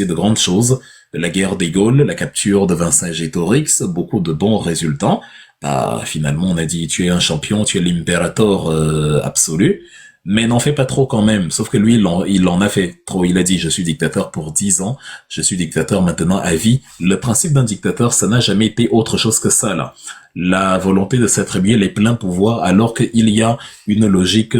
de grandes choses. La guerre des Gaules, la capture de Vercingétorix, beaucoup de bons résultats. Bah, finalement, on a dit, tu es un champion, tu es l'impérator absolu. Mais n'en fais pas trop quand même. Sauf que lui, il en a fait trop. Il a dit, je suis dictateur pour 10 ans. Je suis dictateur maintenant à vie. Le principe d'un dictateur, ça n'a jamais été autre chose que ça, là. La volonté de s'attribuer les pleins pouvoirs alors qu'il y a une logique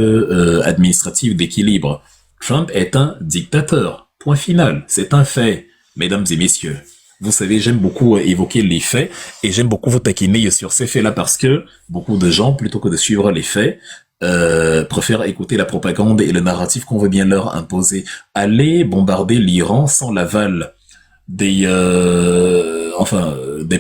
administrative d'équilibre. Trump est un dictateur. Point final. C'est un fait. Mesdames et messieurs. Vous savez, j'aime beaucoup évoquer les faits et j'aime beaucoup vous taquiner sur ces faits-là parce que beaucoup de gens, plutôt que de suivre les faits, préfèrent écouter la propagande et le narratif qu'on veut bien leur imposer. Aller bombarder l'Iran sans l'aval des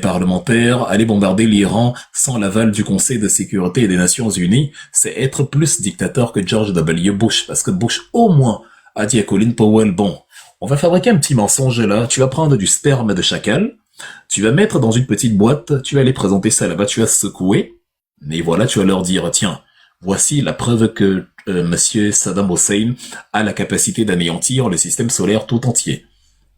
parlementaires, aller bombarder l'Iran sans l'aval du Conseil de sécurité des Nations Unies, c'est être plus dictateur que George W. Bush, parce que Bush au moins a dit à Colin Powell, bon, on va fabriquer un petit mensonge là, tu vas prendre du sperme de chacal, tu vas mettre dans une petite boîte, tu vas aller présenter ça là-bas, tu vas secouer, et voilà, tu vas leur dire, tiens, voici la preuve que Monsieur Saddam Hussein a la capacité d'anéantir le système solaire tout entier.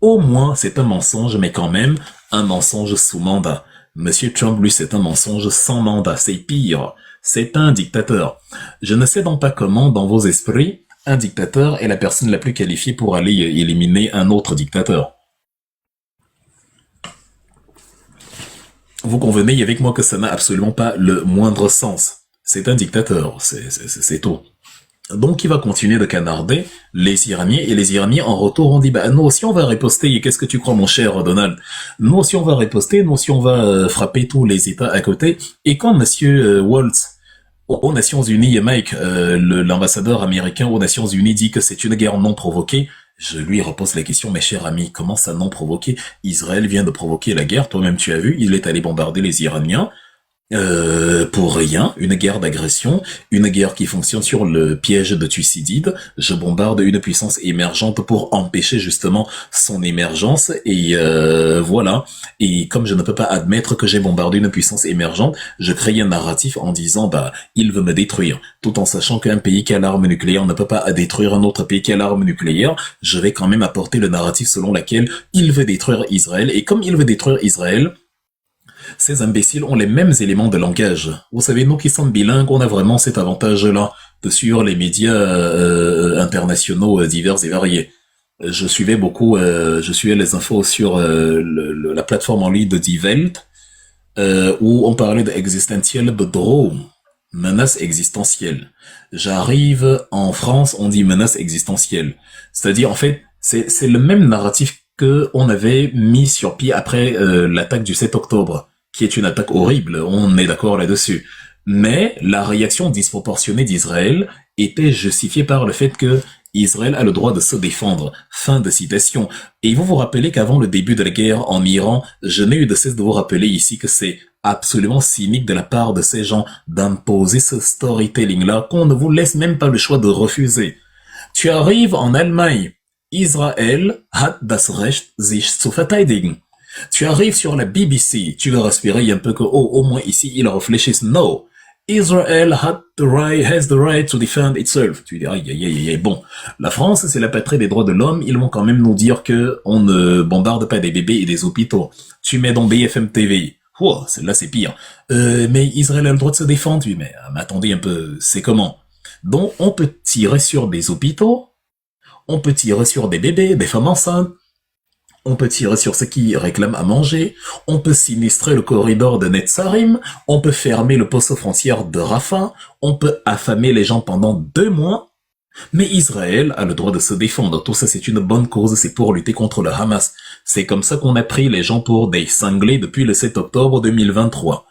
Au moins, c'est un mensonge, mais quand même, un mensonge sous mandat. Monsieur Trump, lui, c'est un mensonge sans mandat. C'est pire. C'est un dictateur. Je ne sais donc pas comment, dans vos esprits, un dictateur est la personne la plus qualifiée pour aller éliminer un autre dictateur. Vous convenez avec moi que ça n'a absolument pas le moindre sens. C'est un dictateur, c'est tout. Donc il va continuer de canarder les Iraniens, et les Iraniens en retour ont dit, bah nous aussi on va riposter, et qu'est-ce que tu crois mon cher Donald? Nous aussi on va riposter, nous aussi on va frapper tous les États à côté, et quand monsieur Waltz, aux Nations Unies, Mike, l'ambassadeur américain aux Nations Unies dit que c'est une guerre non provoquée, je lui repose la question, mes chers amis, comment ça non provoqué? Israël vient de provoquer la guerre, toi-même tu as vu, il est allé bombarder les Iraniens, pour rien, une guerre d'agression, une guerre qui fonctionne sur le piège de Thucydide. Je bombarde une puissance émergente pour empêcher justement son émergence et voilà. Et comme je ne peux pas admettre que j'ai bombardé une puissance émergente, je crée un narratif en disant bah il veut me détruire, tout en sachant qu'un pays qui a l'arme nucléaire ne peut pas détruire un autre pays qui a l'arme nucléaire. Je vais quand même apporter le narratif selon lequel il veut détruire Israël et comme il veut détruire Israël, ces imbéciles ont les mêmes éléments de langage. Vous savez, nous qui sommes bilingues, on a vraiment cet avantage-là de suivre les médias internationaux divers et variés. Je suivais les infos sur la plateforme en ligne de Die Welt, où on parlait d'existentielle Bedrohung, menace existentielle. J'arrive en France, on dit menace existentielle. C'est-à-dire, en fait, c'est le même narratif que on avait mis sur pied après l'attaque du 7 octobre, qui est une attaque horrible, on est d'accord là-dessus. Mais la réaction disproportionnée d'Israël était justifiée par le fait que Israël a le droit de se défendre. Fin de citation. Et vous vous rappelez qu'avant le début de la guerre en Iran, je n'ai eu de cesse de vous rappeler ici que c'est absolument cynique de la part de ces gens d'imposer ce storytelling-là qu'on ne vous laisse même pas le choix de refuser. Tu arrives en Allemagne, Israël hat das Recht, sich zu verteidigen. Tu arrives sur la BBC, tu vas respirer un peu que, oh, au moins ici, ils réfléchissent. No. Israel has the right to defend itself. Tu dis, aïe, aïe, aïe, aïe, bon. La France, c'est la patrie des droits de l'homme, ils vont quand même nous dire que on ne bombarde pas des bébés et des hôpitaux. Tu mets dans BFM TV. Oh, celle-là, c'est pire. Mais Israël a le droit de se défendre. Oui, mais attendez un peu, c'est comment? Donc, on peut tirer sur des hôpitaux, on peut tirer sur des bébés, des femmes enceintes, on peut tirer sur ceux qui réclament à manger, on peut sinistrer le corridor de Netzarim, on peut fermer le poste frontière de Rafah, on peut affamer les gens pendant 2 mois, mais Israël a le droit de se défendre. Tout ça, c'est une bonne cause, c'est pour lutter contre le Hamas. C'est comme ça qu'on a pris les gens pour des cinglés depuis le 7 octobre 2023.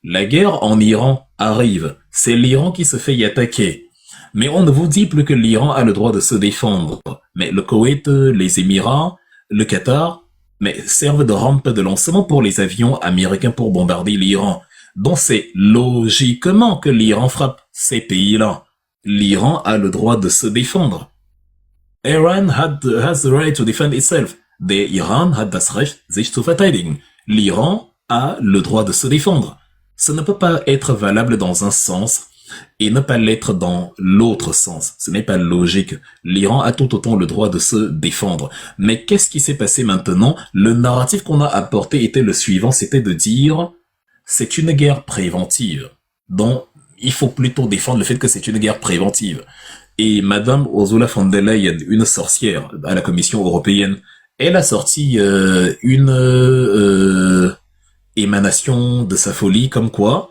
La guerre en Iran arrive, c'est l'Iran qui se fait y attaquer. Mais on ne vous dit plus que l'Iran a le droit de se défendre. Mais le Koweït, les Émirats, le Qatar, mais servent de rampe de lancement pour les avions américains pour bombarder l'Iran. Donc c'est logiquement que l'Iran frappe ces pays-là. L'Iran a le droit de se défendre. Iran has the right to defend itself. Der Iran hat das Recht, sich zu verteidigen. L'Iran a le droit de se défendre. Ça ne peut pas être valable dans un sens et ne pas l'être dans l'autre sens. Ce n'est pas logique. L'Iran a tout autant le droit de se défendre. Mais qu'est-ce qui s'est passé maintenant? Le narratif qu'on a apporté était le suivant, c'était de dire c'est une guerre préventive. Donc, il faut plutôt défendre le fait que c'est une guerre préventive. Et Madame Ursula von der Leyen, une sorcière à la Commission européenne, elle a sorti une émanation de sa folie comme quoi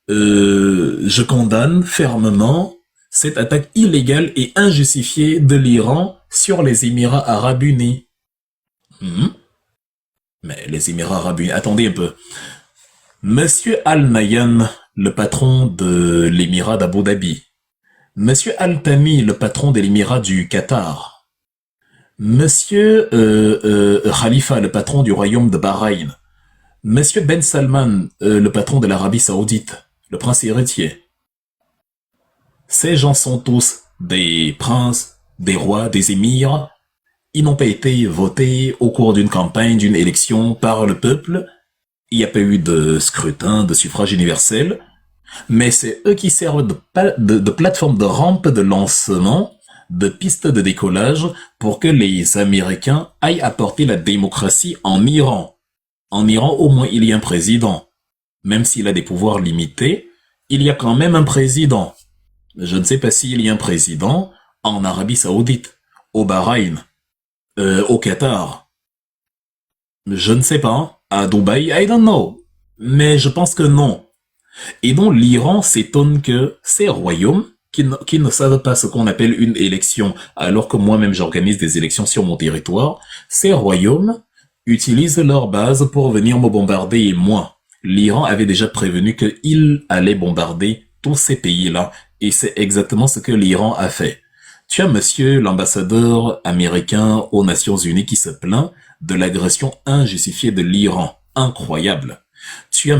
je condamne fermement cette attaque illégale et injustifiée de l'Iran sur les Émirats Arabes Unis. Mais les Émirats Arabes Unis, attendez un peu. Monsieur Al Nahyan, le patron de l'Émirat d'Abu Dhabi. Monsieur Al Thani, le patron de l'Émirat du Qatar. Monsieur Khalifa, le patron du royaume de Bahreïn. Monsieur Ben Salman, le patron de l'Arabie Saoudite, le prince héritier. Ces gens sont tous des princes, des rois, des émirs. Ils n'ont pas été votés au cours d'une campagne, d'une élection par le peuple. Il n'y a pas eu de scrutin, de suffrage universel. Mais c'est eux qui servent de plateforme de rampe de lancement, de piste de décollage pour que les Américains aillent apporter la démocratie en Iran. En Iran, au moins, il y a un président. Même s'il a des pouvoirs limités, il y a quand même un président. Je ne sais pas s'il y a un président en Arabie Saoudite, au Bahreïn, au Qatar. Je ne sais pas. À Dubaï, I don't know. Mais je pense que non. Et donc l'Iran s'étonne que ces royaumes, qui ne savent pas ce qu'on appelle une élection, alors que moi-même j'organise des élections sur mon territoire, ces royaumes utilisent leur base pour venir me bombarder et moi. L'Iran avait déjà prévenu qu'il allait bombarder tous ces pays-là, et c'est exactement ce que l'Iran a fait. Tu as monsieur l'ambassadeur américain aux Nations Unies qui se plaint de l'agression injustifiée de l'Iran. Incroyable. Tu as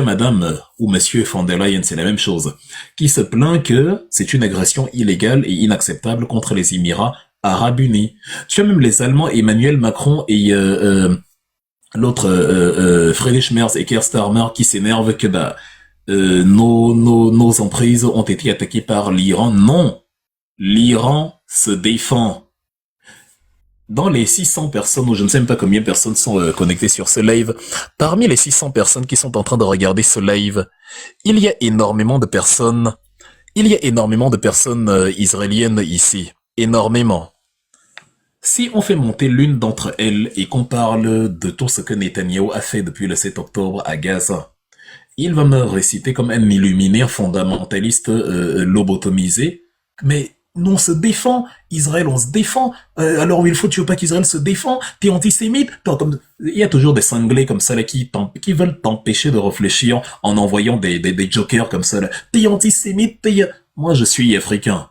madame ou monsieur von der Leyen, c'est la même chose, qui se plaint que c'est une agression illégale et inacceptable contre les Émirats Arabes Unis. Tu as même les Allemands Emmanuel Macron et l'autre Friedrich Merz et Keir Starmer qui s'énervent que nos emprises ont été attaquées par l'Iran. Non, l'Iran se défend. Dans les 600 personnes, ou je ne sais même pas combien de personnes sont connectées sur ce live, parmi les 600 personnes qui sont en train de regarder ce live, il y a énormément de personnes israéliennes ici. Énormément. Si on fait monter l'une d'entre elles et qu'on parle de tout ce que Netanyahou a fait depuis le 7 octobre à Gaza, il va me réciter comme un illuminaire fondamentaliste lobotomisé, mais nous on se défend, Israël on se défend, alors il faut tu veux pas qu'Israël se défend, t'es antisémite, il y a toujours des cinglés comme ça là qui veulent t'empêcher de réfléchir en envoyant des jokers comme ça là, t'es antisémite, moi je suis africain.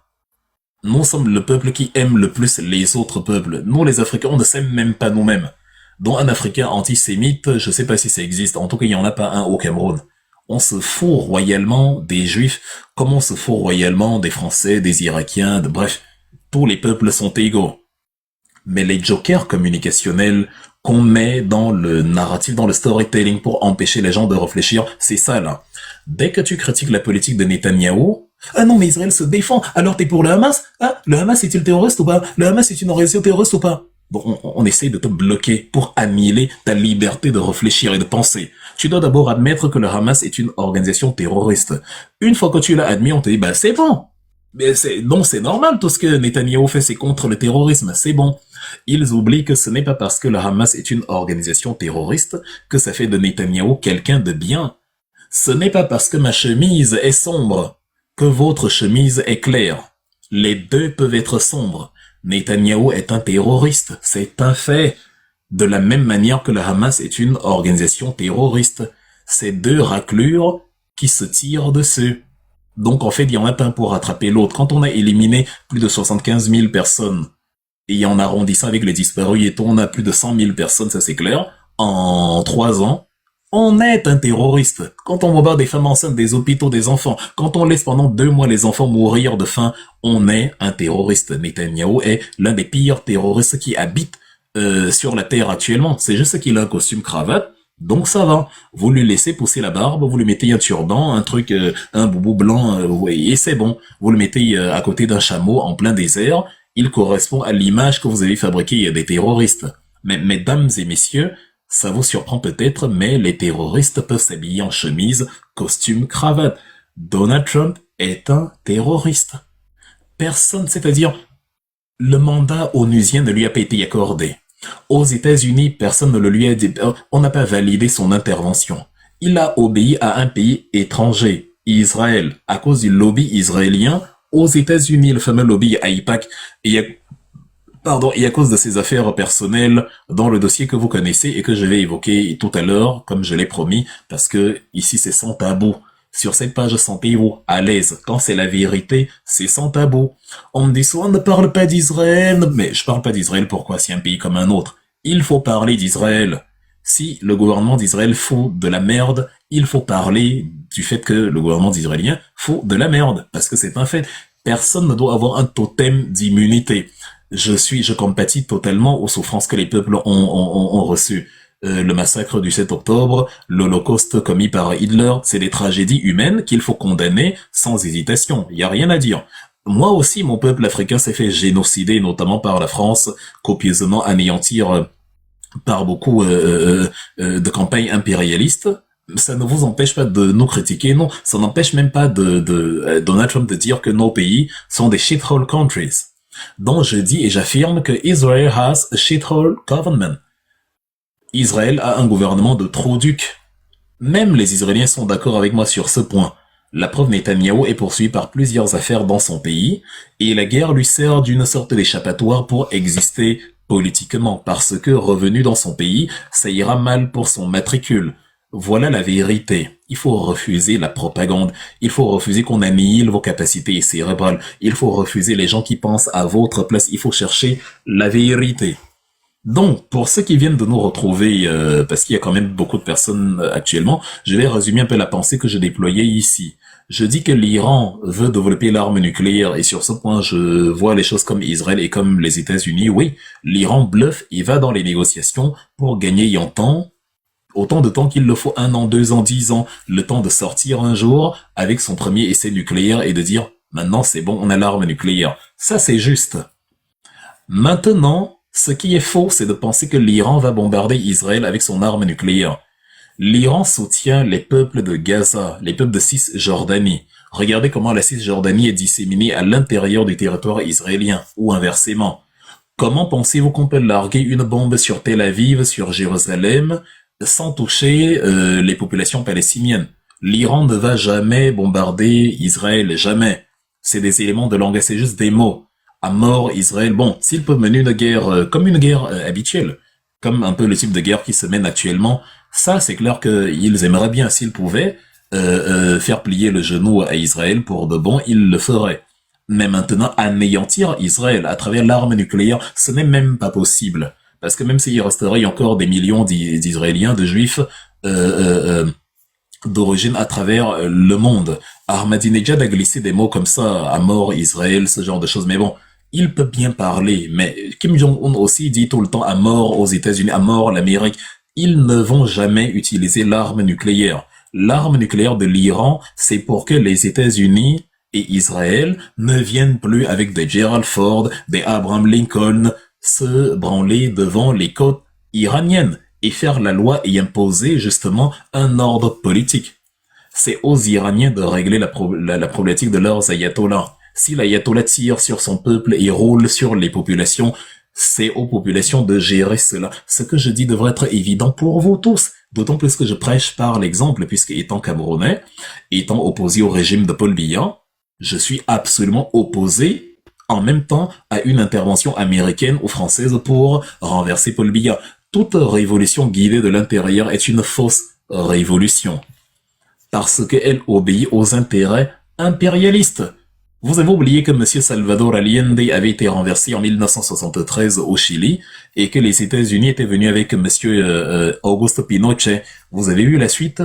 Nous sommes le peuple qui aime le plus les autres peuples. Nous les Africains on ne s'aime même pas nous-mêmes. Donc un Africain antisémite, je sais pas si ça existe, en tout cas il y en a pas un au Cameroun. On se fout royalement des Juifs, comme on se fout royalement des Français, des Irakiens, bref, tous les peuples sont égaux. Mais les jokers communicationnels qu'on met dans le narratif, dans le storytelling pour empêcher les gens de réfléchir, c'est ça là. Dès que tu critiques la politique de Netanyahou, ah non mais Israël se défend, alors t'es pour le Hamas? Ah, le Hamas est-il terroriste ou pas? Le Hamas est une organisation terroriste ou pas? Bon, on essaye de te bloquer pour annihiler ta liberté de réfléchir et de penser. Tu dois d'abord admettre que le Hamas est une organisation terroriste. Une fois que tu l'as admis, on te dit, bah c'est bon. Mais c'est normal, tout ce que Netanyahou fait, c'est contre le terrorisme, c'est bon. Ils oublient que ce n'est pas parce que le Hamas est une organisation terroriste que ça fait de Netanyahou quelqu'un de bien. Ce n'est pas parce que ma chemise est sombre que votre chemise est claire. Les deux peuvent être sombres. Netanyahou est un terroriste, c'est un fait. De la même manière que le Hamas est une organisation terroriste. C'est deux raclures qui se tirent dessus. Donc en fait, il y en a un pour rattraper l'autre. Quand on a éliminé plus de 75 000 personnes, et en arrondissant avec les disparus et tout, on a plus de 100 000 personnes, ça c'est clair, en 3 ans, on est un terroriste. Quand on bombarde des femmes enceintes, des hôpitaux, des enfants, quand on laisse pendant 2 mois les enfants mourir de faim, on est un terroriste. Netanyahou est l'un des pires terroristes qui habitent sur la terre actuellement. C'est juste qu'il a un costume cravate, Donc ça va. Vous lui laissez pousser la barbe, vous lui mettez un turban, un truc, un boubou blanc, ouais, et c'est bon. Vous le mettez à côté d'un chameau en plein désert. Il correspond à l'image que vous avez fabriquée des terroristes. Mais mesdames et messieurs, ça vous surprend peut-être, mais les terroristes peuvent s'habiller en chemise, costume, cravate. Donald Trump est un terroriste. Personne, c'est-à-dire, le mandat onusien ne lui a pas été accordé. Aux États-Unis, personne ne le lui a dit. On n'a pas validé son intervention. Il a obéi à un pays étranger, Israël, à cause du lobby israélien aux États-Unis, le fameux lobby AIPAC, et à cause de ses affaires personnelles dans le dossier que vous connaissez et que je vais évoquer tout à l'heure, comme je l'ai promis, parce que ici c'est sans tabou. Sur cette page, sentez-vous à l'aise. Quand c'est la vérité, c'est sans tabou. On me dit souvent, ne parle pas d'Israël. Mais je parle pas d'Israël, pourquoi? C'est un pays comme un autre. Il faut parler d'Israël. Si le gouvernement d'Israël fout de la merde, il faut parler du fait que le gouvernement israélien fout de la merde. Parce que c'est un fait. Personne ne doit avoir un totem d'immunité. Je compatis totalement aux souffrances que les peuples ont reçues. Le massacre du 7 octobre, l'Holocauste commis par Hitler, c'est des tragédies humaines qu'il faut condamner sans hésitation. Il y a rien à dire. Moi aussi, mon peuple africain s'est fait génocider, notamment par la France, copieusement anéantir par beaucoup de campagnes impérialistes. Ça ne vous empêche pas de nous critiquer, non. Ça n'empêche même pas de Donald Trump de dire que nos pays sont des shithole countries. Donc je dis et j'affirme que Israel has a shithole government. Israël a un gouvernement de trou-duc. Même les Israéliens sont d'accord avec moi sur ce point. La preuve, Netanyahou est poursuivi par plusieurs affaires dans son pays, et la guerre lui sert d'une sorte d'échappatoire pour exister politiquement, parce que revenu dans son pays, ça ira mal pour son matricule. Voilà la vérité. Il faut refuser la propagande. Il faut refuser qu'on annihile vos capacités cérébrales. Il faut refuser les gens qui pensent à votre place. Il faut chercher la vérité. Donc, pour ceux qui viennent de nous retrouver, parce qu'il y a quand même beaucoup de personnes actuellement, je vais résumer un peu la pensée que je déployais ici. Je dis que l'Iran veut développer l'arme nucléaire, et sur ce point, je vois les choses comme Israël et comme les États-Unis. Oui, l'Iran bluffe et va dans les négociations pour gagner en temps, autant de temps qu'il le faut, 1 an, 2 ans, 10 ans, le temps de sortir un jour avec son premier essai nucléaire et de dire, maintenant c'est bon, on a l'arme nucléaire. Ça, c'est juste. Maintenant, ce qui est faux, c'est de penser que l'Iran va bombarder Israël avec son arme nucléaire. L'Iran soutient les peuples de Gaza, les peuples de Cisjordanie. Regardez comment la Cisjordanie est disséminée à l'intérieur du territoire israélien, ou inversement. Comment pensez-vous qu'on peut larguer une bombe sur Tel Aviv, sur Jérusalem, sans toucher les populations palestiniennes? L'Iran ne va jamais bombarder Israël, jamais. C'est des éléments de langage, c'est juste des mots. À mort, Israël, bon, s'ils peuvent mener une guerre comme une guerre habituelle, comme un peu le type de guerre qui se mène actuellement, ça c'est clair qu'ils aimeraient bien, s'ils pouvaient faire plier le genou à Israël pour de bon, ils le feraient. Mais maintenant, anéantir Israël à travers l'arme nucléaire, ce n'est même pas possible. Parce que même s'il resterait encore des millions d'Israéliens, de Juifs, d'origine à travers le monde. Ahmadinejad a glissé des mots comme ça, à mort Israël, ce genre de choses, mais bon, il peut bien parler, mais Kim Jong-un aussi dit tout le temps à mort aux États-Unis, à mort l'Amérique. Ils ne vont jamais utiliser l'arme nucléaire. L'arme nucléaire de l'Iran, c'est pour que les États-Unis et Israël ne viennent plus avec des Gerald Ford, des Abraham Lincoln, se branler devant les côtes iraniennes et faire la loi et imposer justement un ordre politique. C'est aux Iraniens de régler la problématique de leurs ayatollahs. Si l'ayatollah tire sur son peuple et roule sur les populations, c'est aux populations de gérer cela. Ce que je dis devrait être évident pour vous tous. D'autant plus que je prêche par l'exemple, puisque étant Camerounais, étant opposé au régime de Paul Biya, je suis absolument opposé en même temps à une intervention américaine ou française pour renverser Paul Biya. Toute révolution guidée de l'intérieur est une fausse révolution. Parce qu'elle obéit aux intérêts impérialistes. Vous avez oublié que M. Salvador Allende avait été renversé en 1973 au Chili et que les États-Unis étaient venus avec M. Augusto Pinochet. Vous avez vu la suite?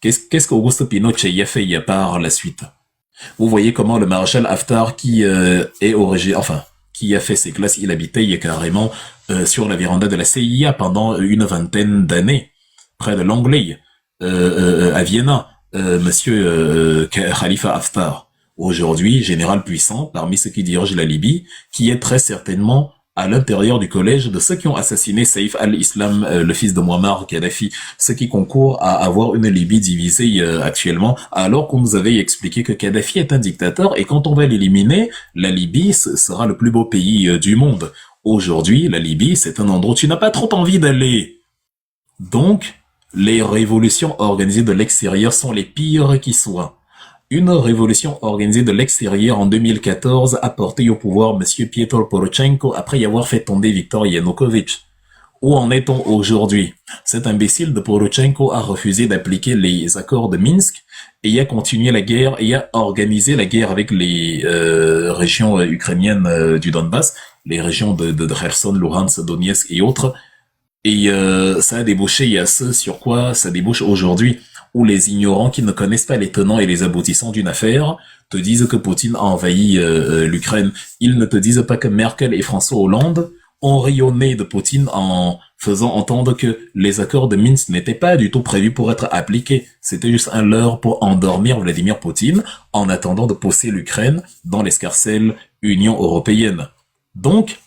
Qu'est-ce qu'Augusto Pinochet y a fait par la suite? Vous voyez comment le maréchal Haftar, qui qui a fait ses classes, il habitait carrément sur la véranda de la CIA pendant une vingtaine d'années. près de l'Anglais, à Vienna, monsieur Khalifa Haftar, aujourd'hui général puissant parmi ceux qui dirigent la Libye, qui est très certainement à l'intérieur du collège de ceux qui ont assassiné Saïf al-Islam, le fils de Muammar Kadhafi, ceux qui concourent à avoir une Libye divisée actuellement, alors qu'on nous avait expliqué que Kadhafi est un dictateur et quand on va l'éliminer, la Libye sera le plus beau pays du monde. Aujourd'hui, la Libye, c'est un endroit où tu n'as pas trop envie d'aller. Donc, les révolutions organisées de l'extérieur sont les pires qui soient. Une révolution organisée de l'extérieur en 2014 a porté au pouvoir M. Piotr Poroshenko après y avoir fait tomber Viktor Yanukovych. Où en est-on aujourd'hui? Cet imbécile de Poroshenko a refusé d'appliquer les accords de Minsk et a continué la guerre et a organisé la guerre avec les régions ukrainiennes du Donbass, les régions de Kherson, Luhansk, Donetsk et autres. Et ça a débouché à ce sur quoi ça débouche aujourd'hui, où les ignorants qui ne connaissent pas les tenants et les aboutissants d'une affaire te disent que Poutine a envahi l'Ukraine. Ils ne te disent pas que Merkel et François Hollande ont rayonné de Poutine en faisant entendre que les accords de Minsk n'étaient pas du tout prévus pour être appliqués. C'était juste un leurre pour endormir Vladimir Poutine en attendant de pousser l'Ukraine dans l'escarcelle Union européenne. Donc,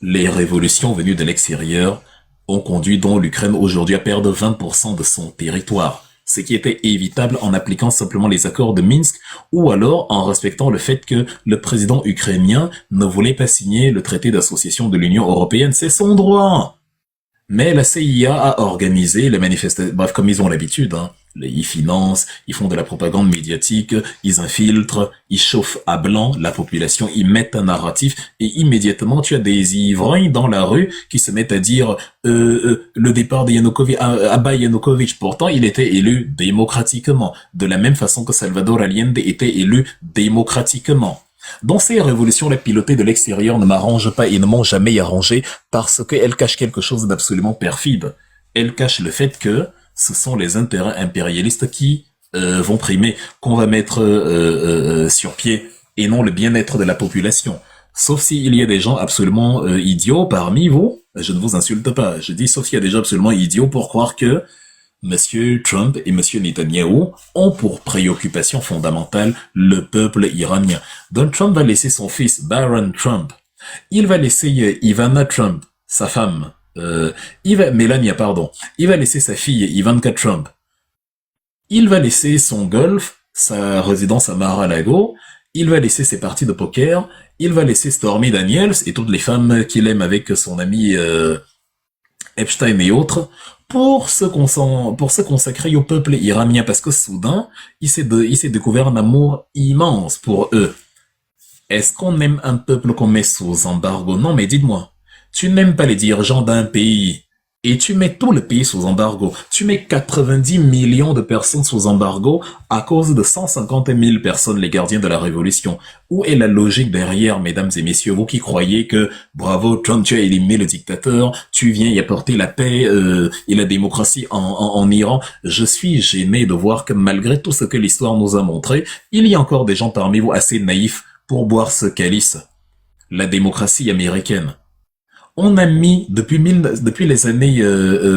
les révolutions venues de l'extérieur ont conduit donc l'Ukraine aujourd'hui à perdre 20% de son territoire, ce qui était évitable en appliquant simplement les accords de Minsk ou alors en respectant le fait que le président ukrainien ne voulait pas signer le traité d'association de l'Union européenne. C'est son droit. Mais la CIA a organisé les manifestations, bref, comme ils ont l'habitude, hein. Ils financent, ils font de la propagande médiatique, ils infiltrent, ils chauffent à blanc la population, ils mettent un narratif et immédiatement tu as des ivrognes dans la rue qui se mettent à dire le départ de Yanukovych, Abba Yanukovych, pourtant il était élu démocratiquement, de la même façon que Salvador Allende était élu démocratiquement. Donc ces révolutions-là pilotées de l'extérieur ne m'arrangent pas et ne m'ont jamais arrangé parce qu'elles cachent quelque chose d'absolument perfide. Elles cachent le fait que ce sont les intérêts impérialistes qui vont primer, qu'on va mettre sur pied et non le bien-être de la population. Sauf s'il y a des gens absolument idiots parmi vous, je ne vous insulte pas, je dis sauf s'il y a des gens absolument idiots pour croire que Monsieur Trump et Monsieur Netanyahou ont pour préoccupation fondamentale le peuple iranien. Donald Trump va laisser son fils Barron Trump. Il va laisser Ivana Trump, sa femme, Melania, pardon. Il va laisser sa fille Ivanka Trump. Il va laisser son golf, sa résidence à Mar-a-Lago. Il va laisser ses parties de poker. Il va laisser Stormy Daniels et toutes les femmes qu'il aime avec son ami Epstein et autres pour se consacrer au peuple iranien parce que soudain, il s'est découvert un amour immense pour eux. Est-ce qu'on aime un peuple qu'on met sous embargo? Non, mais dites-moi. Tu n'aimes pas les dirigeants d'un pays et tu mets tout le pays sous embargo. Tu mets 90 millions de personnes sous embargo à cause de 150 000 personnes, les gardiens de la révolution. Où est la logique derrière, mesdames et messieurs, vous qui croyez que, bravo, Trump, tu as éliminé le dictateur, tu viens y apporter la paix et la démocratie en Iran. Je suis gêné de voir que malgré tout ce que l'histoire nous a montré, il y a encore des gens parmi vous assez naïfs pour boire ce calice. La démocratie américaine. On a mis, depuis les années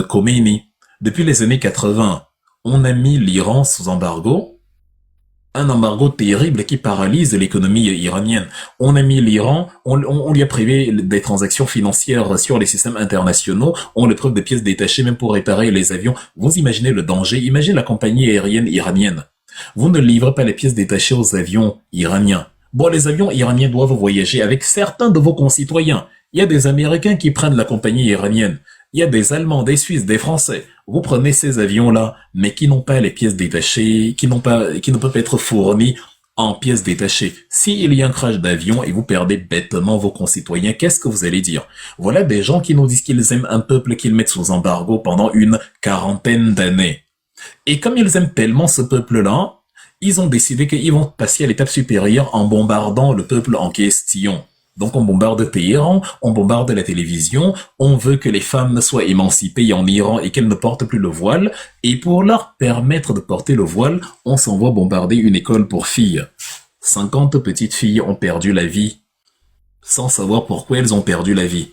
Khomeini, depuis les années 80, on a mis l'Iran sous embargo, un embargo terrible qui paralyse l'économie iranienne. On a mis l'Iran, on lui a privé des transactions financières sur les systèmes internationaux, on le trouve des pièces détachées même pour réparer les avions. Vous imaginez le danger, imaginez la compagnie aérienne iranienne. Vous ne livrez pas les pièces détachées aux avions iraniens. Bon, les avions iraniens doivent voyager avec certains de vos concitoyens. Il y a des Américains qui prennent la compagnie iranienne. Il y a des Allemands, des Suisses, des Français. Vous prenez ces avions-là, mais qui n'ont pas les pièces détachées, qui ne peuvent être fournis en pièces détachées. S'il y a un crash d'avion et vous perdez bêtement vos concitoyens, qu'est-ce que vous allez dire? Voilà des gens qui nous disent qu'ils aiment un peuple qu'ils mettent sous embargo pendant une quarantaine d'années. Et comme ils aiment tellement ce peuple-là, ils ont décidé qu'ils vont passer à l'étape supérieure en bombardant le peuple en question. Donc on bombarde Téhéran, on bombarde la télévision, on veut que les femmes soient émancipées en Iran et qu'elles ne portent plus le voile, et pour leur permettre de porter le voile, on s'envoie bombarder une école pour filles. 50 petites filles ont perdu la vie, sans savoir pourquoi elles ont perdu la vie.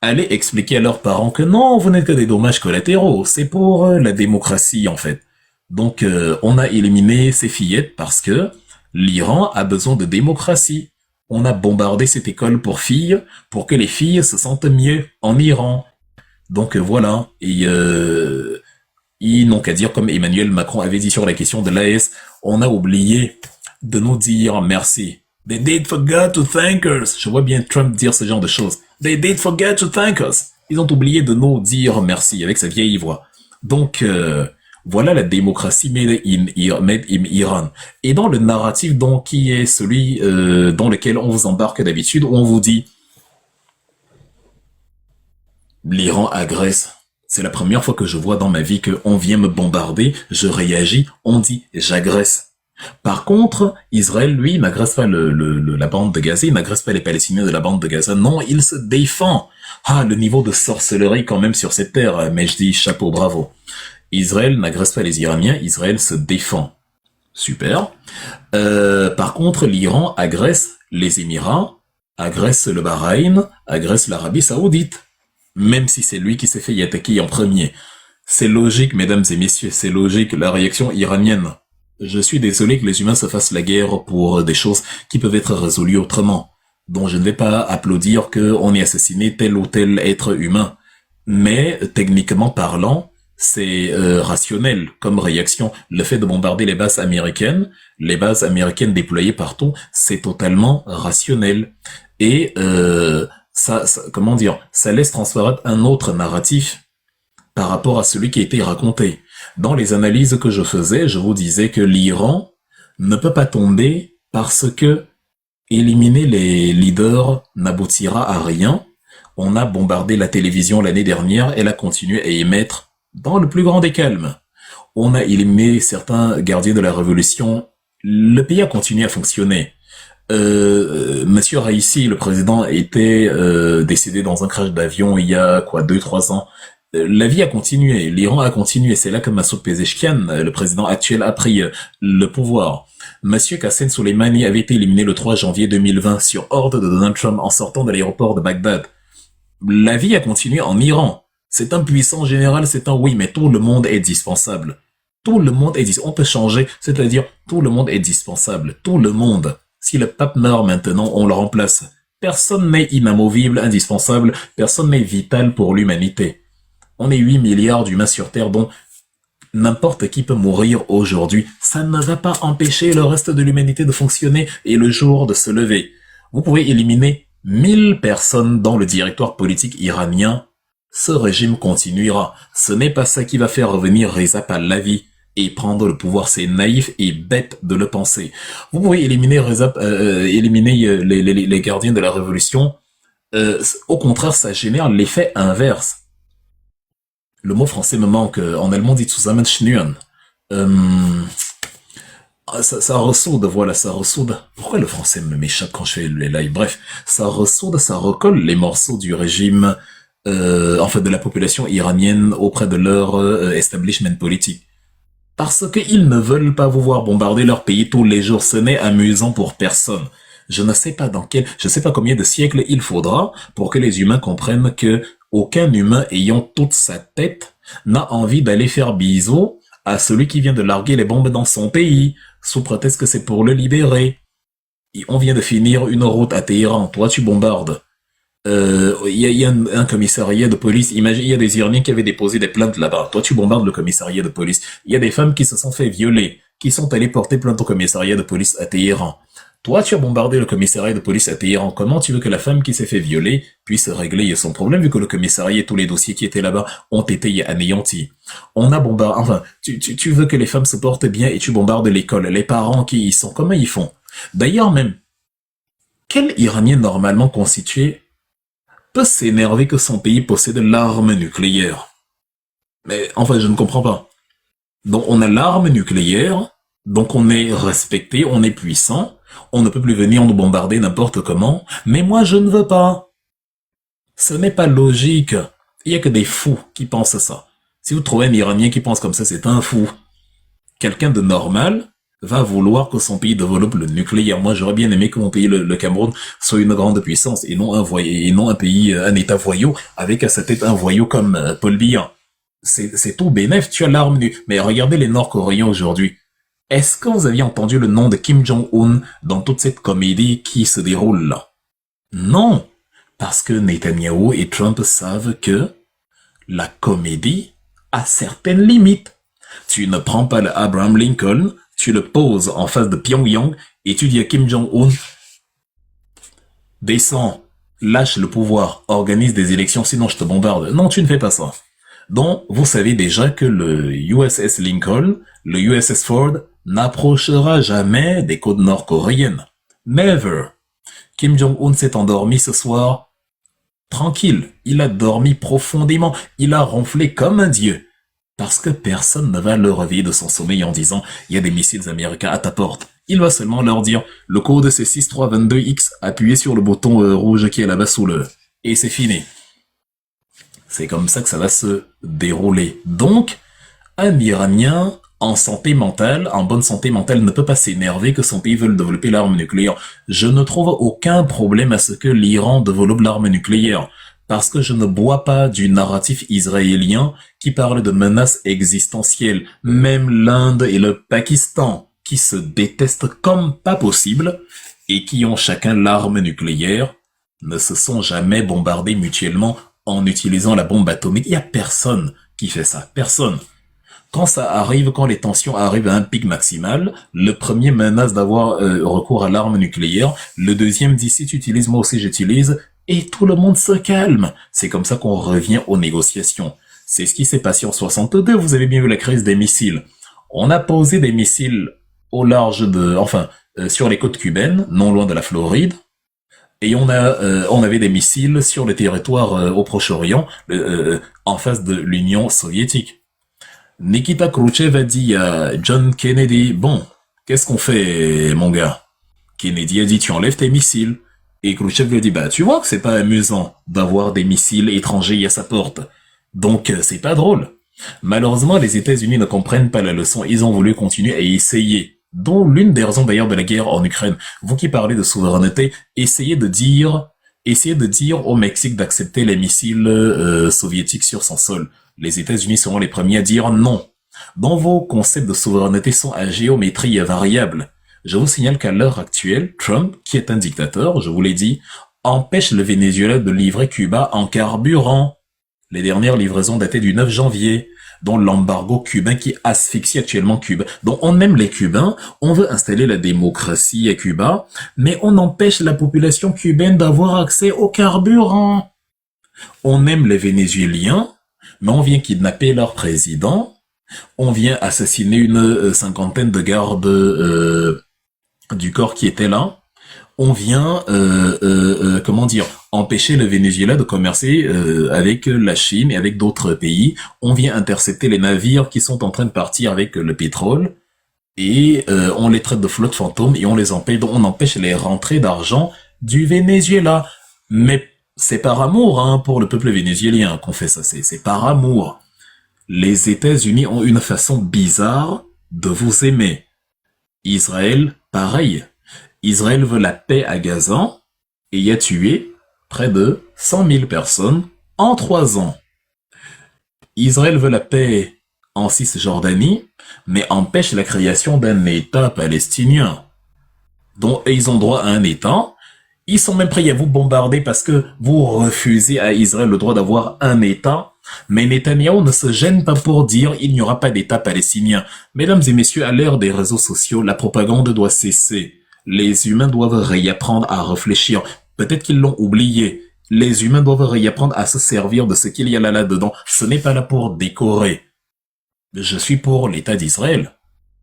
allaient expliquer à leurs parents que non, vous n'êtes que des dommages collatéraux, c'est pour la démocratie en fait. Donc on a éliminé ces fillettes parce que l'Iran a besoin de démocratie. On a bombardé cette école pour filles pour que les filles se sentent mieux en Iran. Donc voilà, et ils n'ont qu'à dire comme Emmanuel Macron avait dit sur la question de l'AS, on a oublié de nous dire merci. They did forget to thank us. Je vois bien Trump dire ce genre de choses. They did forget to thank us. Ils ont oublié de nous dire merci avec sa vieille voix. Donc voilà la démocratie made in Iran. Et dans le narratif donc qui est celui dans lequel on vous embarque d'habitude, où on vous dit l'Iran agresse. C'est la première fois que je vois dans ma vie qu'on vient me bombarder, je réagis, on dit j'agresse. Par contre, Israël, lui, n'agresse pas la bande de Gaza, il n'agresse pas les Palestiniens de la bande de Gaza. Non, il se défend. Ah, le niveau de sorcellerie quand même sur cette terre, mais je dis chapeau, bravo. Israël n'agresse pas les Iraniens, Israël se défend. Super. Par contre, l'Iran agresse les Émirats, agresse le Bahreïn, agresse l'Arabie Saoudite. Même si c'est lui qui s'est fait y attaquer en premier. C'est logique, mesdames et messieurs, c'est logique, la réaction iranienne. Je suis désolé que les humains se fassent la guerre pour des choses qui peuvent être résolues autrement. Donc je ne vais pas applaudir qu'on ait assassiné tel ou tel être humain. Mais, techniquement parlant, c'est rationnel comme réaction. Le fait de bombarder les bases américaines déployées partout, c'est totalement rationnel. Et comment dire, ça laisse transparaître un autre narratif par rapport à celui qui a été raconté. Dans les analyses que je faisais, je vous disais que l'Iran ne peut pas tomber parce que éliminer les leaders n'aboutira à rien. On a bombardé la télévision l'année dernière, elle a continué à émettre dans le plus grand des calmes. On a éliminé certains gardiens de la révolution, le pays a continué à fonctionner. Monsieur Raisi, le président, était décédé dans un crash d'avion il y a 2-3 ans. La vie a continué, l'Iran a continué. C'est là que Massoud Pezeshkian, le président actuel, a pris le pouvoir. Monsieur Qassem Soleimani avait été éliminé le 3 janvier 2020 sur ordre de Donald Trump en sortant de l'aéroport de Bagdad. La vie a continué en Iran. C'est un puissant général, c'est un oui, mais tout le monde est dispensable. Tout le monde est dispensable. On peut changer, c'est-à-dire tout le monde est dispensable. Tout le monde. Si le pape meurt maintenant, on le remplace. Personne n'est inamovible, indispensable, personne n'est vital pour l'humanité. On est 8 milliards d'humains sur Terre, dont n'importe qui peut mourir aujourd'hui. Ça ne va pas empêcher le reste de l'humanité de fonctionner et le jour de se lever. Vous pouvez éliminer 1000 personnes dans le directoire politique iranien. Ce régime continuera. Ce n'est pas ça qui va faire revenir Reza Pahlavi et prendre le pouvoir. C'est naïf et bête de le penser. Vous pouvez éliminer les gardiens de la révolution. Au contraire, ça génère l'effet inverse. Le mot français me manque. En allemand, dit zusammenschnüren. Ça ressoude, voilà, ça ressoude. Pourquoi le français me m'échappe quand je fais les lives? Bref, ça ressoude, ça recolle les morceaux du régime, de la population iranienne auprès de leur establishment politique. Parce qu'ils ne veulent pas vous voir bombarder leur pays tous les jours. Ce n'est amusant pour personne. Je ne sais pas combien de siècles il faudra pour que les humains comprennent que aucun humain ayant toute sa tête n'a envie d'aller faire bisous à celui qui vient de larguer les bombes dans son pays, sous prétexte que c'est pour le libérer. Et on vient de finir une route à Téhéran, toi tu bombardes. Y a un commissariat de police, imagine, il y a des Iraniens qui avaient déposé des plaintes là-bas, toi tu bombardes le commissariat de police. Il y a des femmes qui se sont fait violer, qui sont allées porter plainte au commissariat de police à Téhéran. Toi, tu as bombardé le commissariat de police à Téhéran. Comment tu veux que la femme qui s'est fait violer puisse régler son problème vu que le commissariat et tous les dossiers qui étaient là-bas ont été anéantis? On a bombardé, tu veux que les femmes se portent bien et tu bombardes l'école. Les parents qui y sont, comment ils font? D'ailleurs même, quel Iranien normalement constitué peut s'énerver que son pays possède l'arme nucléaire? Mais je ne comprends pas. Donc on a l'arme nucléaire, donc on est respecté, on est puissant, on ne peut plus venir nous bombarder n'importe comment, mais moi je ne veux pas. Ce n'est pas logique. Il y a que des fous qui pensent ça. Si vous trouvez un Iranien qui pense comme ça, c'est un fou. Quelqu'un de normal va vouloir que son pays développe le nucléaire. Moi, j'aurais bien aimé que mon pays, le Cameroun, soit une grande puissance et non un pays, un État voyou avec à sa tête un voyou comme Paul Biya. C'est tout bénef, tu as l'arme nu. Mais regardez les Nord-Coréens aujourd'hui. Est-ce que vous aviez entendu le nom de Kim Jong-un dans toute cette comédie qui se déroule là? Non, parce que Netanyahou et Trump savent que la comédie a certaines limites. Tu ne prends pas le Abraham Lincoln, tu le poses en face de Pyongyang et tu dis à Kim Jong-un, descends, lâche le pouvoir, organise des élections, sinon je te bombarde. Non, tu ne fais pas ça. Donc, vous savez déjà que le USS Lincoln, le USS Ford, n'approchera jamais des côtes nord-coréennes. Never. Kim Jong-un s'est endormi ce soir. Tranquille. Il a dormi profondément. Il a ronflé comme un dieu. Parce que personne ne va le réveiller de son sommeil en disant « Il y a des missiles américains à ta porte ». Il va seulement leur dire « Le code c'est 6322X, appuyez sur le bouton rouge qui est là-bas sous le... » Et c'est fini. C'est comme ça que ça va se dérouler. Donc, un Iranien en santé mentale, en bonne santé mentale, ne peut pas s'énerver que son pays veuille développer l'arme nucléaire. Je ne trouve aucun problème à ce que l'Iran développe l'arme nucléaire. Parce que je ne bois pas du narratif israélien qui parle de menaces existentielles. Même l'Inde et le Pakistan, qui se détestent comme pas possible, et qui ont chacun l'arme nucléaire, ne se sont jamais bombardés mutuellement en utilisant la bombe atomique. Il y a personne qui fait ça. Personne. Quand ça arrive, quand les tensions arrivent à un pic maximal, le premier menace d'avoir recours à l'arme nucléaire, le deuxième dit si tu utilises, moi aussi j'utilise, et tout le monde se calme. C'est comme ça qu'on revient aux négociations. C'est ce qui s'est passé en 62, vous avez bien vu la crise des missiles. On a posé des missiles au large de, sur les côtes cubaines, non loin de la Floride, et on avait des missiles sur le territoire au Proche-Orient, en face de l'Union soviétique. Nikita Khrouchtchev a dit à John Kennedy, bon, qu'est-ce qu'on fait, mon gars? Kennedy a dit, tu enlèves tes missiles. Et Khrouchtchev lui a dit, bah, tu vois que c'est pas amusant d'avoir des missiles étrangers à sa porte. Donc, c'est pas drôle. Malheureusement, les États-Unis ne comprennent pas la leçon. Ils ont voulu continuer à essayer. Dont l'une des raisons d'ailleurs de la guerre en Ukraine. Vous qui parlez de souveraineté, essayez de dire au Mexique d'accepter les missiles soviétiques sur son sol. Les États-Unis seront les premiers à dire non. Dans vos concepts de souveraineté sont à géométrie variable. Je vous signale qu'à l'heure actuelle, Trump, qui est un dictateur, je vous l'ai dit, empêche le Venezuela de livrer Cuba en carburant. Les dernières livraisons dataient du 9 janvier, dont l'embargo cubain qui asphyxie actuellement Cuba. Donc on aime les Cubains, on veut installer la démocratie à Cuba, mais on empêche la population cubaine d'avoir accès au carburant. On aime les Vénézuéliens, mais on vient kidnapper leur président, on vient assassiner une cinquantaine de gardes du corps qui étaient là, on vient, empêcher le Venezuela de commercer avec la Chine et avec d'autres pays, on vient intercepter les navires qui sont en train de partir avec le pétrole, et on les traite de flotte fantôme et on les empêche, donc on empêche les rentrées d'argent du Venezuela. Mais c'est par amour pour le peuple vénézuélien qu'on fait ça, c'est par amour. Les États-Unis ont une façon bizarre de vous aimer. Israël, pareil. Israël veut la paix à Gaza et y a tué près de 100 000 personnes en 3 ans. Israël veut la paix en Cisjordanie, mais empêche la création d'un État palestinien. Donc, ils ont droit à un État. Ils sont même prêts à vous bombarder parce que vous refusez à Israël le droit d'avoir un État. Mais Netanyahou ne se gêne pas pour dire il n'y aura pas d'État palestinien. Mesdames et messieurs, à l'ère des réseaux sociaux, la propagande doit cesser. Les humains doivent réapprendre à réfléchir. Peut-être qu'ils l'ont oublié. Les humains doivent réapprendre à se servir de ce qu'il y a là-dedans. Ce n'est pas là pour décorer. Je suis pour l'État d'Israël.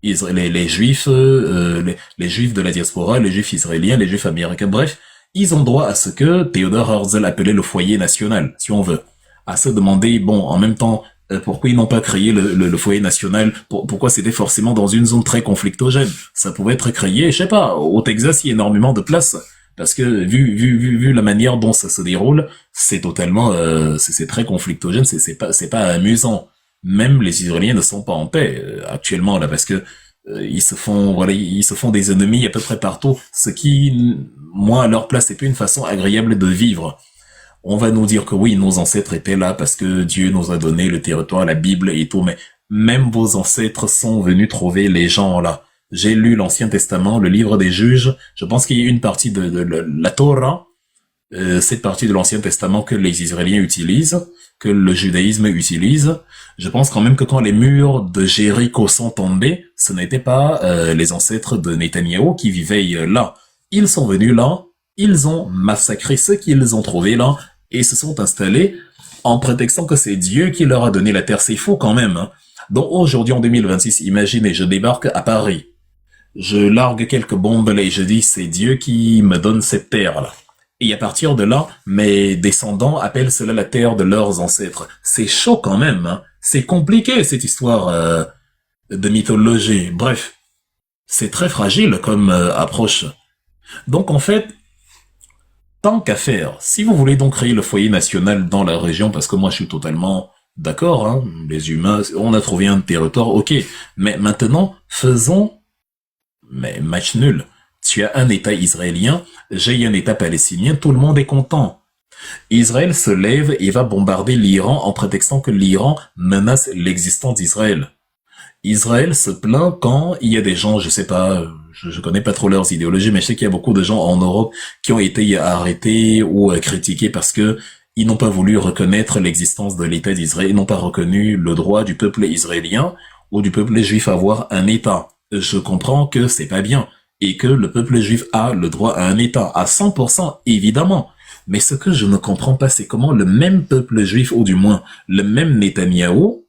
Les juifs, les juifs de la diaspora, les juifs israéliens, les juifs américains, bref, ils ont droit à ce que Theodor Herzl appelait le foyer national, si on veut. À se demander, bon, en même temps, pourquoi ils n'ont pas créé le foyer national, pourquoi c'était forcément dans une zone très conflictogène. Ça pouvait être créé, je sais pas, au Texas, il y a énormément de place. Parce que, vu la manière dont ça se déroule, c'est totalement, c'est très conflictogène, c'est pas amusant. Même les Israéliens ne sont pas en paix, actuellement, là, parce que, ils se font des ennemis à peu près partout, ce qui, moi, à leur place, c'est pas une façon agréable de vivre. On va nous dire que oui, nos ancêtres étaient là parce que Dieu nous a donné le territoire, la Bible et tout, mais même vos ancêtres sont venus trouver les gens là. J'ai lu l'Ancien Testament, le livre des juges, je pense qu'il y a une partie de la Torah, cette partie de l'Ancien Testament que les Israéliens utilisent, que le judaïsme utilise. Je pense quand même que quand les murs de Jéricho sont tombés, ce n'étaient pas les ancêtres de Netanyahou qui vivaient là. Ils sont venus là, ils ont massacré ceux qu'ils ont trouvés là, et se sont installés en prétextant que c'est Dieu qui leur a donné la terre. C'est faux quand même. Hein. Donc aujourd'hui, en 2026, imaginez, je débarque à Paris. Je largue quelques bombes là et je dis, c'est Dieu qui me donne cette terre-là. Et à partir de là, mes descendants appellent cela la terre de leurs ancêtres. C'est chaud quand même. Hein. C'est compliqué, cette histoire de mythologie. Bref, c'est très fragile comme approche. Donc en fait, tant qu'à faire, si vous voulez donc créer le foyer national dans la région, parce que moi je suis totalement d'accord, hein, les humains, on a trouvé un territoire, ok, mais maintenant, faisons, mais match nul. Tu as un État israélien, j'ai un État palestinien, tout le monde est content. Israël se lève et va bombarder l'Iran en prétextant que l'Iran menace l'existence d'Israël. Israël se plaint quand il y a des gens, je sais pas, je connais pas trop leurs idéologies, mais je sais qu'il y a beaucoup de gens en Europe qui ont été arrêtés ou critiqués parce que ils n'ont pas voulu reconnaître l'existence de l'État d'Israël, ils n'ont pas reconnu le droit du peuple israélien ou du peuple juif à avoir un État. Je comprends que c'est pas bien et que le peuple juif a le droit à un État à 100%, évidemment. Mais ce que je ne comprends pas, c'est comment le même peuple juif, ou du moins le même Netanyahou,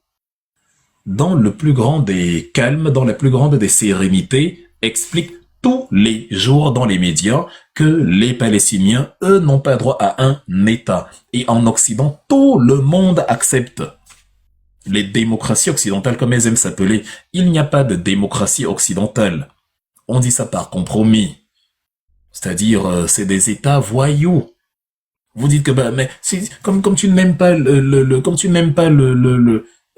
dans le plus grand des calmes, dans la plus grande des sérénités, explique tous les jours dans les médias que les Palestiniens, eux, n'ont pas droit à un État. Et en Occident, tout le monde accepte. Les démocraties occidentales, comme elles aiment s'appeler, il n'y a pas de démocratie occidentale. On dit ça par compromis. C'est-à-dire, c'est des États voyous. Vous dites que, bah, mais, comme tu n'aimes pas comme tu n'aimes pas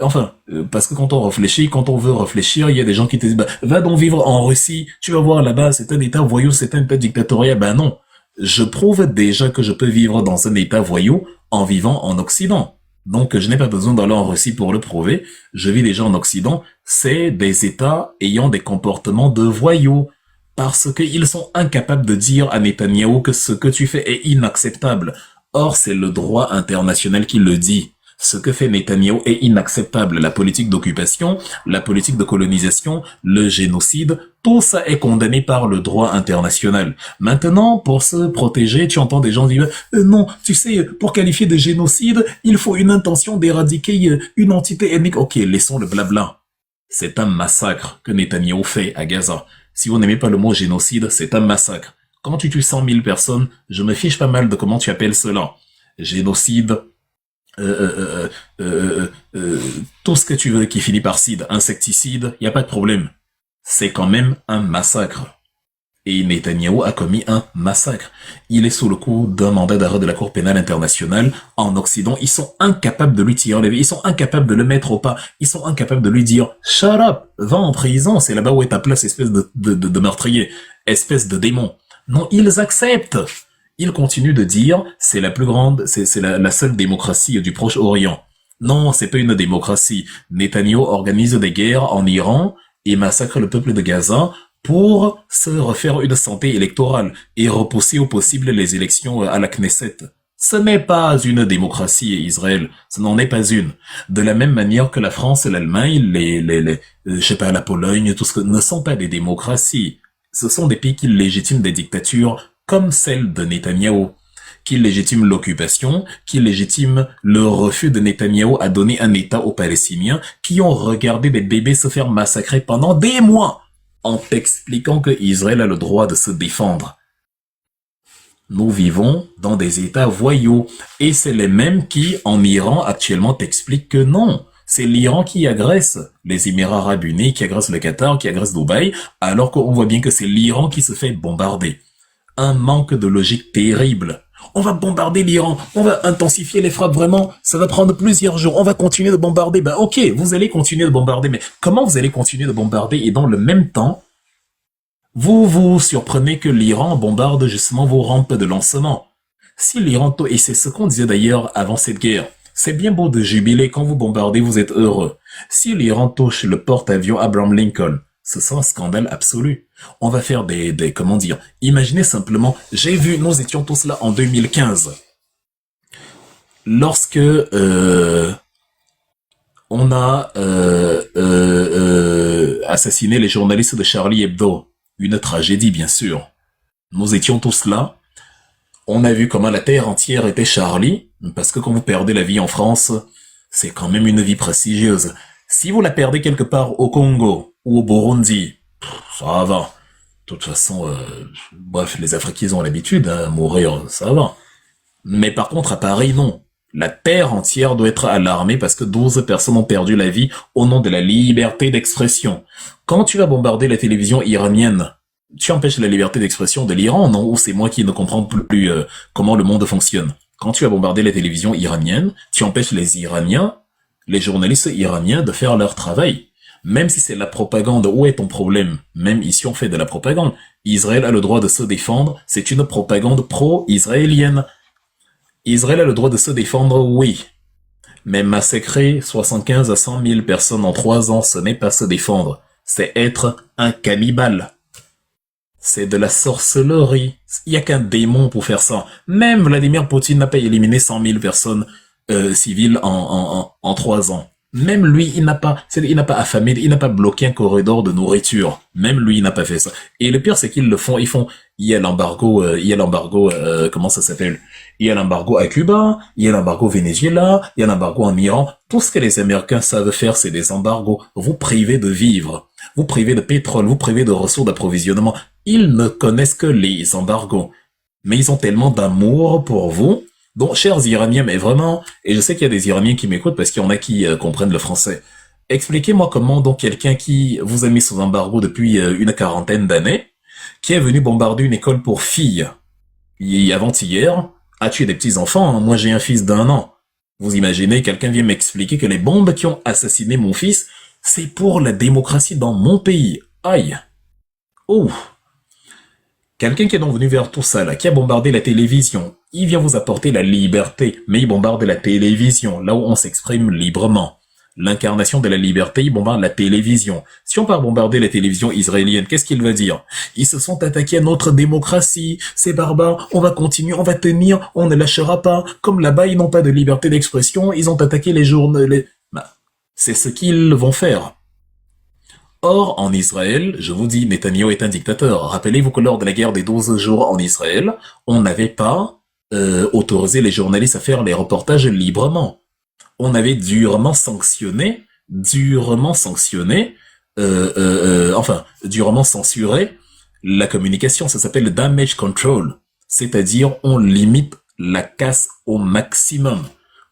enfin, parce que quand on réfléchit, quand on veut réfléchir, il y a des gens qui te disent, bah, va donc vivre en Russie, tu vas voir là-bas, c'est un État voyou, c'est un État dictatorial. Ben non. Je prouve déjà que je peux vivre dans un État voyou en vivant en Occident. Donc, je n'ai pas besoin d'aller en Russie pour le prouver. Je vis déjà en Occident. C'est des États ayant des comportements de voyous. Parce qu'ils sont incapables de dire à Netanyahou que ce que tu fais est inacceptable. Or, c'est le droit international qui le dit. Ce que fait Netanyahou est inacceptable. La politique d'occupation, la politique de colonisation, le génocide, tout ça est condamné par le droit international. Maintenant, pour se protéger, tu entends des gens dire non, tu sais, pour qualifier de génocide, il faut une intention d'éradiquer une entité ethnique. Ok, laissons le blabla. C'est un massacre que Netanyahou fait à Gaza. Si vous n'aimez pas le mot génocide, c'est un massacre. Quand tu tues 100 000 personnes, je me fiche pas mal de comment tu appelles cela. Génocide, tout ce que tu veux qui finit par cide, insecticide, y a pas de problème. C'est quand même un massacre. Et Netanyahou a commis un massacre. Il est sous le coup d'un mandat d'arrêt de la Cour pénale internationale. En Occident, ils sont incapables de lui tirer les vies. Ils sont incapables de le mettre au pas. Ils sont incapables de lui dire « Shut up! Va en prison! C'est là-bas où est ta place, espèce de meurtrier. Espèce de démon. » Non, ils acceptent. Ils continuent de dire « C'est la plus grande, c'est la seule démocratie du Proche-Orient. » Non, c'est pas une démocratie. Netanyahou organise des guerres en Iran et massacre le peuple de Gaza pour se refaire une santé électorale et repousser au possible les élections à la Knesset. Ce n'est pas une démocratie, Israël. Ce n'en est pas une. De la même manière que la France et l'Allemagne, je sais pas, la Pologne, tout ce que ne sont pas des démocraties. Ce sont des pays qui légitiment des dictatures comme celle de Netanyahou, qui légitiment l'occupation, qui légitiment le refus de Netanyahou à donner un État aux Palestiniens, qui ont regardé des bébés se faire massacrer pendant des mois, en t'expliquant que Israël a le droit de se défendre. Nous vivons dans des États voyous, et c'est les mêmes qui, en Iran, actuellement t'expliquent que non. C'est l'Iran qui agresse les Émirats Arabes Unis, qui agresse le Qatar, qui agresse Dubaï, alors qu'on voit bien que c'est l'Iran qui se fait bombarder. Un manque de logique terrible. On va bombarder l'Iran, on va intensifier les frappes, vraiment, ça va prendre plusieurs jours, on va continuer de bombarder. Ben ok, vous allez continuer de bombarder, mais comment vous allez continuer de bombarder et dans le même temps, vous vous surprenez que l'Iran bombarde justement vos rampes de lancement. Si l'Iran, et c'est ce qu'on disait d'ailleurs avant cette guerre, c'est bien beau de jubiler quand vous bombardez, vous êtes heureux. Si l'Iran touche le porte-avions Abraham Lincoln, ce sera un scandale absolu. On va faire comment dire, imaginez simplement, j'ai vu, nous étions tous là en 2015, lorsque on a assassiné les journalistes de Charlie Hebdo. Une tragédie, bien sûr. Nous étions tous là. On a vu comment la terre entière était Charlie, parce que quand vous perdez la vie en France, c'est quand même une vie prestigieuse. Si vous la perdez quelque part au Congo ou au Burundi, ça va. De toute façon, bref, les Africains ils ont l'habitude, hein, mourir, ça va. Mais par contre, à Paris, non. La terre entière doit être alarmée parce que 12 personnes ont perdu la vie au nom de la liberté d'expression. Quand tu vas bombarder la télévision iranienne, tu empêches la liberté d'expression de l'Iran, non? Ou c'est moi qui ne comprends plus comment le monde fonctionne? Quand tu vas bombarder la télévision iranienne, tu empêches les Iraniens, les journalistes iraniens de faire leur travail. Même si c'est la propagande, où est ton problème? Même ici, on fait de la propagande. Israël a le droit de se défendre, c'est une propagande pro-israélienne. Israël a le droit de se défendre, oui. Mais massacrer 75 à 100 000 personnes en 3 ans, ce n'est pas se défendre. C'est être un cannibale. C'est de la sorcellerie. Il n'y a qu'un démon pour faire ça. Même Vladimir Poutine n'a pas éliminé 100 000 personnes civiles en 3 ans. Même lui, il n'a pas affamé, il n'a pas bloqué un corridor de nourriture. Même lui, il n'a pas fait ça. Et le pire, c'est qu'ils le font, il y a l'embargo, comment ça s'appelle? Il y a l'embargo à Cuba, il y a l'embargo au Venezuela, il y a l'embargo en Iran. Tout ce que les Américains savent faire, c'est des embargos. Vous privez de vivres, vous privez de pétrole, vous privez de ressources d'approvisionnement. Ils ne connaissent que les embargos. Mais ils ont tellement d'amour pour vous. Donc, chers Iraniens, mais vraiment, et je sais qu'il y a des Iraniens qui m'écoutent parce qu'il y en a qui comprennent le français. Expliquez-moi comment donc quelqu'un qui vous a mis sous embargo depuis une quarantaine d'années, qui est venu bombarder une école pour filles, avant-hier, a tué des petits-enfants. Hein. Moi, j'ai un fils d'1 an. Vous imaginez, quelqu'un vient m'expliquer que les bombes qui ont assassiné mon fils, c'est pour la démocratie dans mon pays. Aïe. Oh. Quelqu'un qui est donc venu vers tout ça, là, qui a bombardé la télévision, il vient vous apporter la liberté, mais il bombarde la télévision, là où on s'exprime librement. L'incarnation de la liberté, il bombarde la télévision. Si on part bombarder la télévision israélienne, qu'est-ce qu'il va dire? Ils se sont attaqués à notre démocratie, c'est barbare, on va continuer, on va tenir, on ne lâchera pas. Comme là-bas, ils n'ont pas de liberté d'expression, ils ont attaqué les journaux. C'est ce qu'ils vont faire. Or, en Israël, je vous dis, Netanyahou est un dictateur. Rappelez-vous que lors de la guerre des 12 jours en Israël, on n'avait pas autorisé les journalistes à faire les reportages librement. On avait durement censuré la communication. Ça s'appelle le damage control. C'est-à-dire, on limite la casse au maximum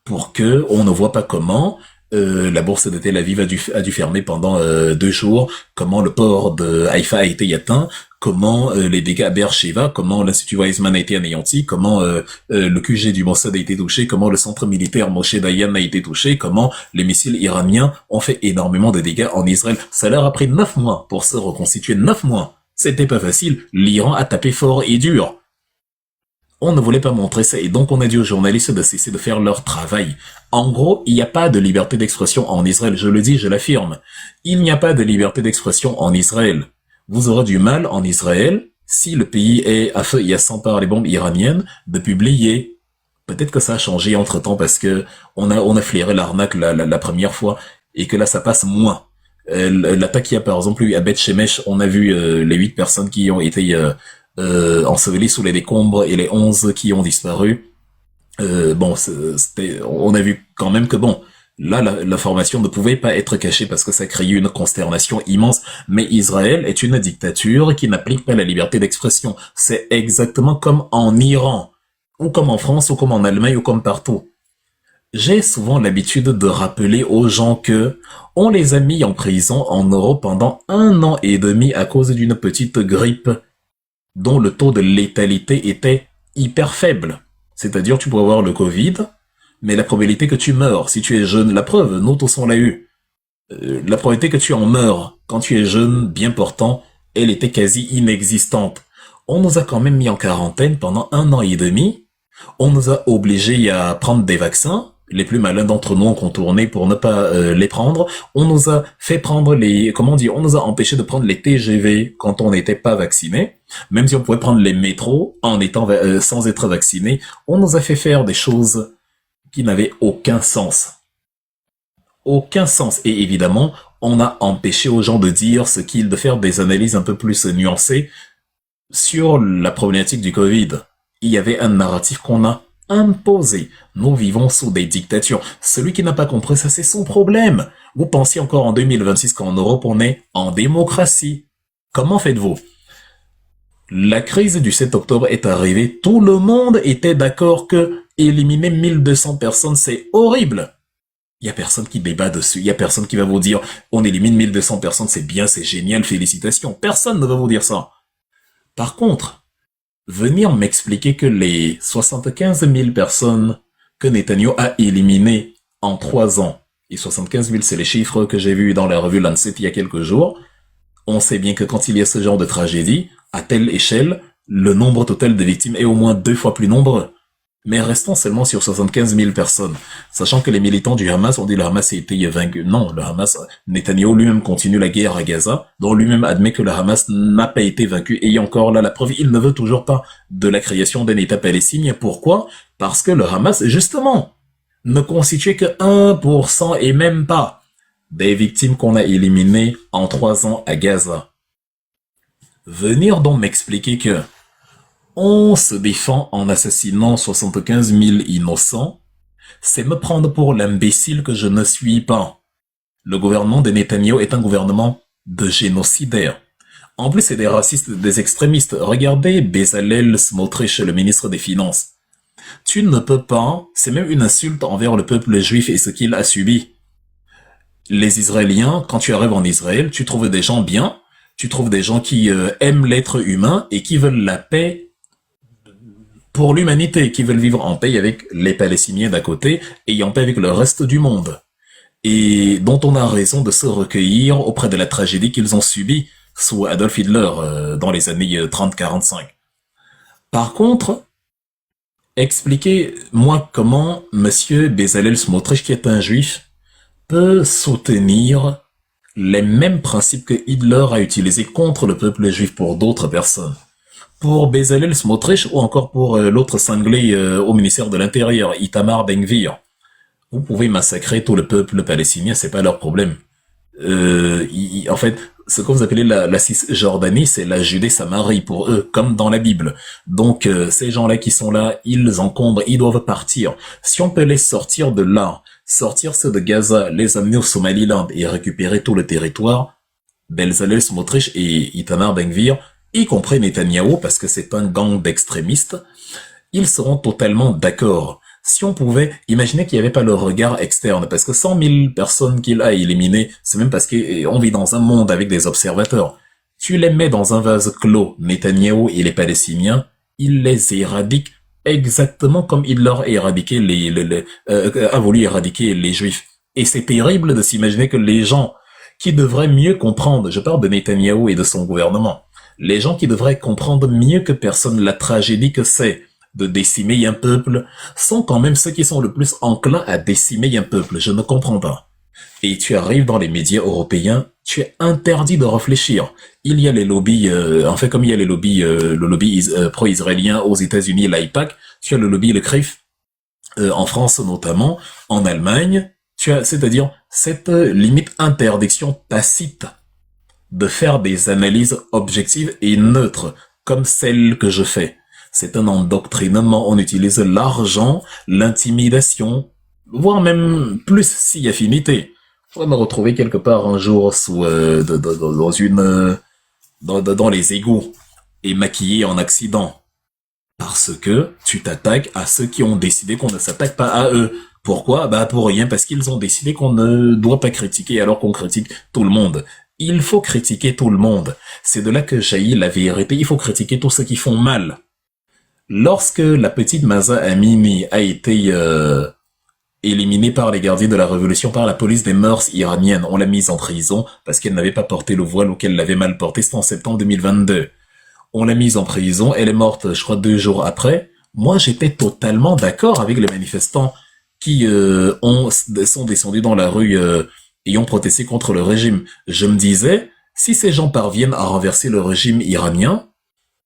pour que on ne voit pas comment la bourse de Tel Aviv a dû fermer pendant 2 jours, comment le port de Haïfa a été atteint, comment les dégâts à Beersheva, comment l'Institut Weizmann a été anéanti, comment le QG du Mossad a été touché, comment le centre militaire Moshe Dayan a été touché, comment les missiles iraniens ont fait énormément de dégâts en Israël. Ça leur a pris 9 mois pour se reconstituer, 9 mois. C'était pas facile, l'Iran a tapé fort et dur. On ne voulait pas montrer ça et donc on a dit aux journalistes de cesser de faire leur travail. En gros, il n'y a pas de liberté d'expression en Israël, je le dis, je l'affirme. Il n'y a pas de liberté d'expression en Israël. Vous aurez du mal en Israël, si le pays est à feu et à sang par les bombes iraniennes, de publier. Peut-être que ça a changé entre-temps parce que on a flairé l'arnaque la première fois et que là ça passe moins. L'attaque qu'il y a par exemple eu à Beth Shemesh, on a vu les 8 personnes qui ont été ensevelies sous les décombres et les 11 qui ont disparu. On a vu quand même que bon, là, l'information ne pouvait pas être cachée parce que ça créait une consternation immense. Mais Israël est une dictature qui n'applique pas la liberté d'expression. C'est exactement comme en Iran, ou comme en France, ou comme en Allemagne, ou comme partout. J'ai souvent l'habitude de rappeler aux gens que on les a mis en prison en Europe pendant 1 an et demi à cause d'une petite grippe dont le taux de létalité était hyper faible. C'est-à-dire, tu pourrais avoir le Covid, mais la probabilité que tu meurs, si tu es jeune, la preuve, nous tous on l'a eu. La probabilité que tu en meurs quand tu es jeune, bien portant, elle était quasi inexistante. On nous a quand même mis en quarantaine pendant 1 an et demi. On nous a obligés à prendre des vaccins. Les plus malins d'entre nous ont contourné pour ne pas les prendre. On nous a fait prendre on nous a empêché de prendre les TGV quand on n'était pas vacciné. Même si on pouvait prendre les métros en étant sans être vacciné. On nous a fait faire des choses qui n'avaient aucun sens. Aucun sens. Et évidemment, on a empêché aux gens de dire de faire des analyses un peu plus nuancées sur la problématique du Covid. Il y avait un narratif qu'on a imposé. Nous vivons sous des dictatures. Celui qui n'a pas compris ça, c'est son problème. Vous pensiez encore en 2026 qu'en Europe, on est en démocratie. Comment faites-vous? La crise du 7 octobre est arrivée. Tout le monde était d'accord que éliminer 1200 personnes, c'est horrible. Il y a personne qui débat dessus. Il y a personne qui va vous dire, on élimine 1200 personnes, c'est bien, c'est génial, félicitations. Personne ne va vous dire ça. Par contre, venir m'expliquer que les 75 000 personnes que Netanyahu a éliminées en 3 ans, et 75 000 c'est les chiffres que j'ai vus dans la revue Lancet il y a quelques jours, on sait bien que quand il y a ce genre de tragédie, à telle échelle, le nombre total de victimes est au moins 2 fois plus nombreux. Mais restons seulement sur 75 000 personnes. Sachant que les militants du Hamas ont dit que le Hamas a été vaincu. Non, le Hamas, Netanyahu lui-même continue la guerre à Gaza, dont lui-même admet que le Hamas n'a pas été vaincu. Et encore là, la preuve, il ne veut toujours pas de la création d'un État palestinien. Pourquoi? Parce que le Hamas, justement, ne constituait que 1% et même pas des victimes qu'on a éliminées en 3 ans à Gaza. Venir donc m'expliquer que on se défend en assassinant 75 000 innocents, c'est me prendre pour l'imbécile que je ne suis pas. Le gouvernement de Netanyahu est un gouvernement de génocidaires. En plus, c'est des racistes, des extrémistes. Regardez Bezalel Smotrich, le ministre des Finances. Tu ne peux pas, c'est même une insulte envers le peuple juif et ce qu'il a subi. Les Israéliens, quand tu arrives en Israël, tu trouves des gens bien, tu trouves des gens qui aiment l'être humain et qui veulent la paix pour l'humanité, qui veulent vivre en paix avec les Palestiniens d'à côté et en paix avec le reste du monde. Et dont on a raison de se recueillir auprès de la tragédie qu'ils ont subie sous Adolf Hitler dans les années 30-45. Par contre, expliquez-moi comment Monsieur Bezalel Smotrich, qui est un juif, peut soutenir les mêmes principes que Hitler a utilisés contre le peuple juif pour d'autres personnes. Pour Bezalel Smotrich ou encore pour l'autre cinglé au ministère de l'Intérieur, Itamar Ben-Gvir. Vous pouvez massacrer tout le peuple palestinien, c'est pas leur problème. En fait, ce que vous appelez la Cisjordanie, c'est la Judée-Samarie pour eux, comme dans la Bible. Donc, ces gens-là qui sont là, ils encombrent, ils doivent partir. Si on peut les sortir de là, sortir ceux de Gaza, les amener au Somaliland et récupérer tout le territoire, Bezalel Smotrich et Itamar Ben-Gvir, y compris Netanyahou, parce que c'est un gang d'extrémistes, ils seront totalement d'accord. Si on pouvait imaginer qu'il n'y avait pas le regard externe, parce que 100 000 personnes qu'il a éliminées, c'est même parce qu'on vit dans un monde avec des observateurs. Tu les mets dans un vase clos, Netanyahou et les Palestiniens, ils les éradiquent exactement comme il leur a éradiqué a voulu éradiquer les Juifs. Et c'est terrible de s'imaginer que les gens qui devraient mieux comprendre, je parle de Netanyahou et de son gouvernement, les gens qui devraient comprendre mieux que personne la tragédie que c'est de décimer un peuple sont quand même ceux qui sont le plus enclins à décimer un peuple. Je ne comprends pas. Et tu arrives dans les médias européens, tu es interdit de réfléchir. Il y a les lobbies, comme il y a les lobbies, le lobby pro-israélien aux États-Unis, l'AIPAC, tu as le lobby, le CRIF, en France notamment, en Allemagne, tu as, c'est-à-dire cette limite interdiction tacite de faire des analyses objectives et neutres, comme celle que je fais. C'est un endoctrinement, on utilise l'argent, l'intimidation, voire même plus si affinité. Je pourrais me retrouver quelque part un jour sous dans les égouts et maquillé en accident. Parce que tu t'attaques à ceux qui ont décidé qu'on ne s'attaque pas à eux. Pourquoi? Pour rien, parce qu'ils ont décidé qu'on ne doit pas critiquer alors qu'on critique tout le monde. Il faut critiquer tout le monde. C'est de là que jaillit la vérité. Il faut critiquer tous ceux qui font mal. Lorsque la petite Mahsa Amini a été éliminée par les gardiens de la révolution, par la police des mœurs iraniennes, on l'a mise en prison parce qu'elle n'avait pas porté le voile ou qu'elle l'avait mal porté, c'était en septembre 2022. On l'a mise en prison, elle est morte, je crois, 2 jours après. Moi, j'étais totalement d'accord avec les manifestants qui sont descendus dans la rue et ont protesté contre le régime. Je me disais, si ces gens parviennent à renverser le régime iranien,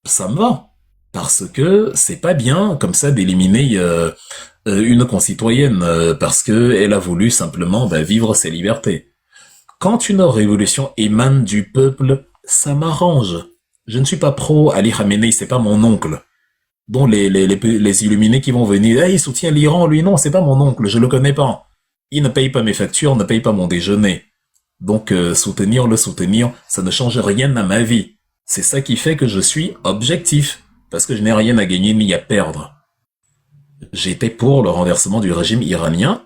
ça me va. Parce que c'est pas bien, comme ça, d'éliminer une concitoyenne parce que elle a voulu simplement vivre ses libertés. Quand une révolution émane du peuple, ça m'arrange. Je ne suis pas pro Ali Khamenei, c'est pas mon oncle. Dont les illuminés qui vont venir, il soutient l'Iran, lui non, c'est pas mon oncle, je le connais pas. Il ne paye pas mes factures, ne paye pas mon déjeuner. Donc soutenir, ça ne change rien à ma vie. C'est ça qui fait que je suis objectif, parce que je n'ai rien à gagner ni à perdre. J'étais pour le renversement du régime iranien,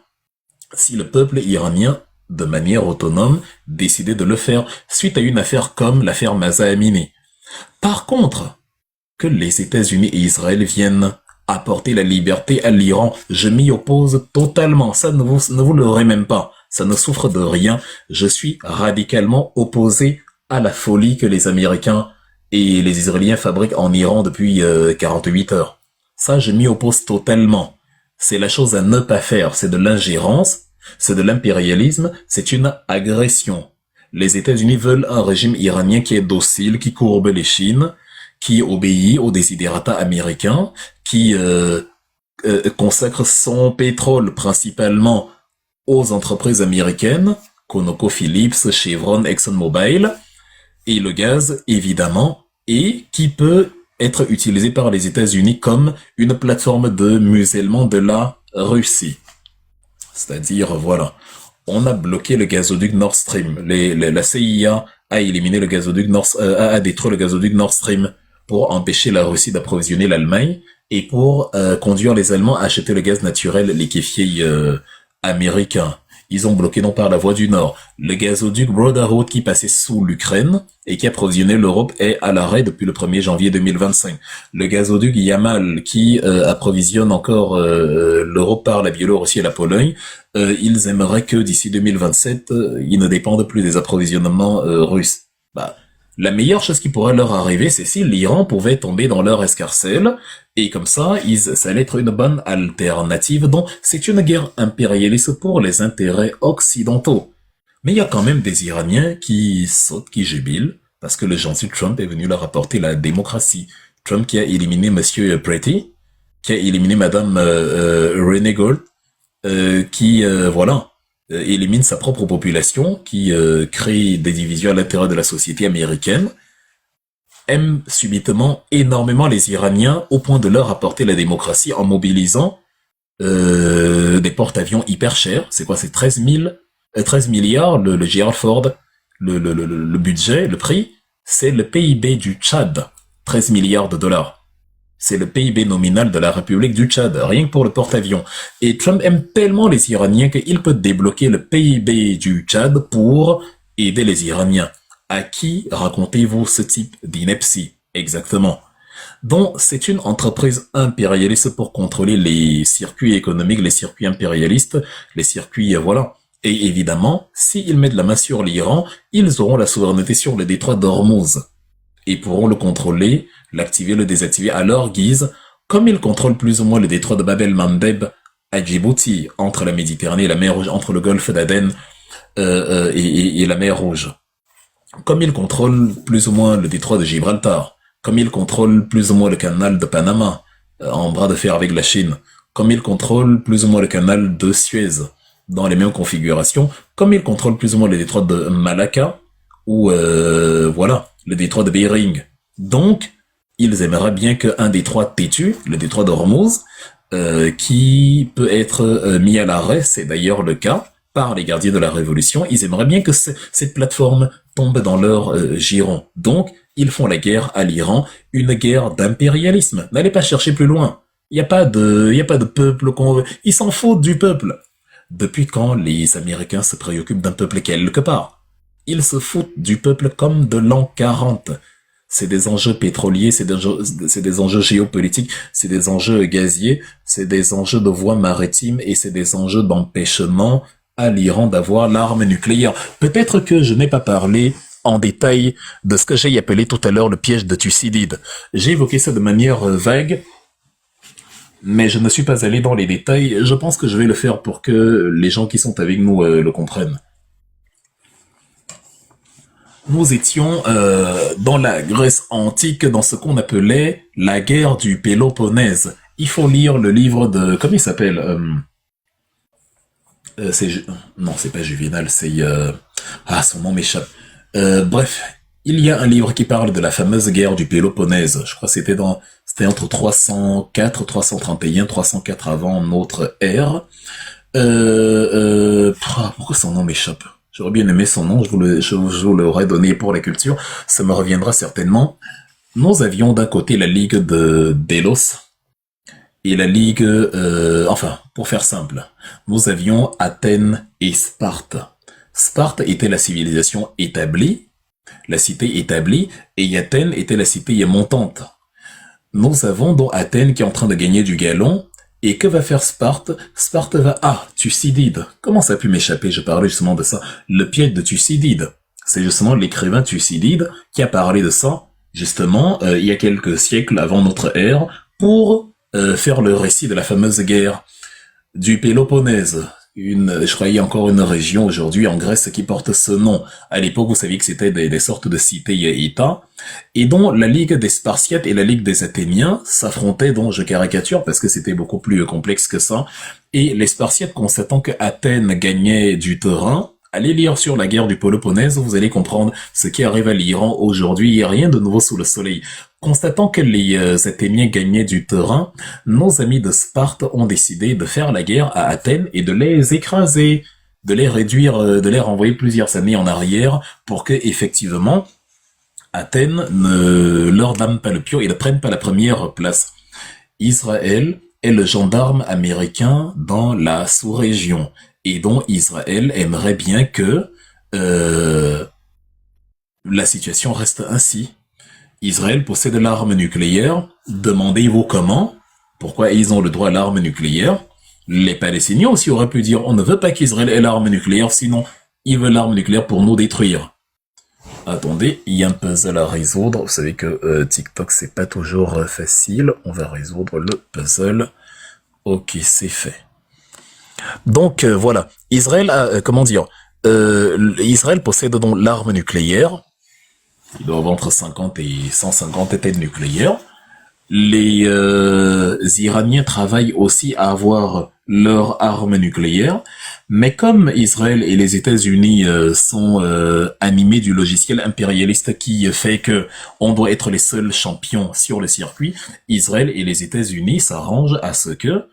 si le peuple iranien, de manière autonome, décidait de le faire, suite à une affaire comme l'affaire Mahsa Amini. Par contre, que les États-Unis et Israël viennent apporter la liberté à l'Iran, je m'y oppose totalement. Ça ne vous l'aurez même pas. Ça ne souffre de rien. Je suis radicalement opposé à la folie que les Américains et les Israéliens fabriquent en Iran depuis 48 heures. Ça, je m'y oppose totalement. C'est la chose à ne pas faire. C'est de l'ingérence, c'est de l'impérialisme, c'est une agression. Les États-Unis veulent un régime iranien qui est docile, qui courbe les chines, qui obéit aux desiderata américains, qui consacre son pétrole principalement aux entreprises américaines, ConocoPhillips, Chevron, ExxonMobil, et le gaz, évidemment, et qui peut être utilisé par les États-Unis comme une plateforme de musellement de la Russie. C'est-à-dire, voilà, on a bloqué le gazoduc Nord Stream. La CIA a éliminé le gazoduc a détruit le gazoduc Nord Stream pour empêcher la Russie d'approvisionner l'Allemagne et pour conduire les Allemands à acheter le gaz naturel liquéfié américain. Ils ont bloqué donc par la voie du Nord. Le gazoduc Brotherhood qui passait sous l'Ukraine et qui approvisionnait l'Europe est à l'arrêt depuis le 1er janvier 2025. Le gazoduc Yamal qui approvisionne encore l'Europe par la Biélorussie et la Pologne, ils aimeraient que d'ici 2027, ils ne dépendent plus des approvisionnements russes. La meilleure chose qui pourrait leur arriver, c'est si l'Iran pouvait tomber dans leur escarcelle, et comme ça, ça allait être une bonne alternative. Donc, c'est une guerre impérialiste pour les intérêts occidentaux. Mais il y a quand même des Iraniens qui sautent, qui jubilent, parce que le gentil Trump est venu leur apporter la démocratie. Trump qui a éliminé Monsieur Pretty, qui a éliminé Madame Renee Gold, qui, élimine sa propre population, qui crée des divisions à l'intérieur de la société américaine, aime subitement énormément les Iraniens au point de leur apporter la démocratie en mobilisant des porte-avions hyper chers. C'est quoi? C'est 13 milliards, le Gerald Ford, le budget, le prix, c'est le PIB du Tchad, 13 milliards de dollars. C'est le PIB nominal de la République du Tchad, rien que pour le porte-avions. Et Trump aime tellement les Iraniens qu'il peut débloquer le PIB du Tchad pour aider les Iraniens. À qui racontez-vous ce type d'ineptie? Exactement. Donc, c'est une entreprise impérialiste pour contrôler les circuits économiques, les circuits impérialistes, les circuits, voilà. Et évidemment, s'ils mettent la main sur l'Iran, ils auront la souveraineté sur le détroit d'Ormuz et pourront le contrôler, l'activer, le désactiver à leur guise, comme ils contrôlent plus ou moins le détroit de Bab el-Mandeb à Djibouti, entre la Méditerranée et la mer Rouge, entre le golfe d'Aden et la mer Rouge. Comme ils contrôlent plus ou moins le détroit de Gibraltar, comme ils contrôlent plus ou moins le canal de Panama, en bras de fer avec la Chine, comme ils contrôlent plus ou moins le canal de Suez, dans les mêmes configurations, comme ils contrôlent plus ou moins le détroit de Malacca, ou le détroit de Bering. Donc, ils aimeraient bien qu'un détroit têtu, le détroit d'Ormuz, qui peut être mis à l'arrêt, c'est d'ailleurs le cas, par les gardiens de la Révolution, ils aimeraient bien que cette plateforme tombe dans leur giron. Donc, ils font la guerre à l'Iran, une guerre d'impérialisme. N'allez pas chercher plus loin. Il n'y a pas de peuple qu'on veut. Ils s'en foutent du peuple. Depuis quand les Américains se préoccupent d'un peuple quelque part? Ils se foutent du peuple comme de l'an 40. c'est des enjeux pétroliers, c'est des enjeux géopolitiques, c'est des enjeux gaziers, c'est des enjeux de voies maritimes et c'est des enjeux d'empêchement à l'Iran d'avoir l'arme nucléaire. Peut-être que je n'ai pas parlé en détail de ce que j'ai appelé tout à l'heure le piège de Thucydide. J'ai évoqué ça de manière vague, mais je ne suis pas allé dans les détails. Je pense que je vais le faire pour que les gens qui sont avec nous le comprennent. Nous étions dans la Grèce antique, dans ce qu'on appelait la guerre du Péloponnèse. Il faut lire le livre de... Comment il s'appelle Non, c'est pas Juvénal, c'est... Ah, son nom m'échappe. Bref, il y a un livre qui parle de la fameuse guerre du Péloponnèse. Je crois que c'était entre 304, 331, 304 avant notre ère. Pourquoi son nom m'échappe? J'aurais bien aimé son nom, je vous l'aurais donné pour la culture, ça me reviendra certainement. Nous avions d'un côté la Ligue de Délos et la Ligue, enfin, pour faire simple, nous avions Athènes et Sparte. Sparte était la civilisation établie, la cité établie, et Athènes était la cité montante. Nous avons donc Athènes qui est en train de gagner du galon. Et que va faire Sparte? Sparte va... Ah, Thucydide. Comment ça a pu m'échapper? Je parlais justement de ça. Le piège de Thucydide. C'est justement l'écrivain Thucydide qui a parlé de ça, justement, il y a quelques siècles avant notre ère, pour faire le récit de la fameuse guerre du Péloponnèse. Je crois qu'il y a encore une région aujourd'hui en Grèce qui porte ce nom. À l'époque, vous saviez que c'était des sortes de cités-États, et dont la Ligue des Spartiates et la Ligue des Athéniens s'affrontaient, dont je caricature parce que c'était beaucoup plus complexe que ça. Et les Spartiates, constatant que Athènes gagnait du terrain, allez lire sur la guerre du Péloponnèse, vous allez comprendre ce qui arrive à l'Iran aujourd'hui. Il n'y a rien de nouveau sous le soleil. Constatant que les Athéniens gagnaient du terrain, nos amis de Sparte ont décidé de faire la guerre à Athènes et de les écraser, de les réduire, de les renvoyer plusieurs années en arrière pour que, effectivement, Athènes ne leur donne pas le pion et ne prenne pas la première place. Israël est le gendarme américain dans la sous-région et dont Israël aimerait bien que la situation reste ainsi. Israël possède l'arme nucléaire. Demandez-vous comment? Pourquoi ils ont le droit à l'arme nucléaire? Les Palestiniens aussi auraient pu dire on ne veut pas qu'Israël ait l'arme nucléaire, sinon ils veulent l'arme nucléaire pour nous détruire. Attendez, il y a un puzzle à résoudre. Vous savez que TikTok c'est pas toujours facile. On va résoudre le puzzle. Ok, c'est fait. Donc voilà, Israël a, comment dire, Israël possède donc l'arme nucléaire. Il doit avoir entre 50 et 150 têtes nucléaires. Les Iraniens travaillent aussi à avoir leur arme nucléaire, mais comme Israël et les États-Unis sont animés du logiciel impérialiste qui fait que on doit être les seuls champions sur le circuit, Israël et les États-Unis s'arrangent à ce que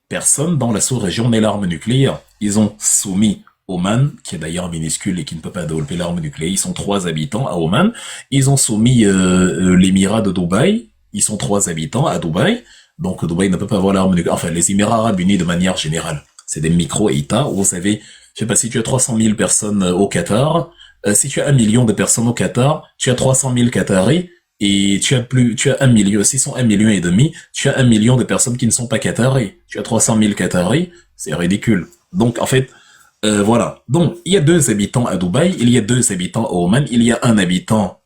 personne dans la sous-région n'ait l'arme nucléaire. Ils ont soumis Oman, qui est d'ailleurs minuscule et qui ne peut pas développer l'arme nucléaire. Ils sont 3 habitants à Oman. Ils ont soumis l'émirat de Dubaï. Ils sont 3 habitants à Dubaï. Donc Dubaï ne peut pas avoir l'arme nucléaire. Enfin, les Émirats arabes unis de manière générale. C'est des micro-États où vous savez, je sais pas si tu as 300 000 personnes au Qatar. Si tu as 1 million de personnes au Qatar, tu as 300 000 Qataris. Et tu as 1 million, s'ils sont 1,5 million, tu as 1 million de personnes qui ne sont pas Qataris. Tu as 300 000 Qataris. C'est ridicule. Donc, en fait, voilà. Donc, il y a 2 habitants à Dubaï, il y a 2 habitants au Oman, il y a 1 habitant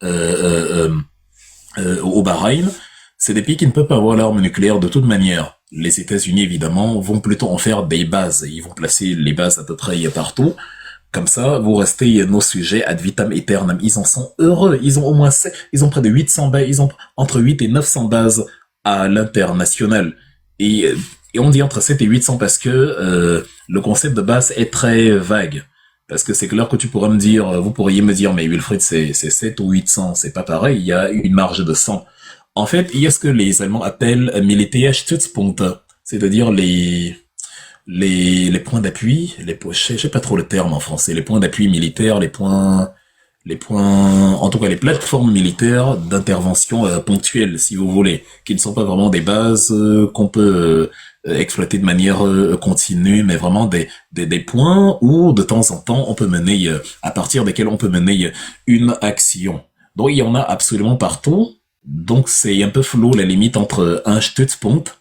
au Bahreïn. C'est des pays qui ne peuvent pas avoir l'arme nucléaire de toute manière. Les États-Unis, évidemment, vont plutôt en faire des bases. Ils vont placer les bases à peu près partout. Comme ça, vous restez nos sujets ad vitam aeternam. Ils en sont heureux. Ils ont au moins, ils ont près de 800 bases. Ils ont entre 8 et 900 bases à l'international. Et on dit entre 7 et 800 parce que le concept de base est très vague. Parce que c'est clair que tu pourrais me dire, vous pourriez me dire, mais Wilfried, c'est 7 ou 800, c'est pas pareil, il y a une marge de 100. En fait, il y a ce que les Allemands appellent Militärstützpunkte, c'est-à-dire les points d'appui, je sais pas trop le terme en français, les points d'appui militaires, les points, en tout cas les plateformes militaires d'intervention ponctuelle, si vous voulez, qui ne sont pas vraiment des bases qu'on peut exploiter de manière continue, mais vraiment des points où de temps en temps on peut mener, à partir desquels on peut mener une action. Donc il y en a absolument partout. Donc c'est un peu flou la limite entre un Stützpunkt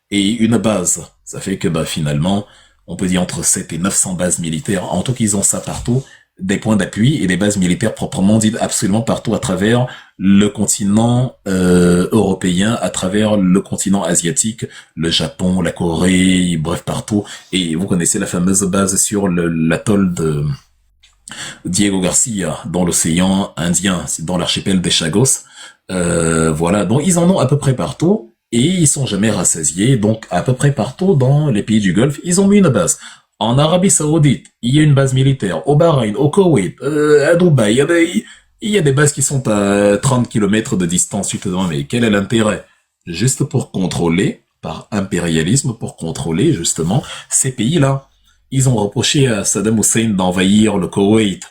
et une base. Ça fait que bah finalement, on peut dire entre 7 et 900 bases militaires. En tout cas, ils ont ça partout, des points d'appui et des bases militaires proprement dites absolument partout à travers le continent européen, à travers le continent asiatique, le Japon, la Corée, bref partout. Et vous connaissez la fameuse base sur l'atoll de Diego Garcia dans l'océan Indien, dans l'archipel des Chagos. Voilà, donc ils en ont à peu près partout et ils sont jamais rassasiés. Donc à peu près partout dans les pays du Golfe, ils ont mis une base. En Arabie Saoudite, il y a une base militaire. Au Bahreïn, au Koweït, à Dubaï, il y a des bases qui sont à 30 kilomètres de distance. Tu te demandes, mais quel est l'intérêt? Juste pour contrôler, par impérialisme, pour contrôler justement ces pays-là. Ils ont reproché à Saddam Hussein d'envahir le Koweït.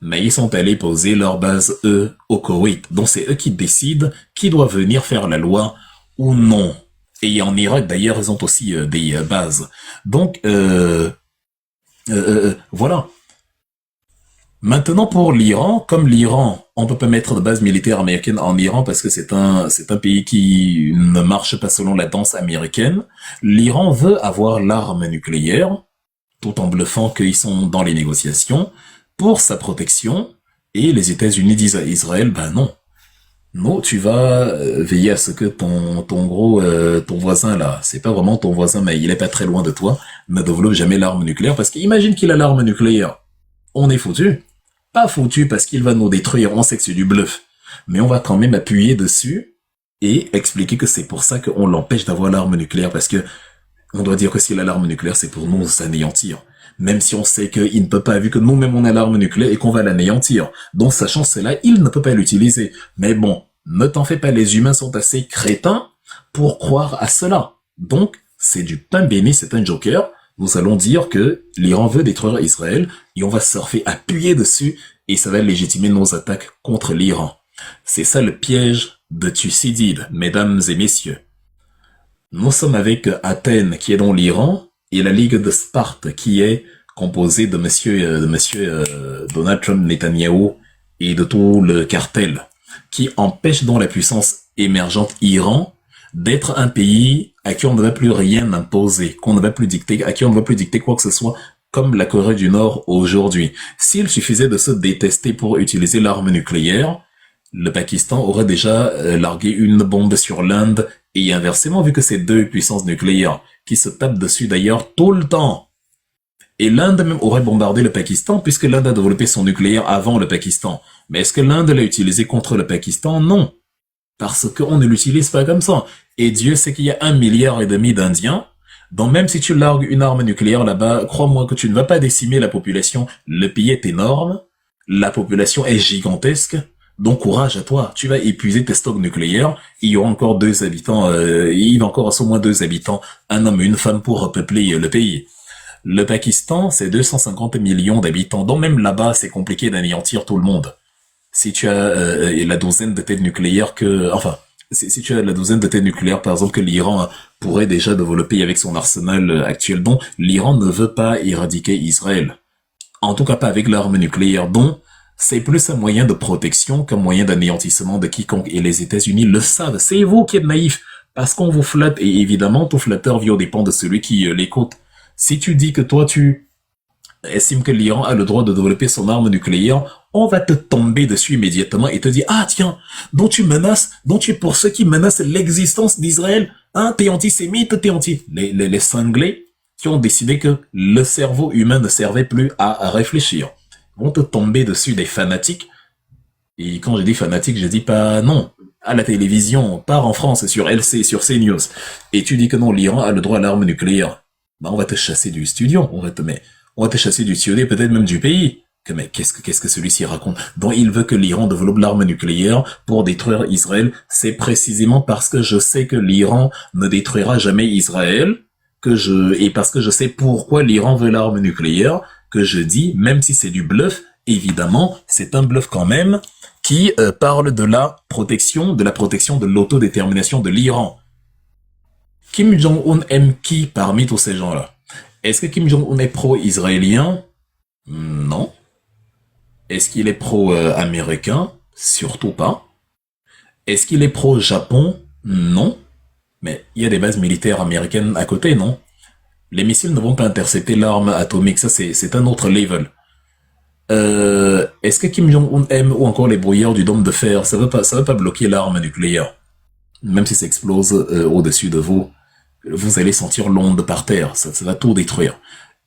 Mais ils sont allés poser leur base, eux, au Koweït. Donc c'est eux qui décident qui doit venir faire la loi ou non. Et en Irak, d'ailleurs, ils ont aussi des bases. Donc, voilà. Maintenant, pour l'Iran, comme l'Iran, on peut pas mettre de base militaire américaine en Iran parce que c'est un pays qui ne marche pas selon la danse américaine. L'Iran veut avoir l'arme nucléaire, tout en bluffant qu'ils sont dans les négociations, pour sa protection, et les États-Unis disent à Israël, ben non. Non, tu vas veiller à ce que ton voisin là, c'est pas vraiment ton voisin, mais il est pas très loin de toi, ne développe jamais l'arme nucléaire, parce qu'imagine qu'il a l'arme nucléaire. On est foutu. Pas foutu parce qu'il va nous détruire, on sait que c'est du bluff. Mais on va quand même appuyer dessus et expliquer que c'est pour ça qu'on l'empêche d'avoir l'arme nucléaire, parce que on doit dire que s'il a l'arme nucléaire, c'est pour nous anéantir. Même si on sait qu'il ne peut pas, vu que nous-mêmes on a l'arme nucléaire et qu'on va l'anéantir. Donc sachant cela, il ne peut pas l'utiliser. Mais bon, ne t'en fais pas, les humains sont assez crétins pour croire à cela. Donc, c'est du pain béni, c'est un joker. Nous allons dire que l'Iran veut détruire Israël et on va surfer, appuyer dessus et ça va légitimer nos attaques contre l'Iran. C'est ça le piège de Thucydide, mesdames et messieurs. Nous sommes avec Athènes qui est dans l'Iran et la Ligue de Sparte qui est composée de monsieur Donald Trump Netanyahu et de tout le cartel qui empêche donc la puissance émergente Iran d'être un pays à qui on ne va plus rien imposer, qu'on ne va plus dicter, à qui on ne va plus dicter quoi que ce soit, comme la Corée du Nord aujourd'hui. S'il suffisait de se détester pour utiliser l'arme nucléaire, le Pakistan aurait déjà largué une bombe sur l'Inde et inversement, vu que c'est deux puissances nucléaires qui se tapent dessus d'ailleurs tout le temps. Et l'Inde même aurait bombardé le Pakistan puisque l'Inde a développé son nucléaire avant le Pakistan. Mais est-ce que l'Inde l'a utilisé contre le Pakistan? Non. Parce qu'on ne l'utilise pas comme ça. Et Dieu sait qu'il y a 1,5 milliard d'Indiens. Donc même si tu largues une arme nucléaire là-bas, crois-moi que tu ne vas pas décimer la population. Le pays est énorme. La population est gigantesque. Donc courage à toi. Tu vas épuiser tes stocks nucléaires. Il y aura encore 2 habitants. Il va encore au moins 2 habitants. Un homme et une femme pour repeupler le pays. Le Pakistan, c'est 250 millions d'habitants. Donc même là-bas, c'est compliqué d'anéantir tout le monde. Si tu as la douzaine de têtes nucléaires si tu as la douzaine de têtes nucléaires, par exemple, que l'Iran pourrait déjà développer avec son arsenal actuel, dont l'Iran ne veut pas éradiquer Israël. En tout cas, pas avec l'arme nucléaire, dont c'est plus un moyen de protection qu'un moyen d'anéantissement de quiconque. Et les États-Unis le savent. C'est vous qui êtes naïfs, parce qu'on vous flatte, et évidemment, tout flatteur vit aux dépens de celui qui l'écoute. Si tu dis que toi, tu estimes que l'Iran a le droit de développer son arme nucléaire, on va te tomber dessus immédiatement et te dire, ah tiens, dont tu es pour ceux qui menacent l'existence d'Israël, hein, t'es antisémite, les cinglés qui ont décidé que le cerveau humain ne servait plus à réfléchir. Vont te tomber dessus des fanatiques. Et quand je dis fanatiques, je dis pas non. À la télévision, part en France, sur LC, sur CNews. Et tu dis que non, l'Iran a le droit à l'arme nucléaire. Bah, on va te chasser du studio. On va te chasser du studio, peut-être même du pays. Mais qu'est-ce que celui-ci raconte? Donc il veut que l'Iran développe l'arme nucléaire pour détruire Israël. C'est précisément parce que je sais que l'Iran ne détruira jamais Israël, et parce que je sais pourquoi l'Iran veut l'arme nucléaire, que je dis, même si c'est du bluff, évidemment, c'est un bluff quand même, qui parle de la protection de l'autodétermination de l'Iran. Kim Jong-un aime qui parmi tous ces gens-là? Est-ce que Kim Jong-un est pro-israélien? Non. Est-ce qu'il est pro-américain? Surtout pas. Est-ce qu'il est pro-Japon? Non. Mais il y a des bases militaires américaines à côté, non? Les missiles ne vont pas intercepter l'arme atomique, ça c'est un autre level. Est-ce que Kim Jong-un aime ou encore les brouilleurs du dôme de fer? Ça veut pas bloquer l'arme nucléaire. Même si ça explose au-dessus de vous, vous allez sentir l'onde par terre, ça va tout détruire.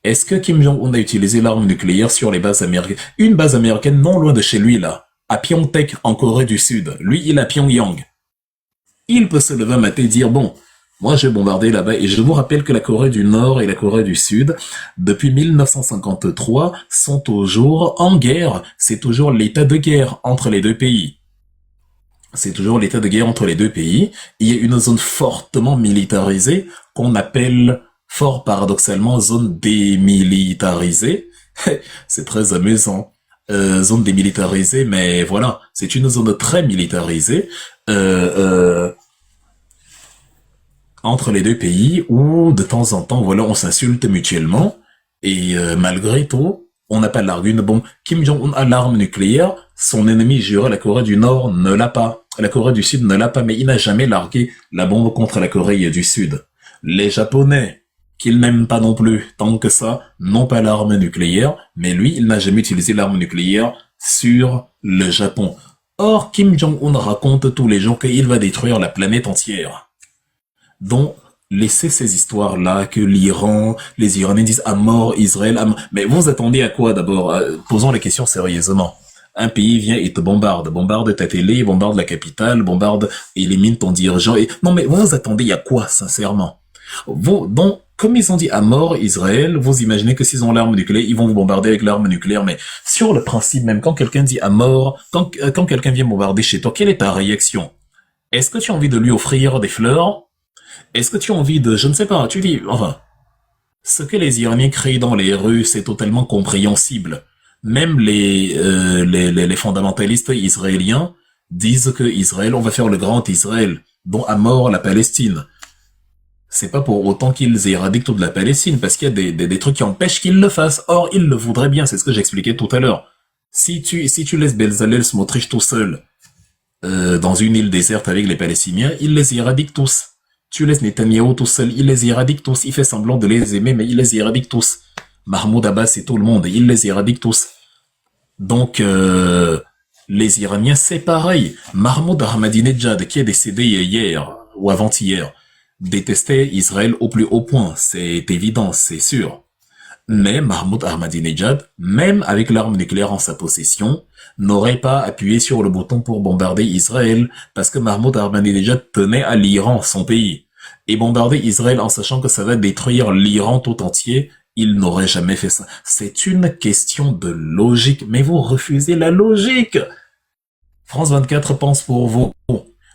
Est-ce que Kim Jong-un a utilisé l'arme nucléaire sur les bases américaines? Une base américaine non loin de chez lui, là, à Pyeongtaek, en Corée du Sud. Lui, il a Pyongyang. Il peut se lever un matin et dire, bon, moi j'ai bombardé là-bas, et je vous rappelle que la Corée du Nord et la Corée du Sud, depuis 1953, sont toujours en guerre. C'est toujours l'état de guerre entre les deux pays. C'est toujours l'état de guerre entre les deux pays. Il y a une zone fortement militarisée qu'on appelle fort paradoxalement zone démilitarisée. C'est très amusant. Zone démilitarisée, mais voilà, c'est une zone très militarisée entre les deux pays où de temps en temps, voilà, on s'insulte mutuellement et malgré tout, on n'a pas largué une bombe. Kim Jong-un a l'arme nucléaire, son ennemi juré, la Corée du Nord, ne l'a pas. La Corée du Sud ne l'a pas, mais il n'a jamais largué la bombe contre la Corée du Sud. Les Japonais, qu'il n'aime pas non plus tant que ça, n'ont pas l'arme nucléaire, mais lui, il n'a jamais utilisé l'arme nucléaire sur le Japon. Or, Kim Jong-un raconte tous les jours qu'il va détruire la planète entière. Donc, laissez ces histoires-là que l'Iran, les Iraniens disent à mort Israël, à mort. Mais vous attendez à quoi d'abord? Posons la question sérieusement. Un pays vient et te bombarde ta télé, bombarde la capitale, bombarde, élimine ton dirigeant. Et... Non mais vous attendez à quoi, sincèrement? Vous, donc, comme ils ont dit à mort Israël, vous imaginez que s'ils ont l'arme nucléaire, ils vont vous bombarder avec l'arme nucléaire. Mais sur le principe même, quand quelqu'un dit à mort, quand quelqu'un vient bombarder chez toi, quelle est ta réaction? Est-ce que tu as envie de lui offrir des fleurs? Est-ce que tu as envie de, je ne sais pas, tu dis, enfin, ce que les Iraniens crient dans les rues, c'est totalement compréhensible. Même les fondamentalistes israéliens disent que Israël, on va faire le grand Israël, dont à mort la Palestine. C'est pas pour autant qu'ils éradiquent toute la Palestine, parce qu'il y a des trucs qui empêchent qu'ils le fassent. Or, ils le voudraient bien, c'est ce que j'expliquais tout à l'heure. Si tu laisses Bezalel Smotrich tout seul, dans une île déserte avec les Palestiniens, il les éradique tous. Tu laisses Netanyahou tout seul, il les éradique tous. Il fait semblant de les aimer, mais il les éradique tous. Mahmoud Abbas et tout le monde, il les éradique tous. Donc, les Iraniens, c'est pareil. Mahmoud Ahmadinejad, qui est décédé hier, ou avant-hier, détestait Israël au plus haut point. C'est évident, c'est sûr. Mais Mahmoud Ahmadinejad, même avec l'arme nucléaire en sa possession, n'aurait pas appuyé sur le bouton pour bombarder Israël, parce que Mahmoud Ahmadinejad tenait à l'Iran, son pays. Et bombarder Israël en sachant que ça va détruire l'Iran tout entier, il n'aurait jamais fait ça. C'est une question de logique, mais vous refusez la logique. France 24 pense pour vous,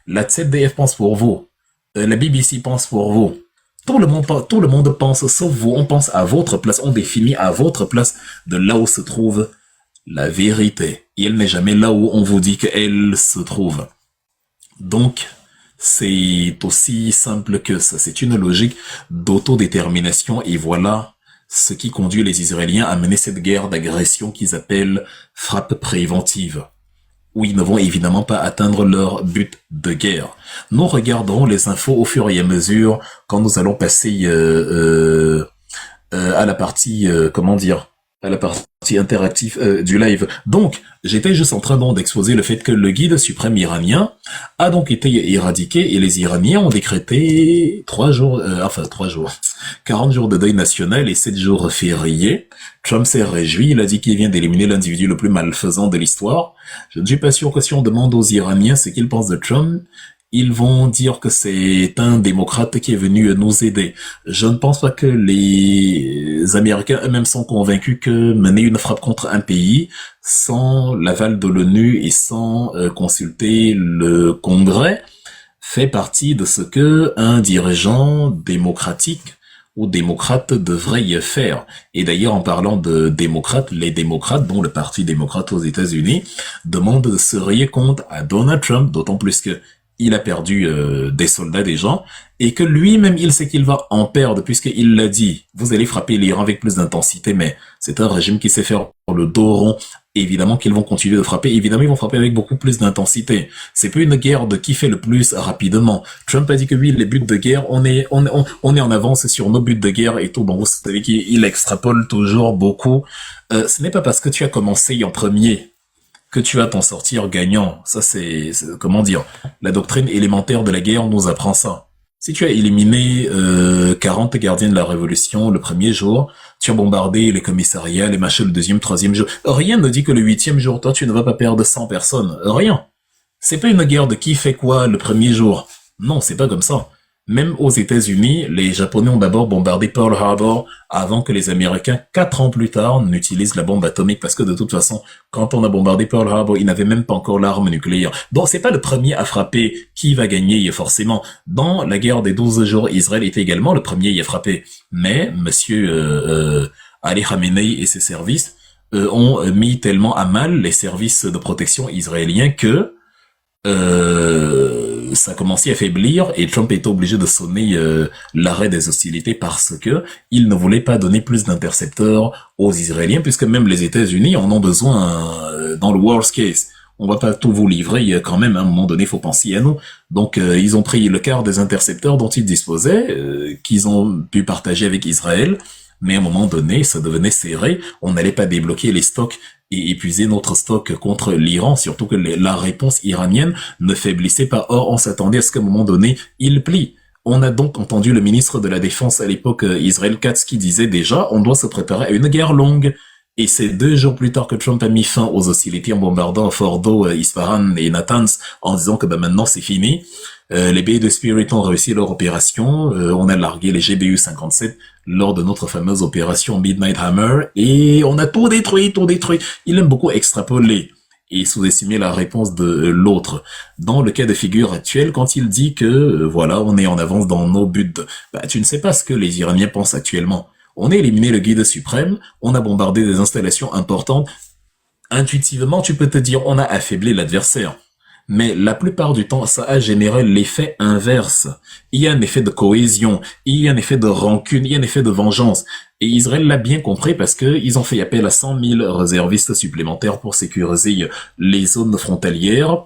la ZDF pense pour vous, la BBC pense pour vous. Tout le monde pense, sauf vous. On pense à votre place, on définit à votre place de là où se trouve la vérité. Et elle n'est jamais là où on vous dit qu'elle se trouve. Donc, c'est aussi simple que ça. C'est une logique d'autodétermination et voilà ce qui conduit les Israéliens à mener cette guerre d'agression qu'ils appellent frappe préventive, où ils ne vont évidemment pas atteindre leur but de guerre. Nous regarderons les infos au fur et à mesure quand nous allons passer à la partie, à la partie interactive du live. Donc, j'étais juste en train d'exposer le fait que le guide suprême iranien a donc été éradiqué et les Iraniens ont décrété 40 jours de deuil national et 7 jours fériés. Trump s'est réjoui, il a dit qu'il vient d'éliminer l'individu le plus malfaisant de l'histoire. Je ne suis pas sûr que si on demande aux Iraniens ce qu'ils pensent de Trump, ils vont dire que c'est un démocrate qui est venu nous aider. Je ne pense pas que les Américains eux-mêmes sont convaincus que mener une frappe contre un pays sans l'aval de l'ONU et sans consulter le Congrès fait partie de ce que un dirigeant démocratique ou démocrate devrait y faire. Et d'ailleurs, en parlant de démocrates, les démocrates, dont le Parti démocrate aux États-Unis, demandent de se rayer compte à Donald Trump, d'autant plus que il a perdu des soldats, des gens, et que lui-même, il sait qu'il va en perdre, puisqu'il l'a dit. Vous allez frapper l'Iran avec plus d'intensité, mais c'est un régime qui sait faire le dos rond évidemment qu'ils vont continuer de frapper. Évidemment, ils vont frapper avec beaucoup plus d'intensité. C'est pas une guerre de qui fait le plus rapidement. Trump a dit que oui, les buts de guerre, on est en avance sur nos buts de guerre et tout. Bon, vous savez qu'il extrapole toujours beaucoup. Ce n'est pas parce que tu as commencé en premier que tu vas t'en sortir gagnant. Ça, comment dire, la doctrine élémentaire de la guerre nous apprend ça. Si tu as éliminé 40 gardiens de la Révolution le premier jour, tu as bombardé les commissariats, les machins le deuxième, troisième jour. Rien ne dit que le huitième jour, toi, tu ne vas pas perdre 100 personnes. Rien. C'est pas une guerre de qui fait quoi le premier jour. Non, c'est pas comme ça. Même aux États-Unis, les Japonais ont d'abord bombardé Pearl Harbor avant que les Américains, 4 ans plus tard, n'utilisent la bombe atomique parce que de toute façon, quand on a bombardé Pearl Harbor, ils n'avaient même pas encore l'arme nucléaire. Donc c'est pas le premier à frapper qui va gagner forcément. Dans la guerre des 12 jours, Israël était également le premier à frapper. Mais monsieur Ali Khamenei et ses services ont mis tellement à mal les services de protection israéliens que ça a commencé à faiblir et Trump était obligé de sonner l'arrêt des hostilités parce que il ne voulait pas donner plus d'intercepteurs aux Israéliens puisque même les États-Unis en ont besoin dans le worst case. On va pas tout vous livrer quand même, à un moment donné, faut penser à nous. Donc ils ont pris le quart des intercepteurs dont ils disposaient, qu'ils ont pu partager avec Israël. Mais à un moment donné, ça devenait serré. On n'allait pas débloquer les stocks et épuiser notre stock contre l'Iran, surtout que la réponse iranienne ne faiblissait pas. Or, on s'attendait à ce qu'à un moment donné, il plie. On a donc entendu le ministre de la Défense à l'époque, Israël Katz, qui disait déjà, on doit se préparer à une guerre longue. Et c'est 2 jours plus tard que Trump a mis fin aux hostilités en bombardant Fordo, Isfahan et Natanz en disant que maintenant c'est fini. Les B-2 Spirit ont réussi leur opération. On a largué les GBU-57 lors de notre fameuse opération Midnight Hammer et on a tout détruit, tout détruit. Il aime beaucoup extrapoler et sous-estimer la réponse de l'autre. Dans le cas de figure actuel, quand il dit que voilà, on est en avance dans nos buts, tu ne sais pas ce que les Iraniens pensent actuellement. On a éliminé le guide suprême, on a bombardé des installations importantes. Intuitivement, tu peux te dire, on a affaibli l'adversaire. Mais la plupart du temps, ça a généré l'effet inverse. Il y a un effet de cohésion, il y a un effet de rancune, il y a un effet de vengeance. Et Israël l'a bien compris parce que ils ont fait appel à 100 000 réservistes supplémentaires pour sécuriser les zones frontalières.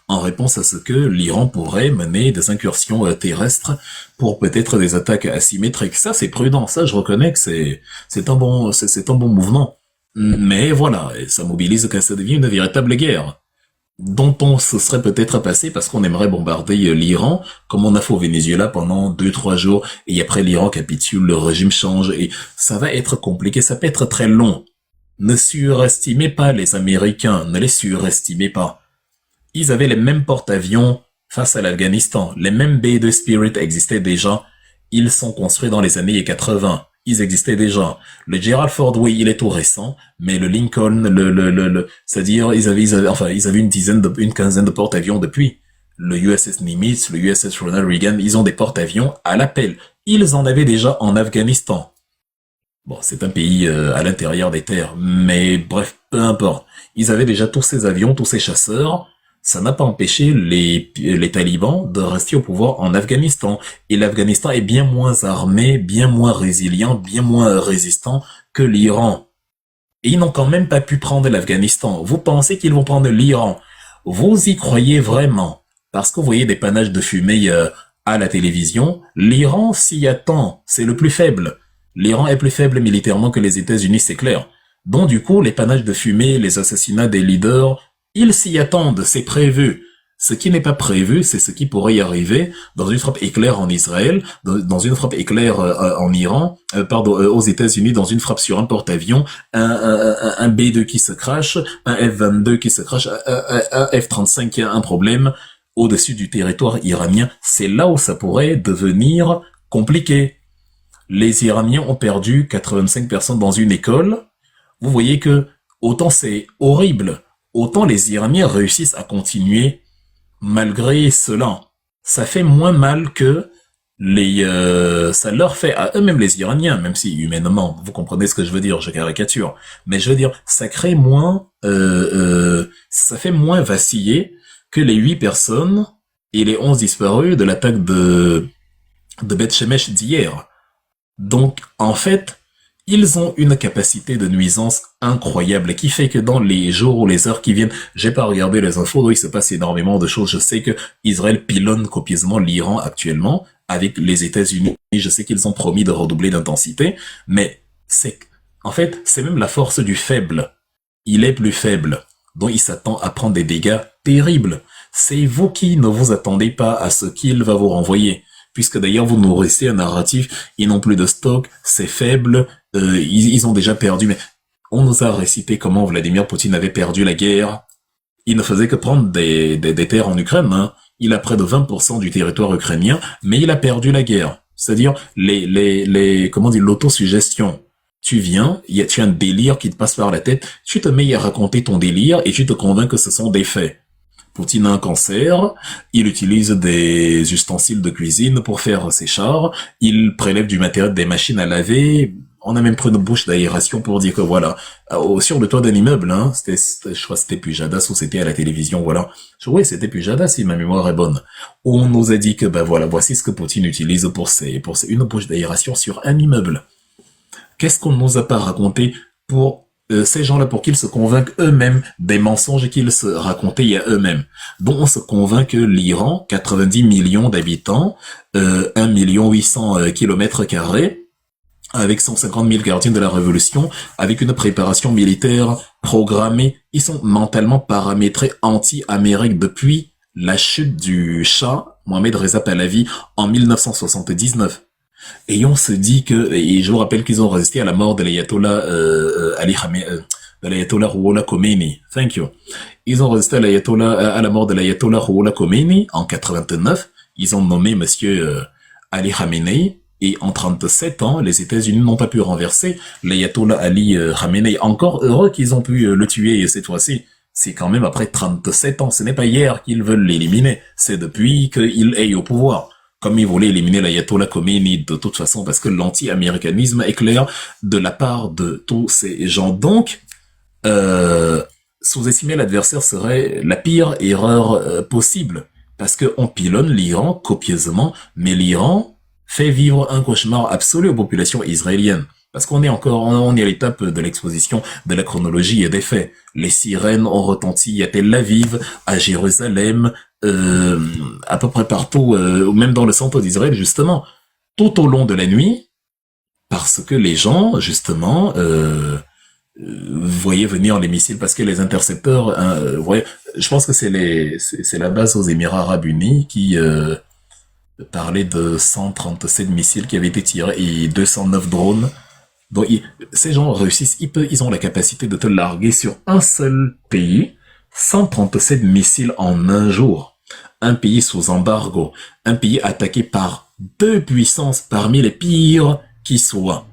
En réponse à ce que l'Iran pourrait mener des incursions terrestres pour peut-être des attaques asymétriques. Ça, c'est prudent. Ça, je reconnais que c'est un bon mouvement. Mais voilà, ça mobilise que ça devient une véritable guerre dont on se serait peut-être passé parce qu'on aimerait bombarder l'Iran, comme on a fait au Venezuela pendant 2-3 jours, et après l'Iran capitule, le régime change, et ça va être compliqué, ça peut être très long. Ne surestimez pas les Américains, ne les surestimez pas. Ils avaient les mêmes porte-avions face à l'Afghanistan, les mêmes B-2 Spirit existaient déjà, ils sont construits dans les années 80. Ils existaient déjà. Le Gerald Ford, oui, il est tout récent, mais le Lincoln, c'est-à-dire, ils avaient une quinzaine de porte-avions depuis. Le USS Nimitz, le USS Ronald Reagan, ils ont des porte-avions à l'appel. Ils en avaient déjà en Afghanistan. Bon, c'est un pays à l'intérieur des terres, mais bref, peu importe. Ils avaient déjà tous ces avions, tous ces chasseurs. Ça n'a pas empêché les talibans de rester au pouvoir en Afghanistan. Et l'Afghanistan est bien moins armé, bien moins résilient, bien moins résistant que l'Iran. Et ils n'ont quand même pas pu prendre l'Afghanistan. Vous pensez qu'ils vont prendre l'Iran? Vous y croyez vraiment? Parce que vous voyez des panaches de fumée à la télévision. L'Iran s'y attend. C'est le plus faible. L'Iran est plus faible militairement que les États-Unis, c'est clair. Donc du coup, les panaches de fumée, les assassinats des leaders, ils s'y attendent, c'est prévu. Ce qui n'est pas prévu, c'est ce qui pourrait y arriver dans une frappe éclair en Israël, dans une frappe éclair en Iran, aux États-Unis, dans une frappe sur un porte-avions, un B-2 qui se crache, un F-22 qui se crache, un F-35 qui a un problème au-dessus du territoire iranien. C'est là où ça pourrait devenir compliqué. Les Iraniens ont perdu 85 personnes dans une école. Vous voyez que autant c'est horrible, autant les Iraniens réussissent à continuer malgré cela. Ça fait moins mal que ça leur fait à eux-mêmes les Iraniens, même si humainement, vous comprenez ce que je veux dire, je caricature. Mais je veux dire, ça crée moins, ça fait moins vaciller que les 8 personnes et les 11 disparus de l'attaque de Beth Shemesh d'hier. Donc, en fait, Ils ont une capacité de nuisance incroyable qui fait que dans les jours ou les heures qui viennent, j'ai pas regardé les infos, il se passe énormément de choses. Je sais que Israël pilonne copieusement l'Iran actuellement avec les États-Unis. Je sais qu'ils ont promis de redoubler d'intensité, mais en fait, c'est même la force du faible. Il est plus faible, donc il s'attend à prendre des dégâts terribles. C'est vous qui ne vous attendez pas à ce qu'il va vous renvoyer. Puisque d'ailleurs vous nourrissez un narratif, ils n'ont plus de stock, c'est faible, ils ont déjà perdu. Mais on nous a récité comment Vladimir Poutine avait perdu la guerre. Il ne faisait que prendre des terres en Ukraine. Hein. Il a près de 20% du territoire ukrainien, mais il a perdu la guerre. C'est-à-dire comment dire, l'autosuggestion. Tu viens, tu as un délire qui te passe par la tête, tu te mets à raconter ton délire et tu te convaincs que ce sont des faits. Poutine a un cancer, il utilise des ustensiles de cuisine pour faire ses chars, il prélève du matériel, des machines à laver, on a même pris une bouche d'aération pour dire que voilà, sur le toit d'un immeuble, hein, je crois que c'était Pujadas ou c'était à la télévision, voilà. Oui, c'était Pujadas si ma mémoire est bonne. On nous a dit que ben voilà, voici ce que Poutine utilise pour une bouche d'aération sur un immeuble. Qu'est-ce qu'on nous a pas raconté pour ces gens-là, pour qu'ils se convainquent eux-mêmes des mensonges qu'ils se racontaient à eux-mêmes. Donc on se convainc que l'Iran, 90 millions d'habitants, 1 800 000 kilomètres carrés, avec 150 000 gardiens de la révolution, avec une préparation militaire programmée, ils sont mentalement paramétrés anti-Amérique depuis la chute du Shah, Mohamed Reza Pahlavi, en 1979. Et on se dit que, et je vous rappelle qu'ils ont résisté à la mort de l'ayatollah de l'ayatollah Rouhollah Khomeini. Thank you. Ils ont résisté à la mort de l'ayatollah Rouhollah Khomeini en 89. Ils ont nommé monsieur Ali Khamenei. Et en 37 ans, les États-Unis n'ont pas pu renverser l'ayatollah Ali Khamenei. Encore heureux qu'ils ont pu le tuer cette fois-ci. C'est quand même après 37 ans. Ce n'est pas hier qu'ils veulent l'éliminer. C'est depuis qu'il est au pouvoir. Comme ils voulaient éliminer l'ayatollah Khomeini de toute façon, parce que l'anti-américanisme est clair de la part de tous ces gens. Donc, sous-estimer l'adversaire serait la pire erreur possible, parce qu'on pilonne l'Iran copieusement, mais l'Iran fait vivre un cauchemar absolu aux populations israéliennes. Parce qu'on est on est à l'étape de l'exposition de la chronologie et des faits. Les sirènes ont retenti à Tel Aviv, à Jérusalem, à peu près partout, même dans le centre d'Israël, justement, tout au long de la nuit, parce que les gens, justement, voyaient venir les missiles, parce que les intercepteurs, je pense que c'est la base aux Émirats Arabes Unis qui parlait de 137 missiles qui avaient été tirés et 209 drones. Donc, ces gens réussissent, ils ont la capacité de te larguer sur un seul pays 137 missiles en un jour. Un pays sous embargo, un pays attaqué par deux puissances parmi les pires qui soient,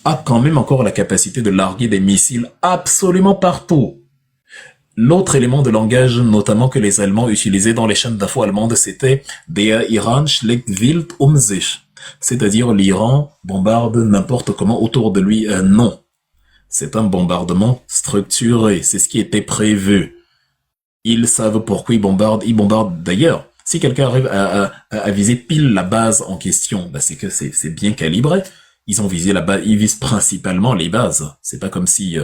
a quand même encore la capacité de larguer des missiles absolument partout. L'autre élément de langage, notamment que les Allemands utilisaient dans les chaînes d'infos allemandes, c'était Der Iran schlägt wild um sich. C'est-à-dire l'Iran bombarde n'importe comment autour de lui. Non. C'est un bombardement structuré. C'est ce qui était prévu. Ils savent pourquoi ils bombardent. Ils bombardent d'ailleurs. Si quelqu'un arrive à viser pile la base en question, bah c'est que c'est bien calibré. Ils ont visé la base, ils visent principalement les bases. C'est pas comme si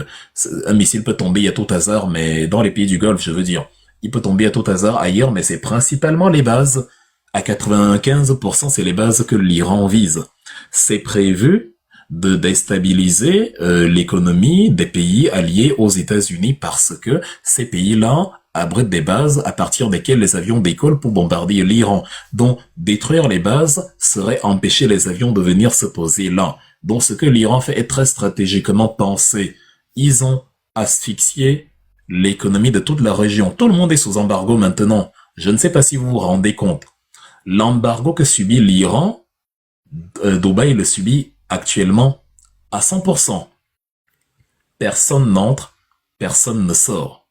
un missile peut tomber à tout hasard, mais dans les pays du Golfe, je veux dire. Il peut tomber à tout hasard ailleurs, mais c'est principalement les bases. À 95%, c'est les bases que l'Iran vise. C'est prévu de déstabiliser l'économie des pays alliés aux États-Unis parce que ces pays-là abritent des bases à partir desquelles les avions décollent pour bombarder l'Iran. Donc, détruire les bases serait empêcher les avions de venir se poser là. Donc, ce que l'Iran fait est très stratégiquement pensé. Ils ont asphyxié l'économie de toute la région. Tout le monde est sous embargo maintenant. Je ne sais pas si vous vous rendez compte. L'embargo que subit l'Iran, Dubaï le subit actuellement à 100%. Personne n'entre, personne ne sort.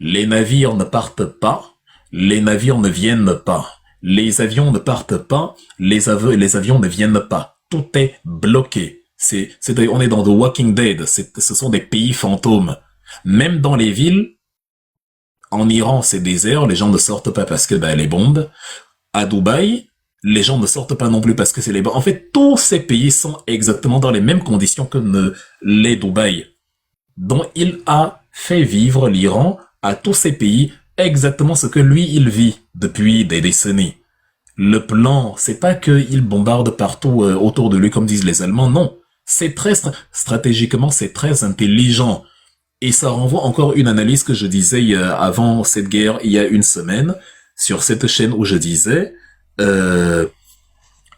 Les navires ne partent pas, les navires ne viennent pas. Les avions ne partent pas, les avions ne viennent pas. Tout est bloqué. On est dans The Walking Dead. Ce sont des pays fantômes. Même dans les villes, en Iran, c'est désert, les gens ne sortent pas parce que les bombes. À Dubaï, Les gens ne sortent pas non plus parce que c'est les bas. En fait, tous ces pays sont exactement dans les mêmes conditions que les Dubaï, dont il a fait vivre l'Iran à tous ces pays exactement ce que lui, il vit depuis des décennies. Le plan, c'est pas qu'il bombarde partout autour de lui comme disent les Allemands, non. C'est très stratégiquement, c'est très intelligent. Et ça renvoie encore une analyse que je disais avant cette guerre, il y a une semaine, sur cette chaîne où je disais, euh,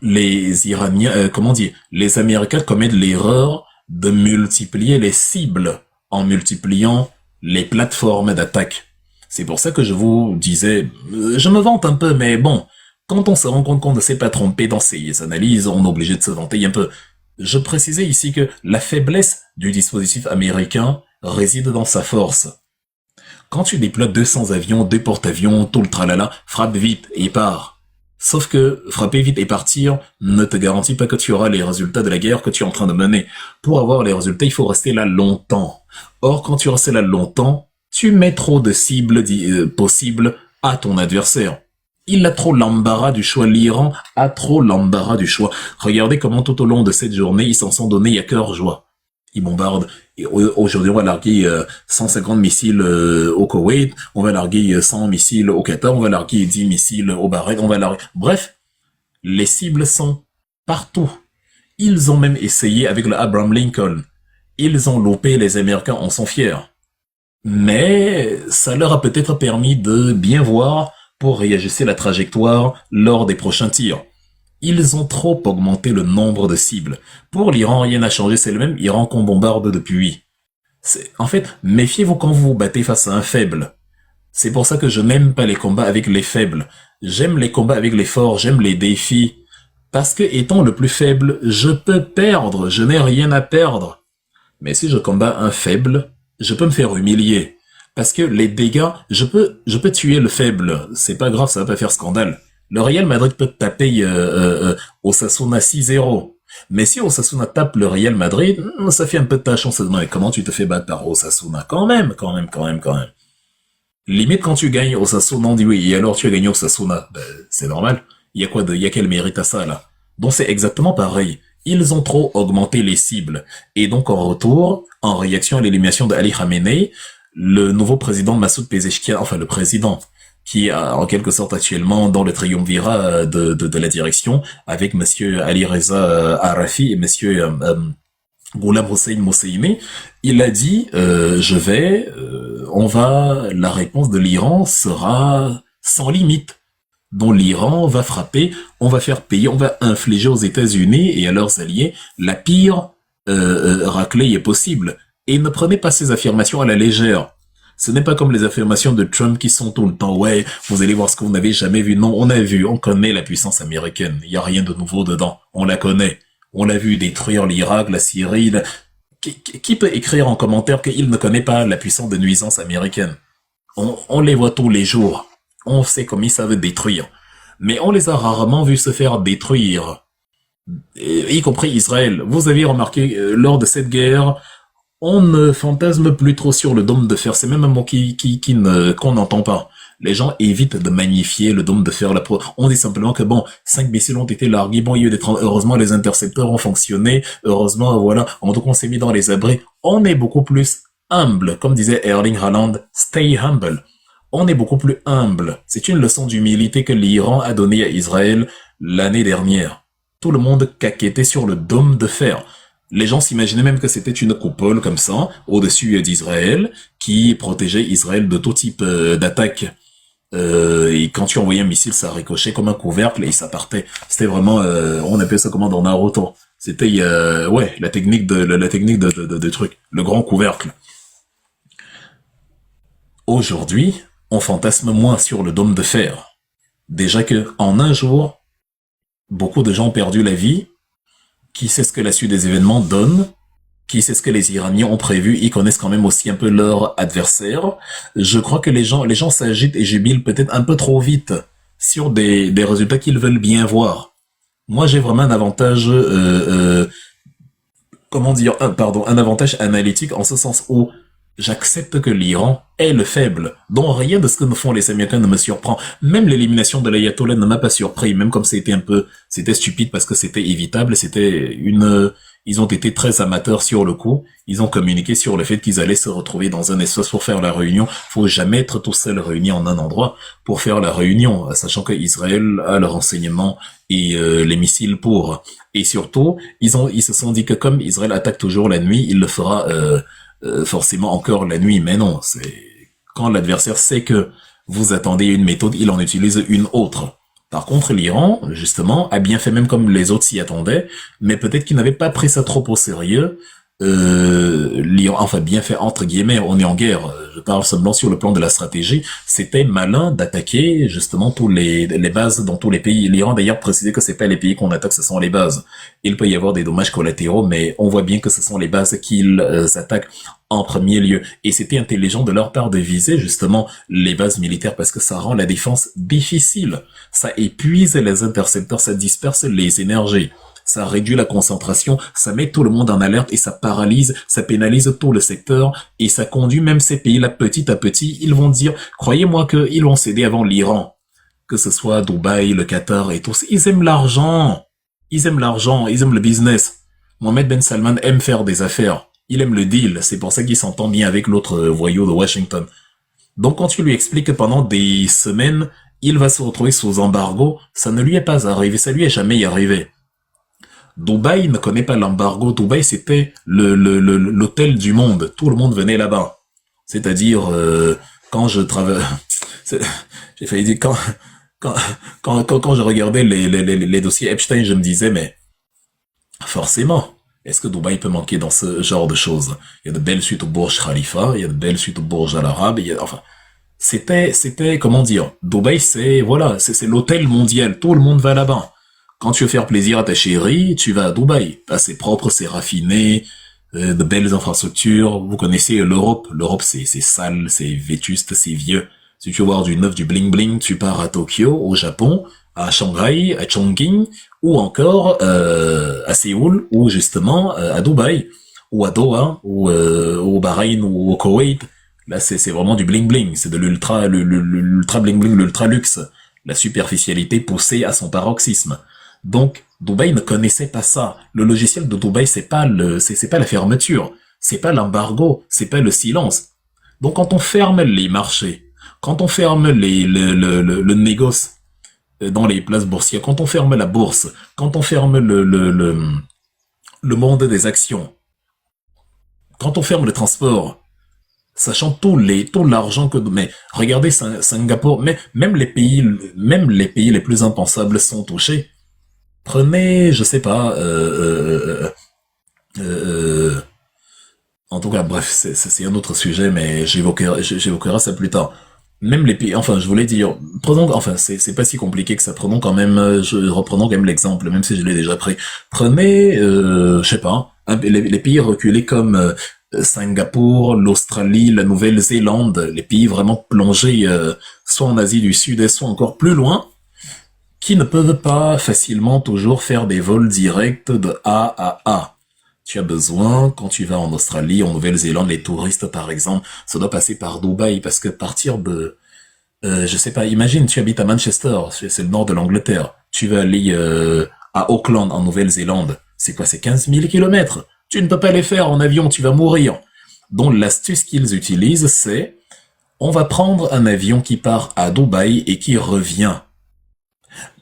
les Iraniens, comment dire, les Américains commettent l'erreur de multiplier les cibles en multipliant les plateformes d'attaque. C'est pour ça que je vous disais, je me vante un peu, mais bon, quand on se rend compte qu'on ne s'est pas trompé dans ces analyses, on est obligé de se vanter un peu. Je précisais ici que la faiblesse du dispositif américain réside dans sa force. Quand tu déploies 200 avions, 2 porte-avions, tout le tralala, frappe vite et pars. Sauf que frapper vite et partir ne te garantit pas que tu auras les résultats de la guerre que tu es en train de mener. Pour avoir les résultats, il faut rester là longtemps. Or, quand tu restes là longtemps, tu mets trop de cibles possibles à ton adversaire. Il a trop l'embarras du choix. L'Iran a trop l'embarras du choix. Regardez comment tout au long de cette journée, ils s'en sont donnés à cœur joie. Ils bombardent. Aujourd'hui, on va larguer 150 missiles au Koweït, on va larguer 100 missiles au Qatar, on va larguer 10 missiles au Bahreïn, on va larguer... Bref, les cibles sont partout. Ils ont même essayé avec le Abraham Lincoln. Ils ont loupé, les Américains en sont fiers. Mais ça leur a peut-être permis de bien voir pour réajuster la trajectoire lors des prochains tirs. Ils ont trop augmenté le nombre de cibles. Pour l'Iran, rien n'a changé, c'est le même Iran qu'on bombarde depuis. En fait, méfiez-vous quand vous vous battez face à un faible. C'est pour ça que je n'aime pas les combats avec les faibles. J'aime les combats avec les forts, j'aime les défis. Parce que étant le plus faible, je peux perdre, je n'ai rien à perdre. Mais si je combats un faible, je peux me faire humilier. Parce que les dégâts, je peux tuer le faible. C'est pas grave, ça va pas faire scandale. Le Real Madrid peut taper Osasuna 6-0. Mais si Osasuna tape le Real Madrid, ça fait un peu de tâche. On se demande comment tu te fais battre par Osasuna. Quand même. Limite quand tu gagnes Osasuna, on dit oui, et alors tu as gagné Osasuna. Ben, c'est normal. Il y a quel mérite à ça, là? Donc c'est exactement pareil. Ils ont trop augmenté les cibles. Et donc en retour, en réaction à l'élimination de Ali Khamenei, le nouveau président Massoud Pezeshkian, enfin le président, qui est en quelque sorte actuellement dans le triumvirat de la direction, avec monsieur Ali Reza Arafi et monsieur Ghulam Hossein Mosseini, il a dit la réponse de l'Iran sera sans limite, dont l'Iran va frapper, on va faire payer, on va infliger aux États-Unis et à leurs alliés la pire raclée possible. Et ne prenez pas ces affirmations à la légère. Ce n'est pas comme les affirmations de Trump qui sont tout le temps, ouais, vous allez voir ce que vous n'avez jamais vu. Non, on a vu, on connaît la puissance américaine. Il n'y a rien de nouveau dedans. On la connaît. On l'a vu détruire l'Irak, la Syrie. Qui peut écrire en commentaire qu'il ne connaît pas la puissance de nuisance américaine? On les voit tous les jours. On sait comment ils savent détruire. Mais on les a rarement vus se faire détruire. Y compris Israël. Vous avez remarqué, lors de cette guerre, on ne fantasme plus trop sur le dôme de fer. C'est même un mot qu'on n'entend pas. Les gens évitent de magnifier le dôme de fer. On dit simplement que bon, 5 missiles ont été largués. Bon, il y a eu heureusement, les intercepteurs ont fonctionné. Heureusement, voilà. En tout cas, on s'est mis dans les abris. On est beaucoup plus humble. Comme disait Erling Haaland, stay humble. On est beaucoup plus humble. C'est une leçon d'humilité que l'Iran a donnée à Israël l'année dernière. Tout le monde caquettait sur le dôme de fer. Les gens s'imaginaient même que c'était une coupole comme ça, au-dessus d'Israël, qui protégeait Israël de tout type d'attaque. Et quand tu envoyais un missile, ça ricochait comme un couvercle et ça partait. C'était vraiment, on appelait ça comment dans Naruto. C'était, la technique de truc, le grand couvercle. Aujourd'hui, on fantasme moins sur le dôme de fer. Déjà que, en un jour, beaucoup de gens ont perdu la vie. Qui sait ce que la suite des événements donne? Qui sait ce que les Iraniens ont prévu? Ils connaissent quand même aussi un peu leur adversaire. Je crois que les gens s'agitent et jubilent peut-être un peu trop vite sur des résultats qu'ils veulent bien voir. Moi, j'ai vraiment un avantage, un avantage analytique en ce sens où J'accepte que l'Iran est le faible, dont rien de ce que nous font les Américains ne me surprend. Même l'élimination de l'ayatollah ne m'a pas surpris, même comme c'était stupide parce que c'était évitable, ils ont été très amateurs sur le coup. Ils ont communiqué sur le fait qu'ils allaient se retrouver dans un espace pour faire la réunion. Faut jamais être tout seul réuni en un endroit pour faire la réunion, sachant que Israël a le renseignement et les missiles pour. Et surtout, ils se sont dit que comme Israël attaque toujours la nuit, il le fera forcément encore la nuit. Mais non, c'est quand l'adversaire sait que vous attendez une méthode, il en utilise une autre. Par contre, l'Iran, justement, a bien fait même comme les autres s'y attendaient, mais peut-être qu'ils n'avaient pas pris ça trop au sérieux. L'Iran, enfin bien fait entre guillemets, on est en guerre, je parle seulement sur le plan de la stratégie, c'était malin d'attaquer justement les bases dans tous les pays. L'Iran d'ailleurs précisait que c'est pas les pays qu'on attaque, ce sont les bases. Il peut y avoir des dommages collatéraux, mais on voit bien que ce sont les bases qu'ils attaquent en premier lieu. Et c'était intelligent de leur part de viser justement les bases militaires parce que ça rend la défense difficile. Ça épuise les intercepteurs, ça disperse les énergies. Ça réduit la concentration, ça met tout le monde en alerte et ça paralyse, ça pénalise tout le secteur et ça conduit même ces pays-là petit à petit. Ils vont dire, croyez-moi qu'ils vont céder avant l'Iran, que ce soit Dubaï, le Qatar et tout. Ils aiment l'argent, ils aiment l'argent, ils aiment le business. Mohamed Ben Salman aime faire des affaires, il aime le deal, c'est pour ça qu'il s'entend bien avec l'autre voyou de Washington. Donc quand tu lui expliques que pendant des semaines, il va se retrouver sous embargo, ça ne lui est pas arrivé, ça lui est jamais arrivé. Dubaï ne connaît pas l'embargo. Dubaï, c'était l'hôtel du monde. Tout le monde venait là-bas. C'est-à-dire, quand je travaille, j'ai failli dire, quand je regardais les dossiers Epstein, je me disais, mais, forcément, est-ce que Dubaï peut manquer dans ce genre de choses? Il y a de belles suites au Burj Khalifa, il y a de belles suites au Burj Al Arab, enfin, comment dire, Dubaï, voilà, c'est l'hôtel mondial. Tout le monde va là-bas. Quand tu veux faire plaisir à ta chérie, tu vas à Dubaï. C'est propre, c'est raffiné, de belles infrastructures. Vous connaissez l'Europe. L'Europe, c'est sale, c'est vétuste, c'est vieux. Si tu veux voir du neuf, du bling bling, tu pars à Tokyo, au Japon, à Shanghai, à Chongqing, ou encore à Séoul, ou justement à Dubaï, ou à Doha, ou au Bahreïn, ou au Koweït. Là, c'est vraiment du bling bling. C'est de l'ultra bling bling, l'ultra luxe. La superficialité poussée à son paroxysme. Donc, Dubaï ne connaissait pas ça. Le logiciel de Dubaï, c'est pas la fermeture, c'est pas l'embargo, c'est pas le silence. Donc, quand on ferme les marchés, quand on ferme le négoce dans les places boursières, quand on ferme la bourse, quand on ferme le monde des actions, quand on ferme le transport, sachant tout l'argent mais regardez Singapour, mais même les pays les plus impensables sont touchés. Prenez, je sais pas, en tout cas, bref, c'est un autre sujet, mais j'évoquerai ça plus tard. Même les pays, enfin, je voulais dire, prenons, enfin, c'est pas si compliqué que ça. Prenons quand même, reprenons quand même l'exemple, même si je l'ai déjà pris. Prenez, je sais pas, les pays reculés comme Singapour, l'Australie, la Nouvelle-Zélande, les pays vraiment plongés, soit en Asie du Sud, soit encore plus loin, qui ne peuvent pas facilement toujours faire des vols directs de A à A. Tu as besoin, quand tu vas en Australie, en Nouvelle-Zélande, les touristes par exemple, ça doit passer par Dubaï, parce que partir de, je sais pas, imagine, tu habites à Manchester, c'est le nord de l'Angleterre, tu vas aller à Auckland, en Nouvelle-Zélande, c'est quoi, c'est 15 000 kilomètres. Tu ne peux pas les faire en avion, tu vas mourir. Donc l'astuce qu'ils utilisent, c'est, on va prendre un avion qui part à Dubaï et qui revient.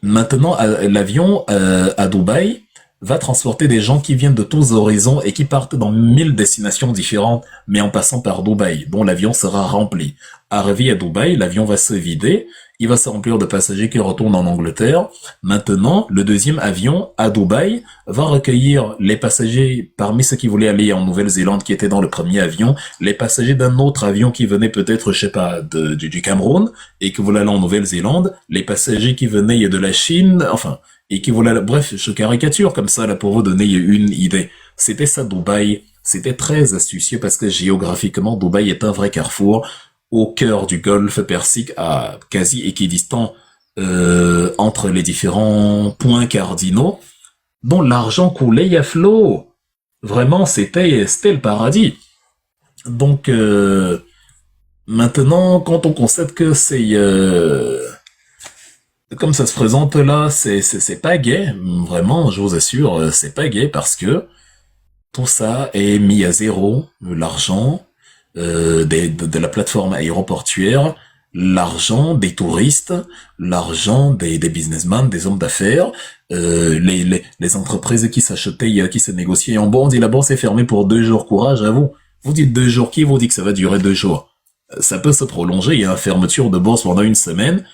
Maintenant, l'avion à Dubaï va transporter des gens qui viennent de tous horizons et qui partent dans 1000 destinations différentes, mais en passant par Dubaï, dont l'avion sera rempli. Arrivé à Dubaï, l'avion va se vider, il va se remplir de passagers qui retournent en Angleterre. Maintenant, le deuxième avion à Dubaï va recueillir les passagers parmi ceux qui voulaient aller en Nouvelle-Zélande qui étaient dans le premier avion, les passagers d'un autre avion qui venait peut-être, je sais pas, du Cameroun et qui voulaient aller en Nouvelle-Zélande, les passagers qui venaient de la Chine, enfin, et qui voulaient, bref, je caricature comme ça là pour vous donner une idée. C'était ça Dubaï, c'était très astucieux parce que géographiquement Dubaï est un vrai carrefour au cœur du Golfe Persique, à quasi équidistant entre les différents points cardinaux, dont l'argent coulait à flot. Vraiment, c'était le paradis. Donc, maintenant, quand on constate que c'est... comme ça se présente là, c'est pas gay. Vraiment, je vous assure, c'est pas gay parce que tout ça est mis à zéro. L'argent de la plateforme aéroportuaire, l'argent des touristes, l'argent des businessmen, des hommes d'affaires, les entreprises qui s'achetaient, qui se négociaient en bourse. On dit la bourse est fermée pour 2 jours. Courage à vous. Vous dites 2 jours. Qui vous dit que ça va durer 2 jours? Ça peut se prolonger. Il y a une fermeture de bourse pendant une semaine.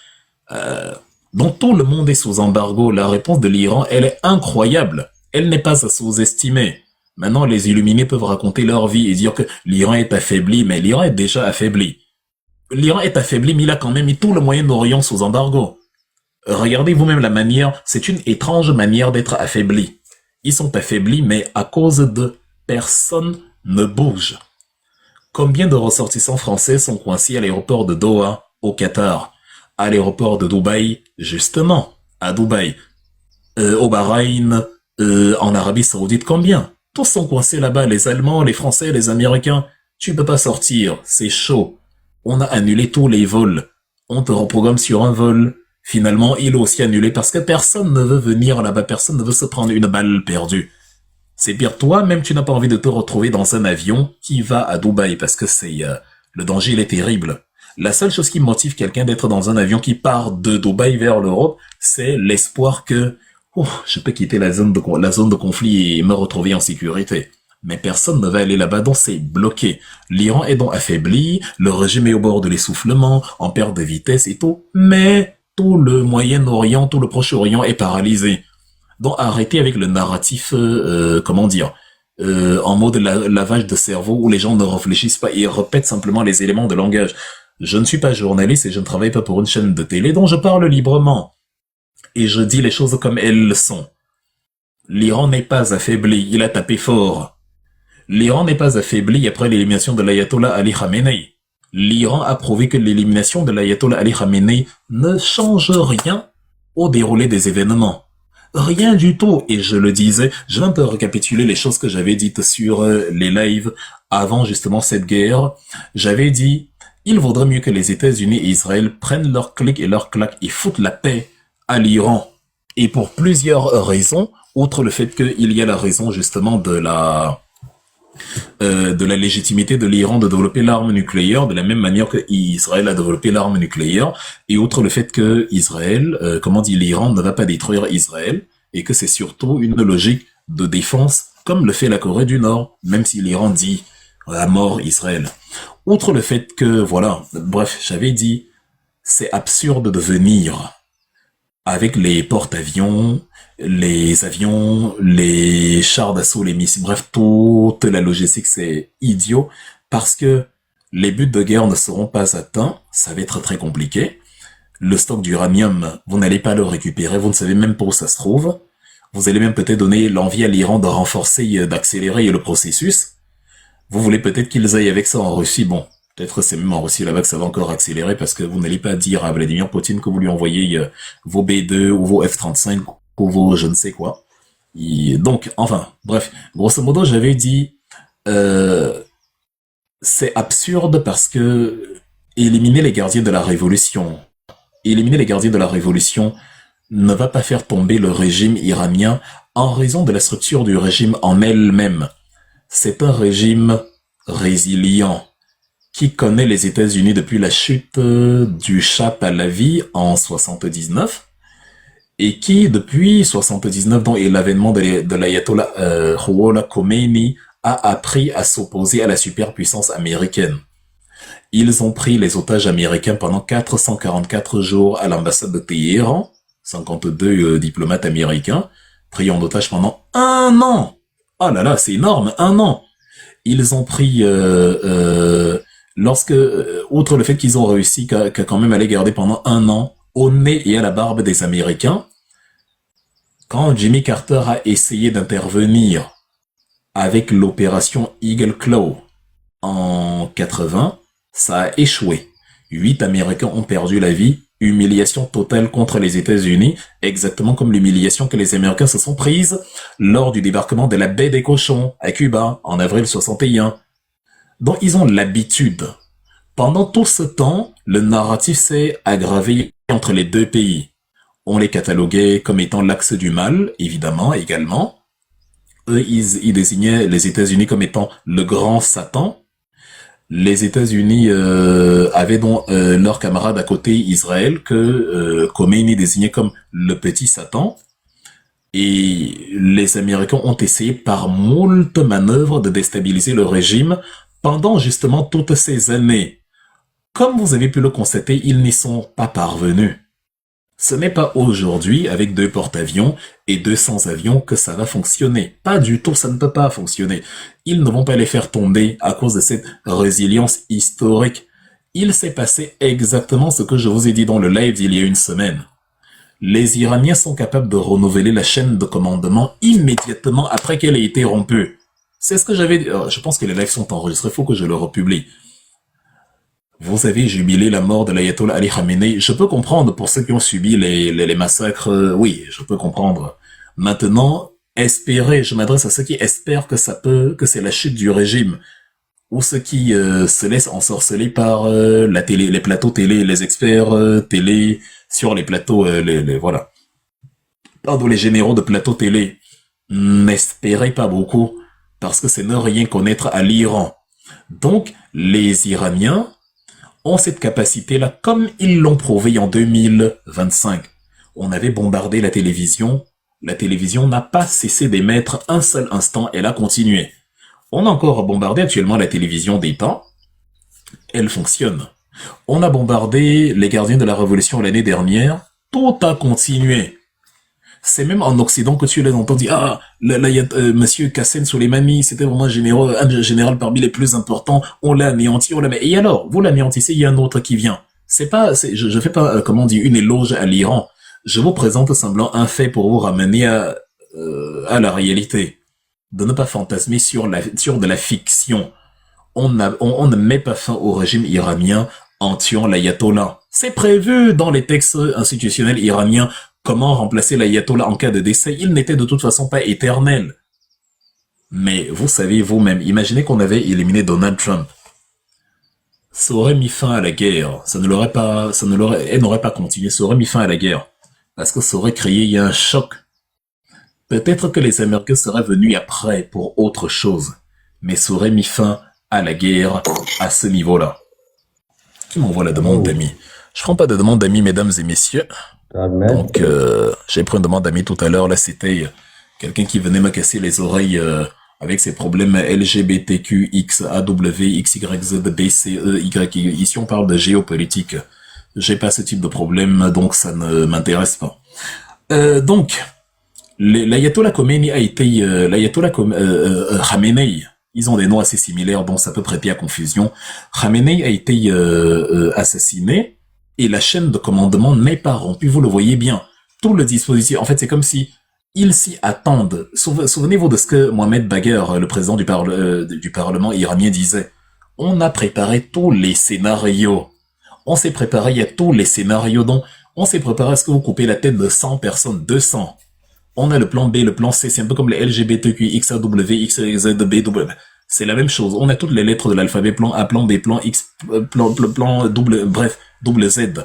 Donc tout le monde est sous embargo. La réponse de l'Iran, elle est incroyable. Elle n'est pas à sous-estimer. Maintenant, les illuminés peuvent raconter leur vie et dire que l'Iran est affaibli, mais l'Iran est déjà affaibli. L'Iran est affaibli, mais il a quand même mis tout le Moyen-Orient sous embargo. Regardez vous-même la manière, c'est une étrange manière d'être affaibli. Ils sont affaiblis, mais à cause de personne ne bouge. Combien de ressortissants français sont coincés à l'aéroport de Doha, au Qatar, à l'aéroport de Dubaï, justement, à Dubaï, au Bahreïn, en Arabie Saoudite, combien? Tous sont coincés là-bas, les Allemands, les Français, les Américains. Tu peux pas sortir, c'est chaud. On a annulé tous les vols. On te reprogramme sur un vol. Finalement, il est aussi annulé parce que personne ne veut venir là-bas, personne ne veut se prendre une balle perdue. C'est pire, toi-même, tu n'as pas envie de te retrouver dans un avion qui va à Dubaï parce que le danger, il est terrible. La seule chose qui motive quelqu'un d'être dans un avion qui part de Dubaï vers l'Europe, c'est l'espoir que je peux quitter la zone de conflit et me retrouver en sécurité. Mais personne ne va aller là-bas, donc c'est bloqué. L'Iran est donc affaibli, le régime est au bord de l'essoufflement, en perte de vitesse et tout, mais tout le Moyen-Orient, tout le Proche-Orient est paralysé. Donc arrêtez avec le narratif, en mode lavage de cerveau où les gens ne réfléchissent pas et répètent simplement les éléments de langage. Je ne suis pas journaliste et je ne travaille pas pour une chaîne de télé dont je parle librement. Et je dis les choses comme elles sont. L'Iran n'est pas affaibli, il a tapé fort. L'Iran n'est pas affaibli après l'élimination de l'ayatollah Ali Khamenei. L'Iran a prouvé que l'élimination de l'ayatollah Ali Khamenei ne change rien au déroulé des événements. Rien du tout. Et je le disais, je vais un peu récapituler les choses que j'avais dites sur les lives avant justement cette guerre. J'avais dit, il vaudrait mieux que les États-Unis et Israël prennent leur clic et leur claque et foutent la paix à l'Iran. Et pour plusieurs raisons, outre le fait qu'il y a la raison justement de la légitimité de l'Iran de développer l'arme nucléaire de la même manière que Israël a développé l'arme nucléaire, et outre le fait que l'Iran ne va pas détruire Israël, et que c'est surtout une logique de défense, comme le fait la Corée du Nord, même si l'Iran dit à mort Israël. Outre le fait que, bref, j'avais dit, c'est absurde de venir avec les porte-avions, les avions, les chars d'assaut, les missiles, bref, toute la logistique, c'est idiot, parce que les buts de guerre ne seront pas atteints, ça va être très compliqué. Le stock d'uranium, vous n'allez pas le récupérer, vous ne savez même pas où ça se trouve. Vous allez même peut-être donner l'envie à l'Iran de renforcer, d'accélérer le processus. Vous voulez peut-être qu'ils aillent avec ça en Russie, bon. Peut-être c'est même en Russie là-bas que ça va encore accélérer parce que vous n'allez pas dire à Vladimir Poutine que vous lui envoyez vos B2 ou vos F-35 ou vos je ne sais quoi. Donc, enfin, bref, grosso modo, j'avais dit c'est absurde parce que éliminer les gardiens de la révolution, ne va pas faire tomber le régime iranien en raison de la structure du régime en elle-même. C'est un régime résilient qui connaît les États-Unis depuis la chute du Shah Pahlavi en 79 et qui, depuis 79, dont est l'avènement de l'ayatollah Ruhollah Khomeini, a appris à s'opposer à la superpuissance américaine. Ils ont pris les otages américains pendant 444 jours à l'ambassade de Téhéran, 52 diplomates américains, pris en otage pendant 1 an. Oh là là, c'est énorme, 1 an. Ils ont pris... outre le fait qu'ils ont réussi qu'à quand même aller garder pendant 1 an au nez et à la barbe des Américains, quand Jimmy Carter a essayé d'intervenir avec l'opération Eagle Claw en 80, ça a échoué. 8 Américains ont perdu la vie, humiliation totale contre les États-Unis, exactement comme l'humiliation que les Américains se sont prises lors du débarquement de la baie des Cochons à Cuba en avril 61. Donc, ils ont l'habitude. Pendant tout ce temps, le narratif s'est aggravé entre les deux pays. On les cataloguait comme étant l'axe du mal, évidemment, également. Eux, ils désignaient les États-Unis comme étant le grand Satan. Les États-Unis avaient donc leur camarade à côté, Israël, que Khomeini désignait comme le petit Satan. Et les Américains ont essayé par moult manœuvres de déstabiliser le régime pendant justement toutes ces années. Comme vous avez pu le constater, ils n'y sont pas parvenus. Ce n'est pas aujourd'hui, avec 2 porte-avions et 200 avions, que ça va fonctionner. Pas du tout, ça ne peut pas fonctionner. Ils ne vont pas les faire tomber à cause de cette résilience historique. Il s'est passé exactement ce que je vous ai dit dans le live d'il y a une semaine. Les Iraniens sont capables de renouveler la chaîne de commandement immédiatement après qu'elle ait été rompue. C'est ce que j'avais dit. Je pense que les lives sont enregistrés, il faut que je le republie. Vous avez jubilé la mort de l'ayatollah Ali Khamenei. Je peux comprendre pour ceux qui ont subi les massacres. Oui, je peux comprendre. Maintenant, espérer, je m'adresse à ceux qui espèrent que c'est la chute du régime, ou ceux qui se laissent ensorceler par la télé, les plateaux télé, les experts télé sur les plateaux, voilà. Pardon, les généraux de plateaux télé. N'espérez pas beaucoup, parce que c'est ne rien connaître à l'Iran. Donc, les Iraniens ont cette capacité-là, comme ils l'ont prouvé en 2025. On avait bombardé la télévision n'a pas cessé d'émettre un seul instant, elle a continué. On a encore bombardé actuellement la télévision d'État, elle fonctionne. On a bombardé les gardiens de la Révolution l'année dernière, tout a continué. C'est même en Occident que tu les entends dire, ah, monsieur Qassem Soleimani, c'était vraiment un général parmi les plus importants, on l'a anéanti, et alors, vous l'anéantissez, il y a un autre qui vient. Je fais pas, comment on dit, une éloge à l'Iran. Je vous présente simplement un fait pour vous ramener à la réalité. De ne pas fantasmer sur de la fiction. On ne met pas fin au régime iranien en tuant l'ayatollah. C'est prévu dans les textes institutionnels iraniens. Comment remplacer l'ayatollah en cas de décès? Il n'était de toute façon pas éternel. Mais vous savez vous-même, imaginez qu'on avait éliminé Donald Trump. Ça aurait mis fin à la guerre. Elle n'aurait pas continué. Ça aurait mis fin à la guerre. Parce que ça aurait créé un choc. Peut-être que les Américains seraient venus après pour autre chose. Mais ça aurait mis fin à la guerre à ce niveau-là. Qui m'envoie la demande d'amis? Je prends pas de demande d'amis, mesdames et messieurs. Donc, j'ai pris une demande d'amis tout à l'heure. Là, c'était quelqu'un qui venait me casser les oreilles avec ses problèmes LGBTQ, X, AW, XYZ, BCE, Y. Ici, on parle de géopolitique. J'ai pas ce type de problème, donc ça ne m'intéresse pas. Donc, l'ayatollah Khomeini a été... l'ayatollah Khamenei, ils ont des noms assez similaires, donc ça peut prêter à confusion. Khamenei a été assassiné. Et la chaîne de commandement n'est pas rompue, vous le voyez bien. Tout le dispositif, en fait, c'est comme si ils s'y attendent. Souvenez-vous de ce que Mohamed Bagher, le président du Parlement iranien, disait. On a préparé tous les scénarios. On s'est préparé à tous les scénarios. Donc, on s'est préparé à ce que vous coupez la tête de 100 personnes, 200. On a le plan B, le plan C, c'est un peu comme les LGBTQ, XAW, XYZ, BW. C'est la même chose. On a toutes les lettres de l'alphabet, plan A, plan B, plan X, plan double, bref, double Z.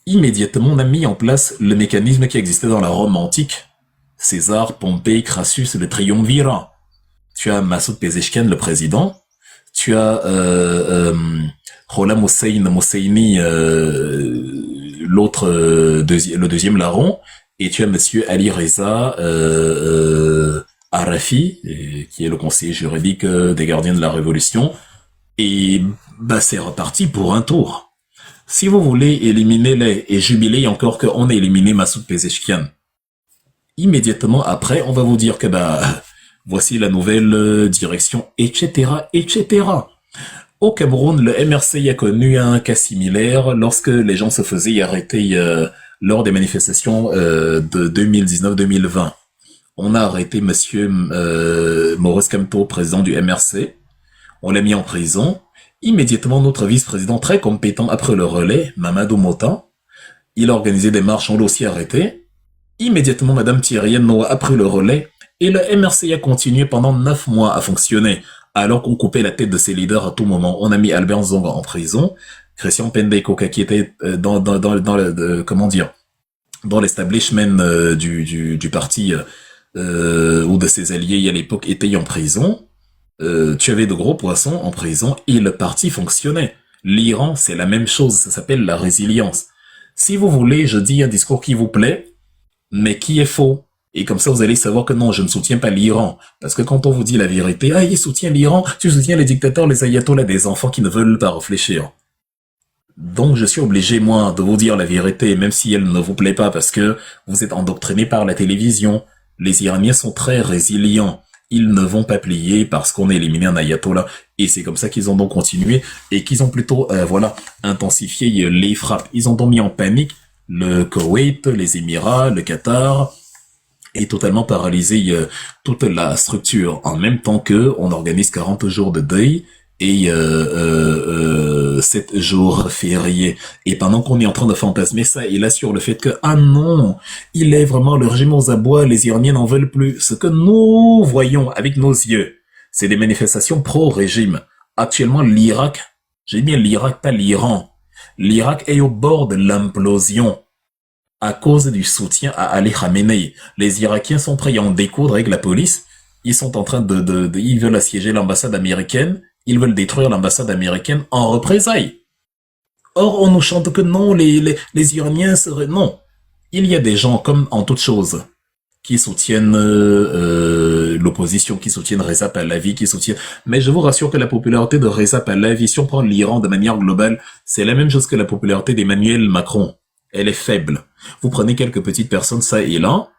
Immédiatement, on a mis en place le mécanisme qui existait dans la Rome antique. César, Pompée, Crassus, le triumvirat. Tu as Massoud Pezeshkian, le président. Tu as Gholam Hosseini, l'autre, le deuxième larron. Et tu as monsieur Ali Reza Arafi, qui est le conseiller juridique des gardiens de la Révolution. Et bah c'est reparti pour un tour. Si vous voulez éliminer les et jubiler encore qu'on a éliminé Massoud Pezeshkian, immédiatement après, on va vous dire que bah voici la nouvelle direction, etc., etc. Au Cameroun, le MRC a connu un cas similaire lorsque les gens se faisaient arrêter lors des manifestations de 2019-2020. On a arrêté monsieur Maurice Kamto, président du MRC. On l'a mis en prison. Immédiatement, notre vice-président très compétent après le relais, Mamadou Mota, il a organisé des marches, on l'a aussi arrêté. Immédiatement, madame Thierry Noah a pris le relais et le MRC a continué pendant 9 mois à fonctionner. alors qu'on coupait la tête de ses leaders à tout moment. On a mis Albert Nzonga en prison, Christian Pende Koka qui était dans comment dire, dans l'establishment du parti ou de ses alliés à l'époque était en prison. Tu avais de gros poissons en prison et le parti fonctionnait. L'Iran, c'est la même chose, ça s'appelle la résilience. Si vous voulez, je dis un discours qui vous plaît, mais qui est faux. Et comme ça, vous allez savoir que non, je ne soutiens pas l'Iran. Parce que quand on vous dit la vérité, ah, il soutient l'Iran, tu soutiens les dictateurs, les ayatollahs, des enfants qui ne veulent pas réfléchir. Donc, je suis obligé, moi, de vous dire la vérité, même si elle ne vous plaît pas, parce que vous êtes endoctriné par la télévision. Les Iraniens sont très résilients. Ils ne vont pas plier parce qu'on a éliminé un ayatollah. Et c'est comme ça qu'ils ont donc continué et qu'ils ont plutôt, intensifié les frappes. Ils ont donc mis en panique le Koweït, les Émirats, le Qatar, et totalement paralysé toute la structure. En même temps que on organise 40 jours de deuil et 7 jours fériés. Et pendant qu'on est en train de fantasmer ça, il assure le fait que, ah non, il est vraiment le régime aux abois, les Iraniens n'en veulent plus. Ce que nous voyons avec nos yeux, c'est des manifestations pro-régime. Actuellement, l'Irak, j'ai bien l'Irak, pas l'Iran. L'Irak est au bord de l'implosion à cause du soutien à Ali Khamenei. Les Irakiens sont prêts à en découdre avec la police. Ils sont en train ils veulent assiéger l'ambassade américaine. Ils veulent détruire l'ambassade américaine en représailles. Or, on nous chante que non, les Iraniens seraient... Non. Il y a des gens, comme en toute chose, qui soutiennent l'opposition, qui soutiennent Reza Pahlavi, qui soutiennent... Mais je vous rassure que la popularité de Reza Pahlavi, si on prend l'Iran de manière globale, c'est la même chose que la popularité d'Emmanuel Macron. Elle est faible. Vous prenez quelques petites personnes, ça et là,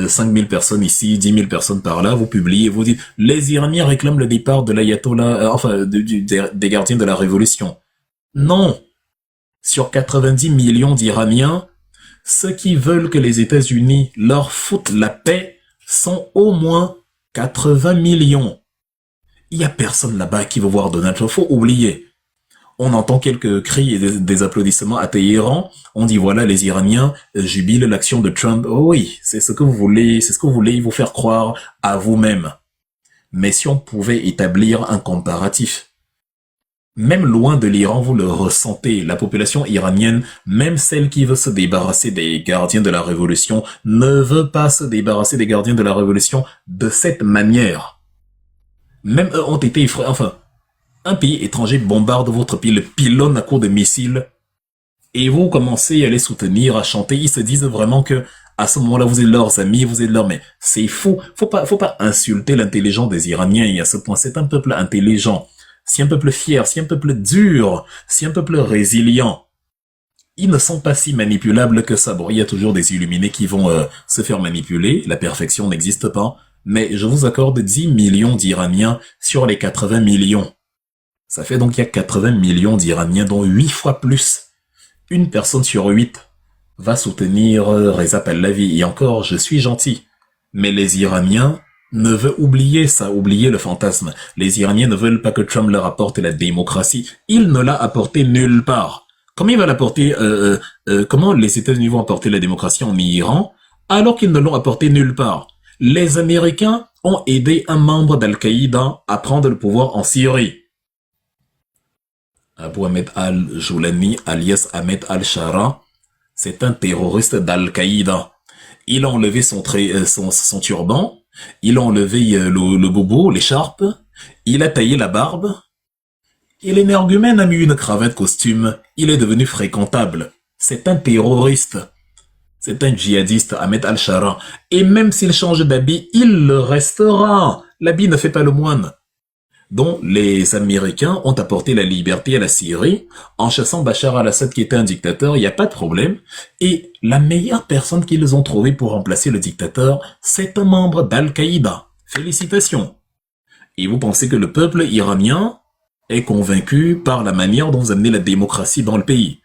5000 personnes ici, 10 000 personnes par là, vous publiez, vous dites, les Iraniens réclament le départ de l'ayatollah, des gardiens de la révolution. Non. Sur 90 millions d'Iraniens, ceux qui veulent que les États-Unis leur foutent la paix sont au moins 80 millions. Il y a personne là-bas qui veut voir Donald Trump, faut oublier. On entend quelques cris et des applaudissements à Téhéran. On dit voilà, les Iraniens jubilent l'action de Trump. Oh oui, c'est ce que vous voulez vous faire croire à vous-même. Mais si on pouvait établir un comparatif, même loin de l'Iran, vous le ressentez, la population iranienne, même celle qui veut se débarrasser des gardiens de la révolution, ne veut pas se débarrasser des gardiens de la révolution de cette manière. Même eux ont été effrayés, un pays étranger bombarde votre pays, le pylône à coups de missiles, et vous commencez à les soutenir, à chanter. Ils se disent vraiment que à ce moment-là, vous êtes leurs amis, vous êtes leurs... Mais c'est fou. Faut pas insulter l'intelligence des Iraniens. Et à ce point, c'est un peuple intelligent. C'est un peuple fier, c'est un peuple dur, c'est un peuple résilient. Ils ne sont pas si manipulables que ça. Bon, il y a toujours des illuminés qui vont se faire manipuler. La perfection n'existe pas. Mais je vous accorde 10 millions d'Iraniens sur les 80 millions. Ça fait donc qu'il y a 80 millions d'Iraniens, dont 8 fois plus. Une personne sur 8 va soutenir Reza Pahlavi. Et encore, je suis gentil. Mais les Iraniens ne veulent oublier ça, oublier le fantasme. Les Iraniens ne veulent pas que Trump leur apporte la démocratie. Il ne l'a apporté nulle part. Comment il va l'apporter comment les États-Unis vont apporter la démocratie en Iran alors qu'ils ne l'ont apporté nulle part? Les Américains ont aidé un membre d'Al-Qaïda à prendre le pouvoir en Syrie. Abu Ahmed al-Joulani, alias Ahmed al-Shara, c'est un terroriste d'Al-Qaïda. Il a enlevé son turban, il a enlevé le boubou, l'écharpe, il a taillé la barbe, et l'énergumène a mis une cravate costume, il est devenu fréquentable. C'est un terroriste. C'est un djihadiste, Ahmed al-Shara. Et même s'il change d'habit, il le restera. L'habit ne fait pas le moine. Donc, les Américains ont apporté la liberté à la Syrie en chassant Bachar al-Assad qui était un dictateur, il n'y a pas de problème. Et la meilleure personne qu'ils ont trouvée pour remplacer le dictateur, c'est un membre d'Al-Qaïda. Félicitations. Et vous pensez que le peuple iranien est convaincu par la manière dont vous amenez la démocratie dans le pays?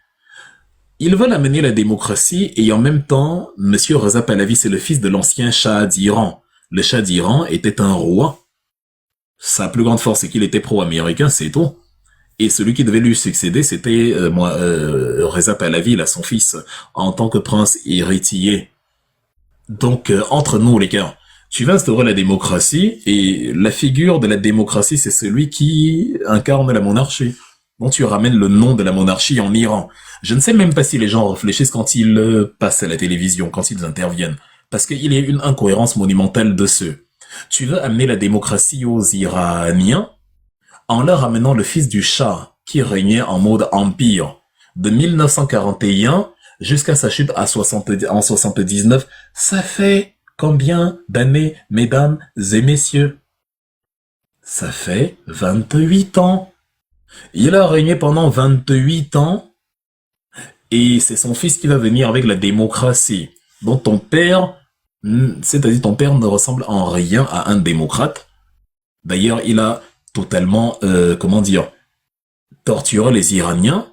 Ils veulent amener la démocratie et en même temps, Monsieur Reza Pahlavi, c'est le fils de l'ancien Shah d'Iran. Le Shah d'Iran était un roi. Sa plus grande force, c'est qu'il était pro-américain, c'est tout. Et celui qui devait lui succéder, c'était Reza Pahlavi, là, son fils, en tant que prince héritier. Donc, entre nous, les gars, Tu vas instaurer la démocratie et la figure de la démocratie, c'est celui qui incarne la monarchie. Donc tu ramènes le nom de la monarchie en Iran. Je ne sais même pas si les gens réfléchissent quand ils passent à la télévision, quand ils interviennent. Parce qu'il y a une incohérence monumentale de ceux. Tu veux amener la démocratie aux Iraniens en leur amenant le fils du Shah qui régnait en mode empire de 1941 jusqu'à sa chute en 79. Ça fait combien d'années, mesdames et messieurs? Ça fait 28 ans. Il a régné pendant 28 ans et c'est son fils qui va venir avec la démocratie. Donc ton père, c'est-à-dire ton père ne ressemble en rien à un démocrate. D'ailleurs, il a totalement, comment dire, torturé les Iraniens.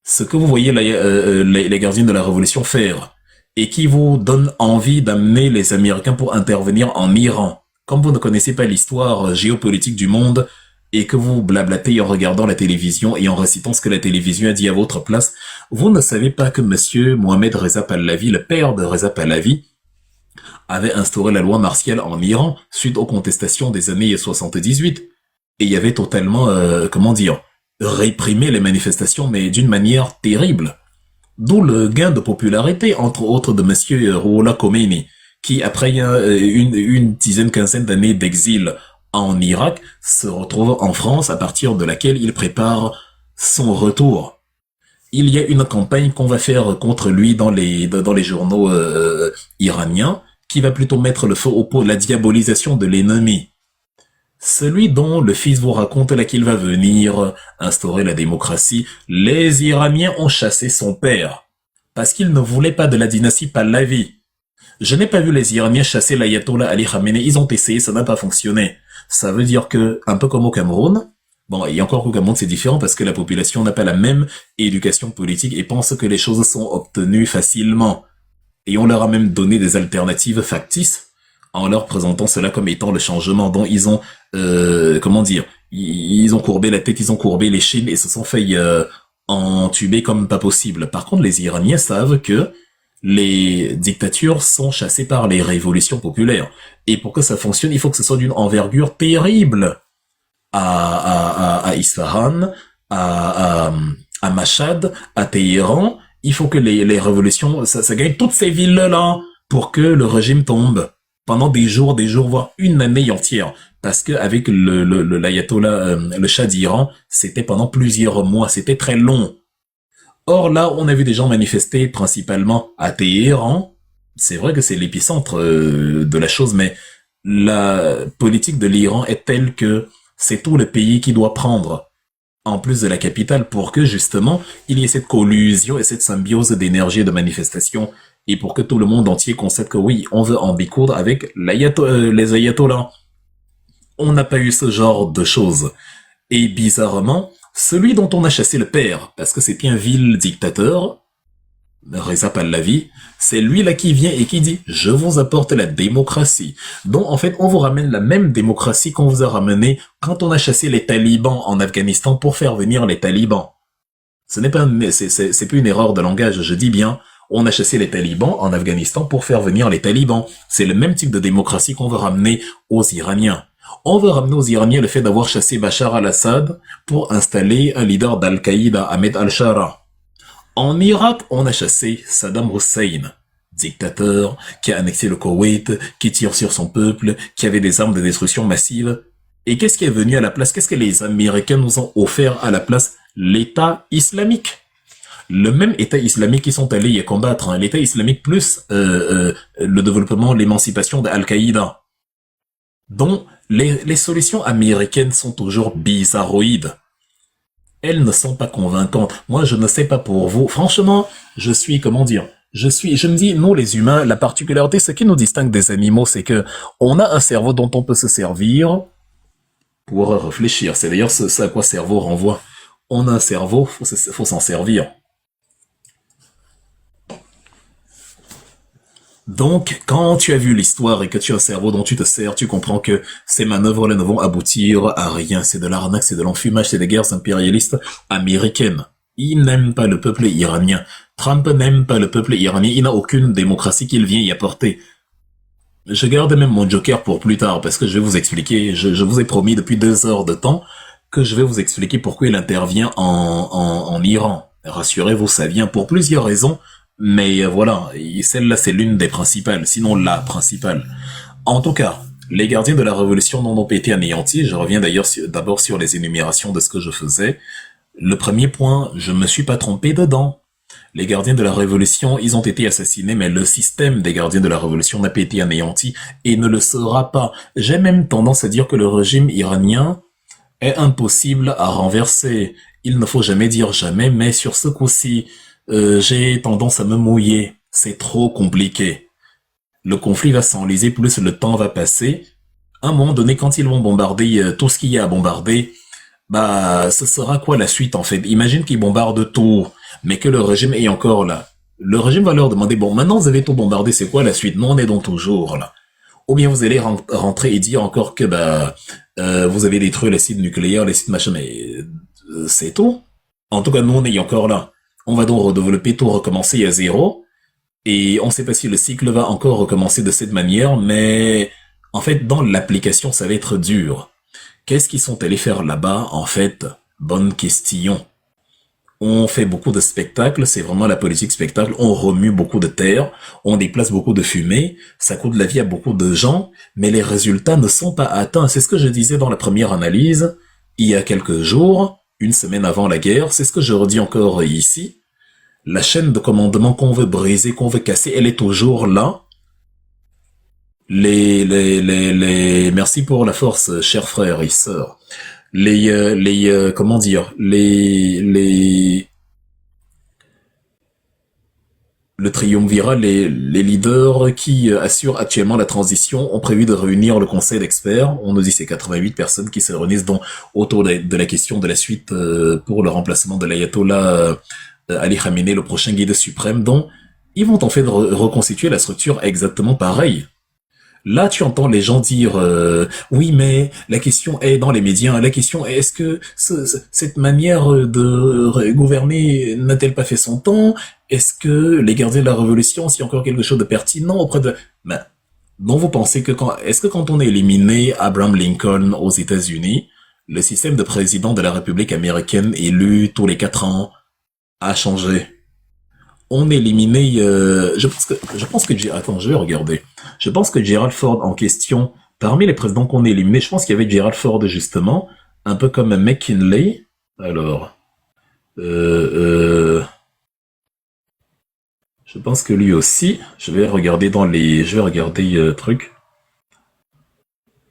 Ce que vous voyez les gardiens de la révolution faire et qui vous donne envie d'amener les Américains pour intervenir en Iran. Comme vous ne connaissez pas l'histoire géopolitique du monde et que vous blablatez en regardant la télévision et en récitant ce que la télévision a dit à votre place, vous ne savez pas que monsieur Mohamed Reza Pahlavi, le père de Reza Pahlavi, avait instauré la loi martiale en Iran suite aux contestations des années 78. Et il y avait totalement, comment dire, réprimé les manifestations, mais d'une manière terrible. D'où le gain de popularité, entre autres, de monsieur Rouhollah Khomeini, qui, après une dizaine, quinzaine d'années d'exil en Irak, se retrouve en France, à partir de laquelle il prépare son retour. Il y a une campagne qu'on va faire contre lui dans les journaux iraniens, qui va plutôt mettre le feu au pot, la diabolisation de l'ennemi. Celui dont le fils vous raconte là qu'il va venir instaurer la démocratie, les Iraniens ont chassé son père, parce qu'ils ne voulaient pas de la dynastie Pahlavi. Je n'ai pas vu les Iraniens chasser l'ayatollah Ali Khamenei, ils ont essayé, ça n'a pas fonctionné. Ça veut dire que, un peu comme au Cameroun, bon, et encore au Cameroun c'est différent parce que la population n'a pas la même éducation politique et pense que les choses sont obtenues facilement. Et on leur a même donné des alternatives factices en leur présentant cela comme étant le changement dont ils ont, comment dire, ils ont courbé la tête, ils ont courbé les chines et se sont fait entuber comme pas possible. Par contre, les Iraniens savent que les dictatures sont chassées par les révolutions populaires. Et pour que ça fonctionne, il faut que ce soit d'une envergure terrible. À Isfahan, à Mashhad, à Téhéran, il faut que les révolutions, ça gagne toutes ces villes-là pour que le régime tombe pendant des jours, voire une année entière. Parce que avec l'ayatollah, le Shah d'Iran, c'était pendant plusieurs mois, c'était très long. Or là, on a vu des gens manifester principalement à Téhéran. C'est vrai que c'est l'épicentre de la chose, mais la politique de l'Iran est telle que c'est tout le pays qui doit prendre, en plus de la capitale, pour que justement, il y ait cette collusion et cette symbiose d'énergie et de manifestation, et pour que tout le monde entier constate que oui, on veut en découdre avec les ayatollahs. On n'a pas eu ce genre de choses. Et bizarrement, celui dont on a chassé le père, parce que c'est un vil dictateur, Reza Pahlavi, c'est lui là qui vient et qui dit « Je vous apporte la démocratie ». Donc en fait, on vous ramène la même démocratie qu'on vous a ramené quand on a chassé les talibans en Afghanistan pour faire venir les talibans. Ce n'est pas, c'est plus une erreur de langage, je dis bien, on a chassé les talibans en Afghanistan pour faire venir les talibans. C'est le même type de démocratie qu'on veut ramener aux Iraniens. On veut ramener aux Iraniens le fait d'avoir chassé Bachar al-Assad pour installer un leader d'Al-Qaïda, Ahmed al-Shara. En Irak, on a chassé Saddam Hussein, dictateur qui a annexé le Koweït, qui tire sur son peuple, qui avait des armes de destruction massive. Et qu'est-ce qui est venu à la place? Qu'est-ce que les Américains nous ont offert à la place? L'État islamique. Le même État islamique qui sont allés y combattre, hein. L'État islamique plus le développement, l'émancipation d'Al-Qaïda. Donc, les solutions américaines sont toujours bizarroïdes. Elles ne sont pas convaincantes. Moi, je ne sais pas pour vous. Franchement, je suis, comment dire, je me dis, nous, les humains, la particularité, ce qui nous distingue des animaux, c'est que on a un cerveau dont on peut se servir pour réfléchir. C'est d'ailleurs ce à quoi cerveau renvoie. On a un cerveau, faut s'en servir. Donc, quand tu as vu l'histoire et que tu as un cerveau dont tu te sers, tu comprends que ces manœuvres-là ne vont aboutir à rien. C'est de l'arnaque, c'est de l'enfumage, c'est des guerres impérialistes américaines. Ils n'aiment pas le peuple iranien. Trump n'aime pas le peuple iranien. Il n'a aucune démocratie qu'il vient y apporter. Je garde même mon joker pour plus tard parce que je vais vous expliquer, je vous ai promis depuis 2 heures de temps que je vais vous expliquer pourquoi il intervient en Iran. Rassurez-vous, ça vient pour plusieurs raisons, mais voilà, celle-là c'est l'une des principales, sinon la principale. En tout cas, les gardiens de la révolution n'ont pas été anéantis. Je reviens d'ailleurs d'abord sur les énumérations de ce que je faisais. Le premier point, je me suis pas trompé dedans. Les gardiens de la révolution, ils ont été assassinés, mais le système des gardiens de la révolution n'a pas été anéanti et ne le sera pas. J'ai même tendance à dire que le régime iranien est impossible à renverser. Il ne faut jamais dire jamais, mais sur ce coup-ci, j'ai tendance à me mouiller. C'est trop compliqué. Le conflit va s'enliser, plus le temps va passer. À un moment donné, quand ils vont bombarder tout ce qu'il y a à bombarder, bah, ce sera quoi la suite en fait? Imagine qu'ils bombardent tout, mais que le régime est encore là. Le régime va leur demander, bon, maintenant vous avez tout bombardé, c'est quoi la suite? Nous, on est donc toujours là. Ou bien vous allez rentrer et dire encore que bah vous avez détruit les sites nucléaires, les sites machin, mais c'est tout. En tout cas, nous, on est encore là. On va donc redévelopper tout, recommencer à zéro. Et on ne sait pas si le cycle va encore recommencer de cette manière, mais en fait, dans l'application, ça va être dur. Qu'est-ce qu'ils sont allés faire là-bas, en fait? Bonne question. On fait beaucoup de spectacles, c'est vraiment la politique spectacle, on remue beaucoup de terre, on déplace beaucoup de fumée, ça coûte la vie à beaucoup de gens, mais les résultats ne sont pas atteints. C'est ce que je disais dans la première analyse, il y a quelques jours, une semaine avant la guerre, c'est ce que je redis encore ici. La chaîne de commandement qu'on veut briser, qu'on veut casser, elle est toujours là. Merci pour la force, chers frères et sœurs. Comment dire, le triumvirat, les leaders qui assurent actuellement la transition ont prévu de réunir le conseil d'experts. On nous dit c'est 88 personnes qui se réunissent donc autour de la question de la suite pour le remplacement de l'ayatollah Ali Khamenei, le prochain guide suprême. Donc, ils vont en fait reconstituer la structure exactement pareille. Là, tu entends les gens dire oui, mais la question est dans les médias. La question est est-ce que cette manière de gouverner n'a-t-elle pas fait son temps? Est-ce que les gardiens de la révolution, s'il y a encore quelque chose de pertinent auprès de... Ben, donc vous pensez que est-ce que quand on a éliminé Abraham Lincoln aux États-Unis, le système de président de la République américaine élu tous les 4 ans a changé? On éliminait, attends, je vais regarder. Je pense que Gerald Ford en question, parmi les présidents qu'on a éliminés, je pense qu'il y avait Gerald Ford justement, un peu comme McKinley. Alors, je pense que lui aussi, je vais regarder truc.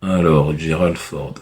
Alors, Gerald Ford.